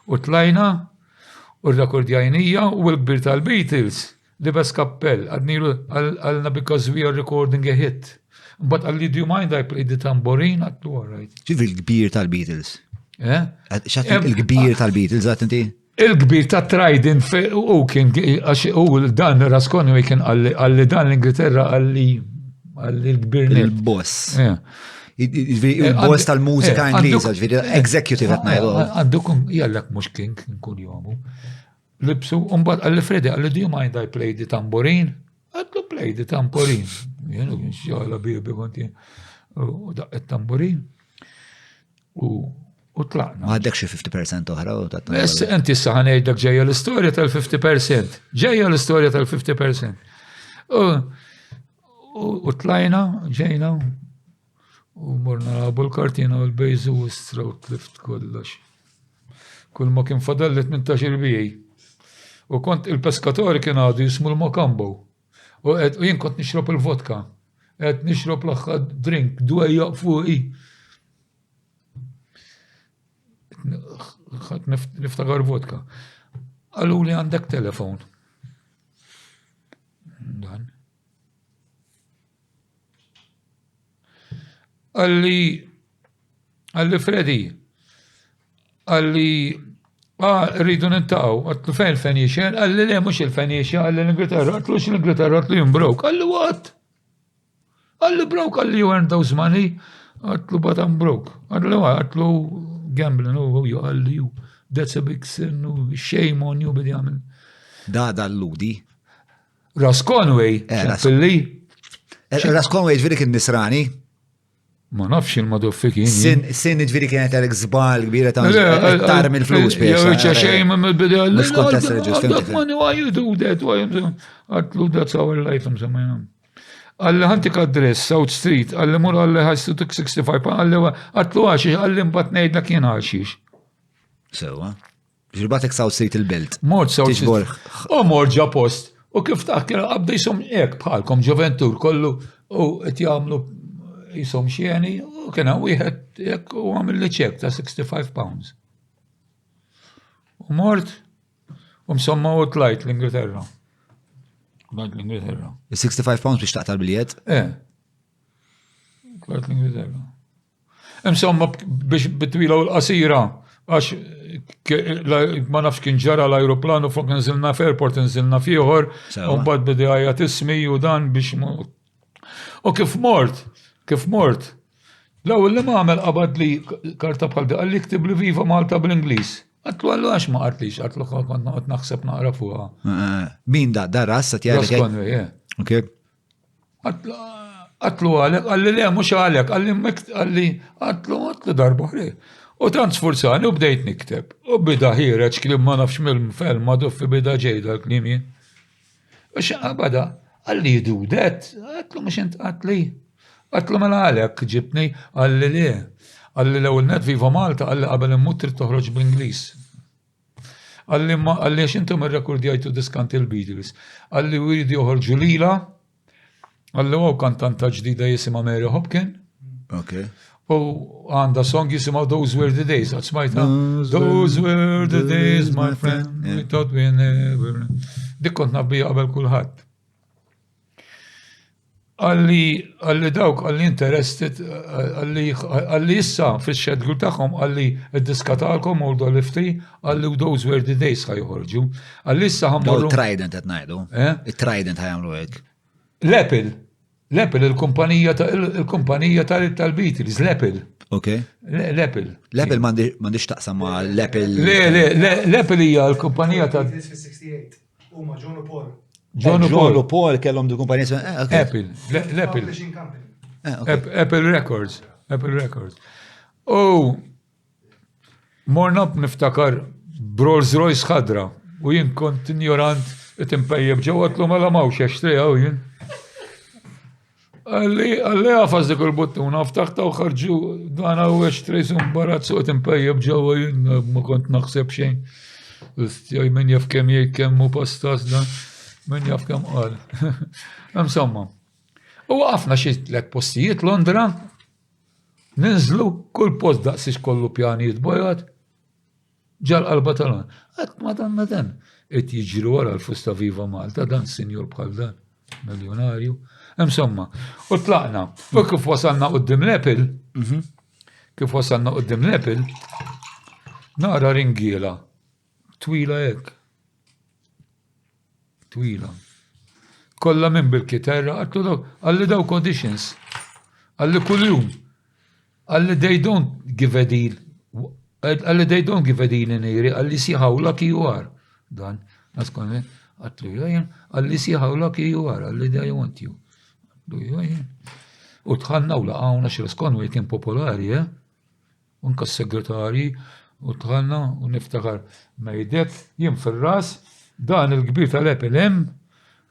U tlajna, u r-rekordjajnija u l-kbir tal-Beatles. Libes kappell. Għadnilu għalna because we are recording a hit. But għalli, do you mind I played the tambourine? Għatlu, all right. Ġif il-kbir tal-Beatles. Eh? Il-kbir tal-Beatles, għat inti? Il-kbir ta' Trident u kien dan Rasconway kien għalli dan l-Ingilterra għalli l-kbir il-boss. Il-boss tal-mużika Ingliża, ġifieri executive qed ngħidu. Għandukom jallek mhux kien kull jomu. Libsu, mbagħad għalli Freddy għalli do you mind I play the tambourine? Għadlu play the tambourine. Jenu kien xjala bibi konti. U daqqet tambourine. U tlaqna. Għaddek xi 50% oħra u ta' Inti s-saħanejdek ġejja l-istorja tal-50%. Ġejja l-istorja tal-50%. U tlajna, ġejna, u morna labu l-kartina u l-bejzu u strawt lift kollox. Kull ma kien fadallet 18 bijaj. U kont il-peskatori kien għadu jismu l-Mokambo. U jien kont nixrob il-vodka. Għed nixrob l-axħad drink, dwejja fuqi. Niftakar vodka. Għallu li għandek telefon. Dan. Għalli Freddy. Għalli rridu nintaw. Għatlu fejn il-Fenixja? Għalli le mux il-Fenixja, għalli l-Ingilterra. Għatlu x-l-Ingilterra, għatlu jimbroke. Għalli what? Għalli broke, għalli you earn those money. Għatlu but I'm broke. Għatlu gambling, you għalli you. That's a big sin, shame on you bidi għamil. Da l-ludi. Rasconway, ċempilli. Rasconway ġviri kien nisrani. Ma nafx il-maduffi kien. Sin ġviri kienet għalek zbal kbira ta' tarm il-flus biex. Jow, shame on bidi għalli. Mux kontest reġus. Why you do that? Għatlu, that's our life, għalli ħantik address, South Street, għalli mur għalli ħassu tuk 65, għalli għatlu għaxix, għalli mbat nejdla kien għaxix. Sewa. Ġirbatek South Street il-belt. Mort South Street. U mort ġa post. U kif taħk għabda jisom ek bħalkom ġoventur kollu u għet jgħamlu jisom xieni u kena wieħed ek u għamil li ċek ta' 65 pounds. U mort u msomma u tlajt l-Ingilterra. L-Ingilterra. 65 pounds biex taqta l-biljet? Tlajt l-Ingilterra. Insomma biex bitwila u l-qasira għax ma nafx kien ġara l-aeroplanu fuq nżilna f'airport, nżilna fiħor, u bad bidi għajat ismi u dan biex mort. U kif mort, l-ewwel li ma għamel qabad li karta bħal di għalli ktib li Viva Malta bl-Inglis. Għatlu għallu għax ma għartlix, għatlu għat naħseb naqra fuqa. Min da ras, Rasconway, Ok. Għatlu għalek, għalli le, mux għalek, għalli għatlu darba għalek. U tant sforzani u bdejt nikteb. U bida ħireċ klim ma nafx mill-fel, ma duffi bida ġejda l-klimi. U xaqabada, għalli jidu det, għatlu mux int għatli. Għatlu mela għalek ġibni, għalli li. Għalli l-ewel net Viva Malta, għalli qabel immut trid toħroġ bl-Inglis. Għalli xintum il-rekordjajtu diskant il-Beatles. Għalli u jridu joħorġu lila. Għalli għaw kantanta ġdida jisima Mary Hopkin. Ok. U għanda song jisimaw Those Were the Days, għad smajta? Those were the days, my friend, we thought we never. Dik kont nabbija qabel kulħadd. Għalli dawk, għalli interested, għalli issa fil-xedgul tagħhom, għalli id-diskatalkom u l-dolifti, għalli Those Were the Days ħajħorġu. Għalli issa ħammorru. Trident qed ngħidu. Il-Trident ħajamlu hekk. L-Apple, il-kumpanija tal-Beatles, l-Apple. Ok. L-Apple. L-Apple mandiġ taqsam ma l-Apple. L-Apple hija l-kumpanija tal- fil-68. Huma John u Paul. John u Paul kellhom di kumpanija. Apple. L-Apple. Publishing company. Apple Records. U morna niftakar Rolls Royce ħadra. U jien kont ignorant qed impejjeb ġewwa tlu mela mawx jaxtriha u jien. Għalli għafaz dik il-buttuna, ftaħta u ħarġu dan u xtrejs imbarazzu qed impejjeb ġewwa jien ma kont naħseb xejn. Istjaj min jaf kemm jgħid kemm hu pastas dan, min jaf kemm qal. Insomma. U għafna xi 3 postijiet Londra, ninżlu kull post daqsix kollu pjanijiet bojat, ġal qalba tal-għan. Għat madanna dan, qed jiġru wara l-fusta Viva Malta, dan sinjur bħal dan, miljonarju. Insomma, u tlaqna, u kif wasalna qoddim l-Apple, nara ringiela, twila hekk. Twila. Kolla minn bil-kitarra, għalli daw conditions, għalli kull-jum, għalli they don't give a deal, għalli they don't give a deal in eri, għalli see how lucky you are. Dan, naskonni, għalli see how lucky you are, għalli they want you. U tħanna u laqawna xil-Skonway kien popolari, unka s-segretari, u tħanna u niftakar mejdeb, jim fil-ras, dan il-kbir tal-Apple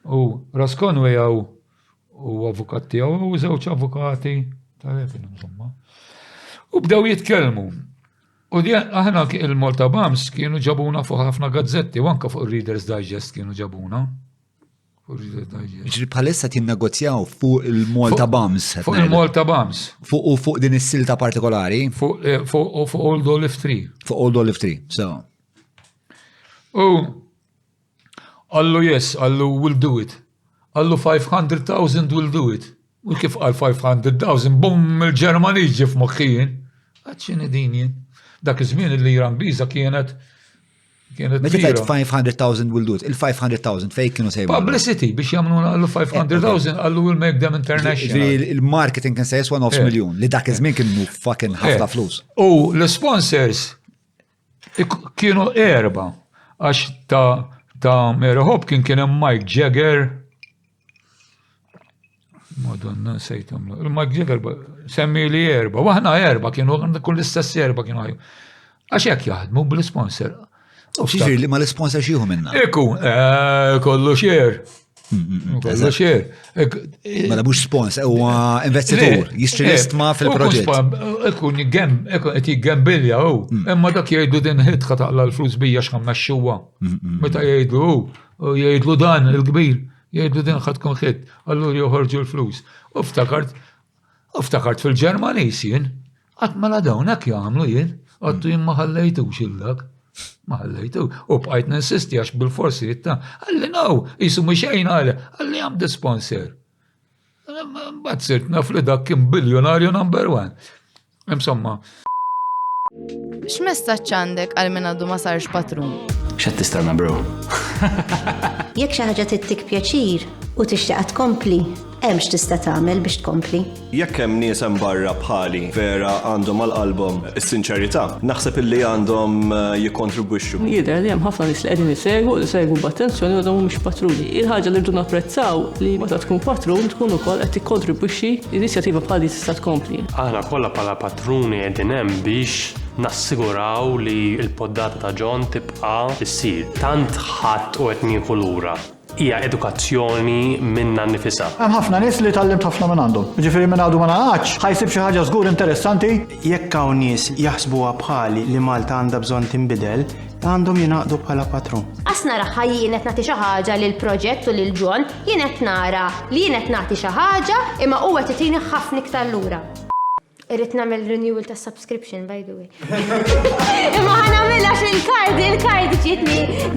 u Raskonway u avukati u żewġ avukati tal-Apple, insomma. U bdew jitkellmu. U di aħna il-Malta Bams kienu ġabuna fuq ħafna gazzetti, u anka fuq Reader's Digest kienu ġabuna. Ġri bħalissa tinnegozjaw fuq il-Malta Bams. Fuq il-Malta Bams. Fuq din is-silta partikolari. Fuq Old Olive Tree. Fuq Old Olive Tree, so. U għallu yes, għallu we'll do it. Għallu 500,000 will do it. U kif għal 500,000, bum il-Ġermaniġi f'moħħijin. Għadċini dinjien. Dak iż-żmien il-lira Angliża kienet Meta tajt 500,000 will do it, il-500,000 fej kienu sejbu? Publicity biex jamlu għallu 500,000 għallu will make them international. Il-marketing kien sejs 1 million, li dak iż-żmien kienu fucking ħafna flus. U l-sponsors kienu 4, għax ta' Mary Hopkins kien hemm Mike Jagger. Madonna sejtam. Il-Mike Jagger semmi li 4, waħna 4 kienu kull istess 4 kienu ħajju. Għax jekk jaħdmu bil-sponsor. Xieġri li ma l-sponsor xieħu minna? Eku, kollu xer. Kollu xer. Mela mux sponsor, u investitur, jistri l-istma fil-proġett. Eku, jgħembilja, imma dak jgħidu din ħitħa taqla l-flus bija xħamna x-xuwa. Meta jgħidu dan il-kbir, jgħidu din ħatkun ħit, allur joħorġu l-flus. Uftakart fil-Ġermanis jien, għatmela dawnek jgħamlu jien, għattu jien maħallajtu xillak. Maħallajtu, u bqajt ninsisti għax bil-forsi jitta, għalli naw, jisu muxejn għalli għam di sponsor. Bat sirt naf li dak kien biljonarju number 1. Insomma. X'messaġġ għandek għal min għadu ma sarx patrun? X'qed tistenna bro? Jekk xi ħaġa tittik pjaċir u tixtieq tkompli, hemm x'tista' tagħmel biex tkompli. Jekk hemm nies hemm barra bħali vera għandhom għall-qalbhom is-sinċerità, naħseb illi għandhom jikkontribwixxu. Jidher li hemm ħafna nies li qegħdin isegwu b'attenzjoni u għadhom mhux patruni. Il-ħaġa li rridu napprezzaw li meta tkun patrun tkun ukoll qed tikkontribwixxi inizjattiva bħal tista' tkompli. Aħna kollha bħala patruni qegħdin hemm biex nassiguraw li l-poddata ta' John tibqa' issir. Tant ħadd u qed nieħu lura. Hija edukazzjoni minna nifisha. Hemm ħafna nies li tallimt ħafna minn għandhom. Ġifieri minn għadu ma naqgħodx, ħajsib xi ħaġa żgur interessanti. Jekk hawn nies jaħsbuha bħali li Malta għandha bżonn tinbidel, għandhom jingħaqdu bħala patrun. Asna raħħa jien qed nagħti xi ħaġa lil proġett u lil John, jien qed nara li jien qed nagħti xi ħaġa imma huwa titini ħafna iktar lura. Irrid nagħmel renewal ta' subscription, by the way. Imma ħanamilha il-kard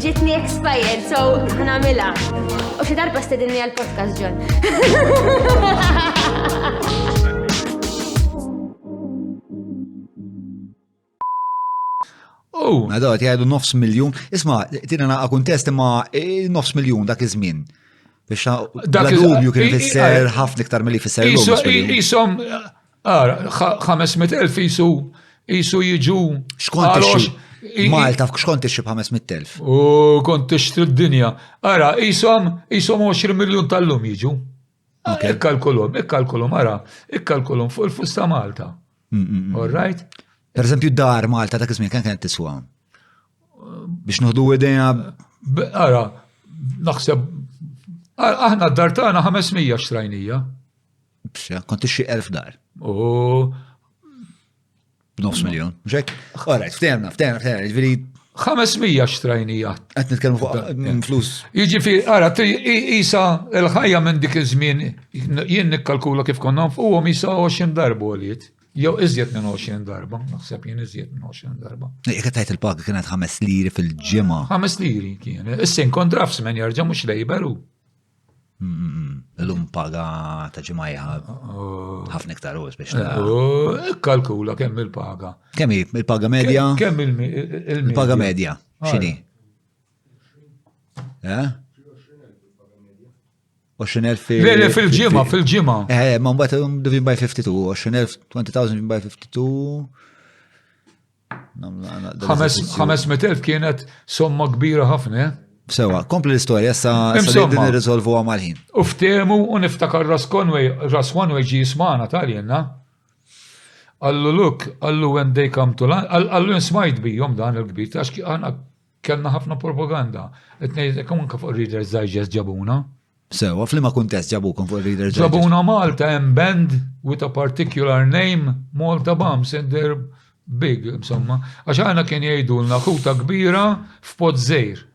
ġietni expired, so ħanamilha. U xi darba stedinni għall-podcast, John. Għadot, jgħidu 500,000. Isma, tina naqa kuntest imma 500,000 dak iż-żmien. Biex l-dubju kien fisser ħafna iktar milli fisser Isom 500,000 jisu jiġu. Malta, xkont ixib 500,000? U kont ixtri d-dinja. Ara, jisom 20 miljon tal-lum jiġu. Ikkalkulum, ara, ikkalkulum fuq il-fusta Malta. All right? Per eżempju, dar Malta dak iż-żmien kemm kienet tiswa? Biex noħdu idea. Ara, naħseb, aħna d-dar tagħna 500 xtrajnija. Kont ixxi 1000 dar. B'nofs miljon. Mxek? Alright, ftemna, ġviri. 500 xtrajnija. Qed nitkellmu fuq flus. Jiġifieri, ara, isa l-ħajja minn dik iż-żmien jien nikkalkula kif konna fuqhom isa 20 darba għoliet. Jew iżjed minn 20 darba, naħseb jien iżjed minn 20 darba. Jekk tajt il-paga kienet 5 liri fil-ġimgħa. 5 liri kien. Issa inkun draftsman jerġa' mhux labor. L-lum paga ta' ġimajja ħafna iktar u biex kalkula kemm il-paga. Kemm il-paga medja? Kemm il-paga medja? X'inhi? 20,000 fil-ġimgħa. Ma mbagħad divin by 52, 20,000 by 52. 500,000 kienet somma kbira ħafna. Sewa, kompli l-istorja, sa din irriżolvu għamal-ħin. Uftemu u niftakar Ras Conway ġi jismana tal-jenna. Allu look, allu when they come to land, allu nsmajt bijom dan il-kbir, għax għana kellna ħafna propaganda. Etnejt, kamun fuq Reader's Digest ġabuna. Sewa, flima kuntest ġabukom fuq Reader's Digest. Ġabuna Malta and band with a particular name, Malta Bombs, and they're big, insomma. Għax għana kien jgħidulna ħuta kbira f'pod żejr.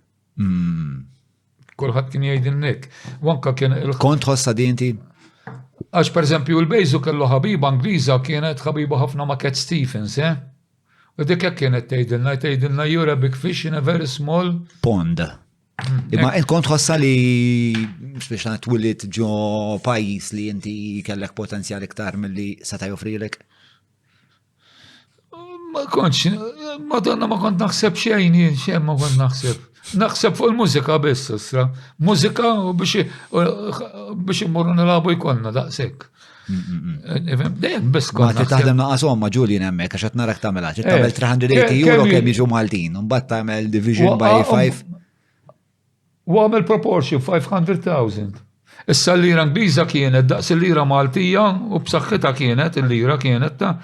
Kolħat kien jgħidilnek. Wanka kien Kont ħossa dinti? Għax per eżempju il-Bejzu kellu ħabiba Angliża kienet ħabiba ħafna ma' Cat Stephens, U dik jekk kienet tgħidilna you're a big fish in a very small pond. Imma kont ħossa li biex twillit ġo pajjiż li inti kellek potenzjal iktar milli seta' joffrilek? Ma kontx, Madonna ma kont naħseb xejn ma kont naħseb. Naħseb fuq il-mużika biss, issa. Mużika biex immorru nilabu jkollna daqshekk. Dejjem biss konna. Ma taħdem naqas ma Julian hemmhekk għax qed narak tagħmilha. Tagħmel 380 euro kemm jiġu Maltin, u mbagħad tagħmel division by 5. U għamel proportion 500,000. Issa l-lira Ingliża kienet daqs il-lira Maltija u b'saħħitha kienet il-lira kienet ta'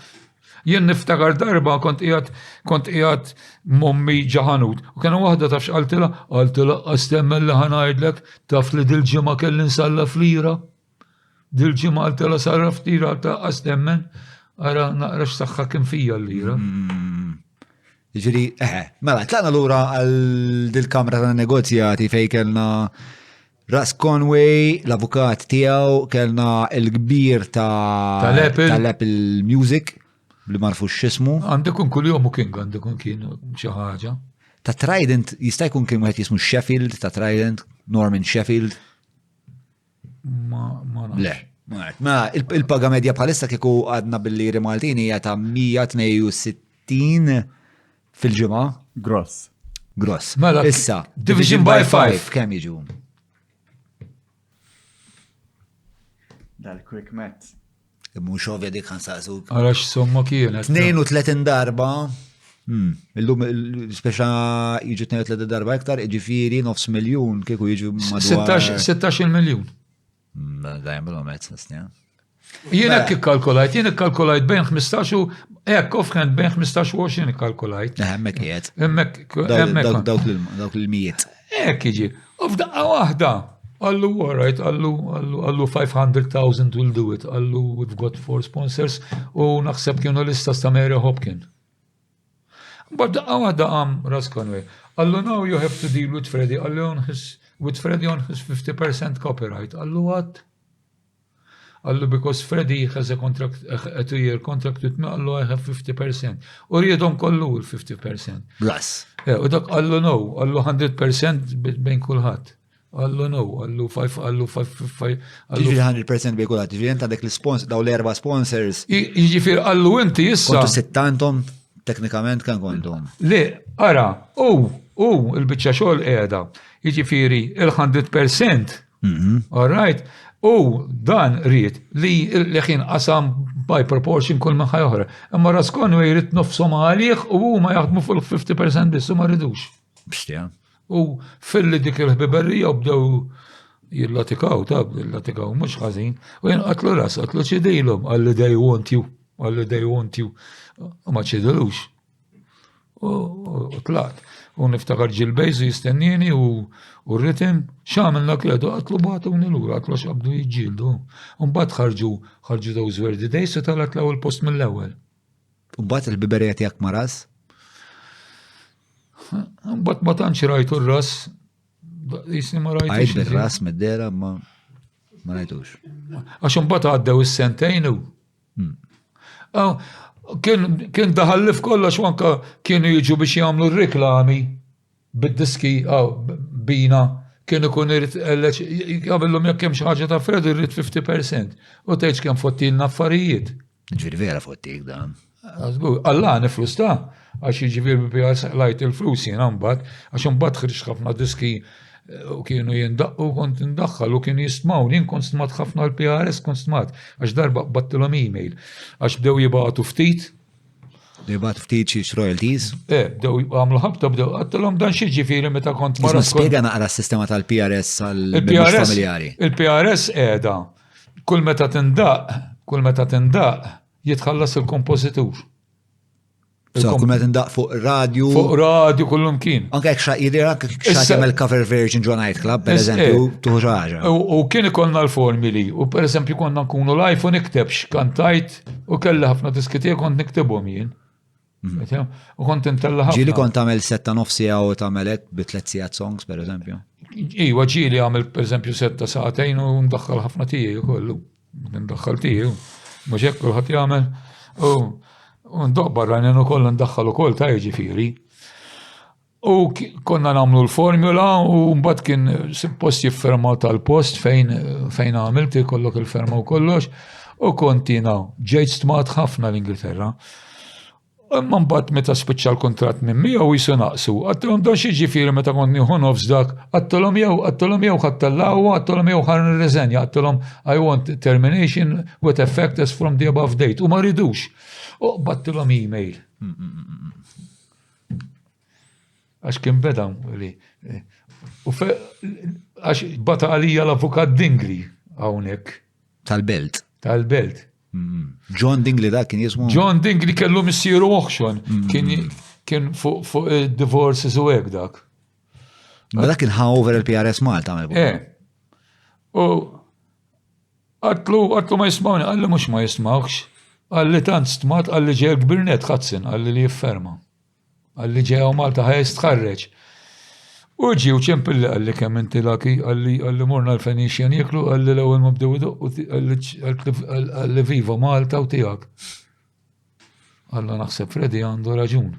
jien niftakar darba kont qiegħed mommi ġaħanut. U kien waħda tafx qaltilha qastemmel li ħanajdlek taf li dil-ġimgħa kelli nsallaf lira. Dil-ġimgħa qaltilha sarraf lira ta' qastemmen ara naqra x'saħħa kien fija l-lira. Jiġri, mela, tlaqna lura għal dil-kamra ta' negozjati fejn kellna Ras Conway, l-avukat tiegħu, kellna l-kbir tal-Apple Music. Li marfu x'ismu. Għandekun kull-jom u kien għandekun kien xi ħaġa. Ta' Trident, jista' jkun kien wieħed jismu Sheffield, ta' Trident, Norman Sheffield. Ma Le. Ma il-paga medja bħalissa kieku għadna bil-liri Maltini hija ta' 162 fil-ġimgħa. Gross. Mela, issa, division by 5 kemm jiġu? Dal-quick math. Mux ovvja dik ħansaqsuk. Għarax somma kienet. 32 darba. Illum speċa jiġu 32 darba iktar, ġifiri 500,000 kieku jiġu madwar. 16 miljon. Dajem bil-omet, s-snja. Jien hekk ikkalkulajt bejn 15 u offhand bejn 15 u 20 ikkalkulajt. Hemmek qiegħed. Hemmek. Dawk il-mijiet. Hekk jiġi. U f'daqqa waħda. Allu, all right, allu 500,000 will do it. Allu, we've got 4 sponsors. U naħseb kienu l-istas ta' Mary Hopkin. But għada Ras Conway. Allu, now you have to deal with Freddie. Allu, with Freddie on his 50% copyright. Allu, what? Allu, because Freddie has a 2-year contract with me. Allu, I have 50%. U riedhom kollu il-50%. Ras. U dak allu, no. Allu 100% bejn kulħadd. Allu no, allu 5. Ġifiri 100% bejkulat, ġifiri jenta dek l-sponsor, daw l-4 sponsors. Ġifiri allu inti jissa. Kontu 60 teknikament kan kontum. Le, ara, il-bicċa xogħol qiegħda. Ġifiri il-100%. All right. Dan rrit li ħin qasam by proportion kull ma ħajħora. Imma Ras Conway jrid nofshom għalih u ma jaħdmu fuq 50% biss u ma rridux. Bistja. U fil-li dik il-ħbiberrija u bdew jillatikaw, mux ħazin. U jen qatlu ras, qatlu ċidilom, għalli they want you. U ma ċidilux. U tlaqt. U niftakar ġil-bejzu jistennini u r-ritim, xamilna kledu, għatlu batuni l-ura, għatlu xabdu jġildu. Un-bat ħarġu daw zwerdi dejs u talat l-ewel post mill-ewel. Un-bat il-biberiet jak maras? Un-bat ma tanċi rajtu r-ras, jisni ma rajtu. Għajt bil-ras mid-dera ma rajtux. Għax un-bat għaddew is-sentejnu. Kien daħallif kollox wanka kienu jiġu biex jagħmlu r-riklami bid-diski bina kienu kun irid jagħmellhom jekk hemm xi ħaġa ta' Fred irrid 50%. U tgħidx kemm fottilna affarijiet. Ġifieri vera fottik dan. Alla niflus ta' għax jiġifieri bi lajt il-flus jiena mbagħad għax imbagħad ħriġ ħafna diski u kienu jindaqqu kont indaħħal u kienu jistmawni jien kont stmat ħafna l-PRS kont stmat għax darba battilhom email għax bdew jibgħatu ftit. Jibgħatu ftit xi royalties? Bdew għamlu ħabta bdew għattilhom dan xi ġifieri meta kont mara. Spjega naqra s-sistema tal-PRS għall-membri familjari. Il-PRS qiegħda kull meta tindaq jitħallas il-kompożitur. Kull meta tindaq fuq radio. Fuq radio kullum kien. Anke jidirak jagħmel cover version ġo Night Club, pereżempju, tuħu ħaġa. U kien ikollna l-formuli, u pereżempju konna nkunu live u niktebx, kantajt u kelli ħafna diski tiegħi kont niktebhom jien. U kont intella ħafna. Ġieli kont tagħmel setta nofsija u tagħmelek bi 3 sigħat songs pereżempju. Iwa ġieli għamel pereżempju setta sa'tejn u ndaħħal ħafna tiegħi kollu. Ndaħħal tiegħi. Mhux hekk kulħadd jagħmel. U ndoqbar rajnen u koll ndaħħal u koll ta' ġifiri. U konna namlu l-formula u mbagħad kien suppost jiffermaw tal-post fejn għamilt kollok il-ferma u kollox u kontina ġejt stmat ħafna l-Ingilterra. Imma mbagħad meta spiċċa l-kuntratt minn miegħu jisu naqsu. Għattilhom dan xi ġifieri meta kont nieħu nofs dak, għattilhom jew ħattallawha, għattilhom jew ħar nirreżenja, għattilhom I want termination with effect as from the above date. U ma ridux. U battilhom email. Għax kien beda li. Għax bata għalija l-avukat Dingley hawnhekk. Tal-Belt. Tal-Belt. John Dingley dak kien jismu. John Dingley kellu missieru auction. Kien fuq divorces u hekk dak. Ma dak kien over il-PRS Malta għamel. U għatlu ma jismawni, għalli mhux ma jismawx. Għalli tant stmat, għalli ġej l-Gbirnet ħadsin, għalli li jifferma. Għalli ġej Malta ħajst tħarreġ. U ġi u ċempilli għalli kemm inti laki, għalli morna l-Fenixjan jiklu, għalli l-ewwel ma bdew għalli viva Malta u tiegħek. Alla naħseb Freddy għandu raġun.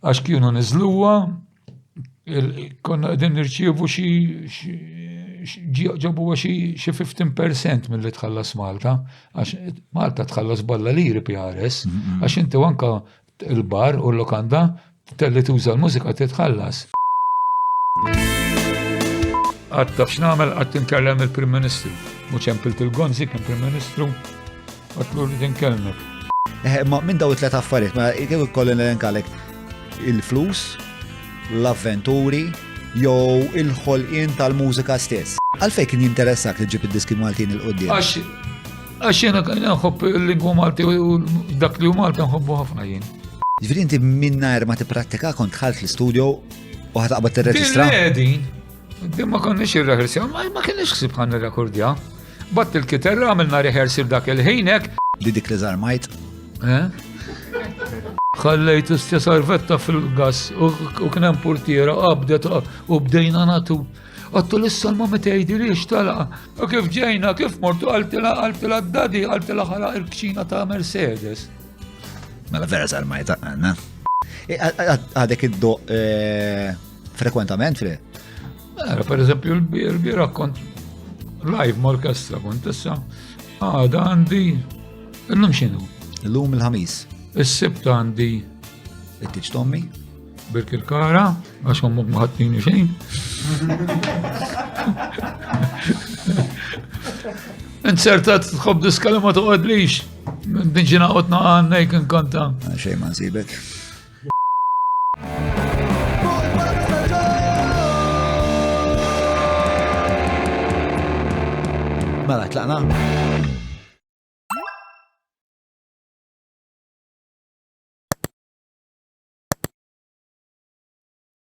Għax kienu niżluha, konna qegħdin nirċievu ġabu xi 15% mill-li tħallas Malta, għax Malta tħallas balla liri PRS, għax inti anka il-bar u l-lokanda telli tuża l-mużika titħallas. Għatta x'namel għatt inkellem il-Prim Ministru, mhux ċempilt il-Gonzi kien Prim Ministru, għatlu li tinkellmek. Ma minn daw 3 affarijiet, ma kif ikolli nelenkalek il-flus, l-avventuri, jew il-ħolqien tal-mużika stess. Għalfejn kien jinteressak li ġib id-diski Maltin il-qudiem? Għax jiena nħobb il-lingwa Malti u dak li hu Malta nħobbu ħafna jien. Ġifieri inti mingħajr ma tipprattika kont dħalt fl-istudio u ħataqbad tirreġistra? Din ma konniex irreħersja, ma kienx ħsib ħan nirrekordja. Batt il-kiterra għamilna reħersil dak il-ħinek. Dik li żarmajt? Ħallejt sarvetta fil-gas u kien hemm portiera qabdet u bdejna nagħtu. Għattu l-salma ma tgħidilix talaqa. U kif ġejna, kif mortu għaltila d-dadi, għaltila ħalaq il-kċina ta' Mercedes. Mela vera żarmajt għandna. Għadek id-doq frekwentament fri? Mela, per eżempju, l-bira kont live mal-orkestra kont issa. Għada għandi, illum xinu? Illum il-ħamis. Is-sibt għandi. It-tiġ Tommy? Birk il-kara, għax għommok maħattini xejn. Insertat tħobb diskali ma toqgħodlix. Dinġina qotna għannejk inkanta. Xejn ma nsibek. Mela, tlaqna?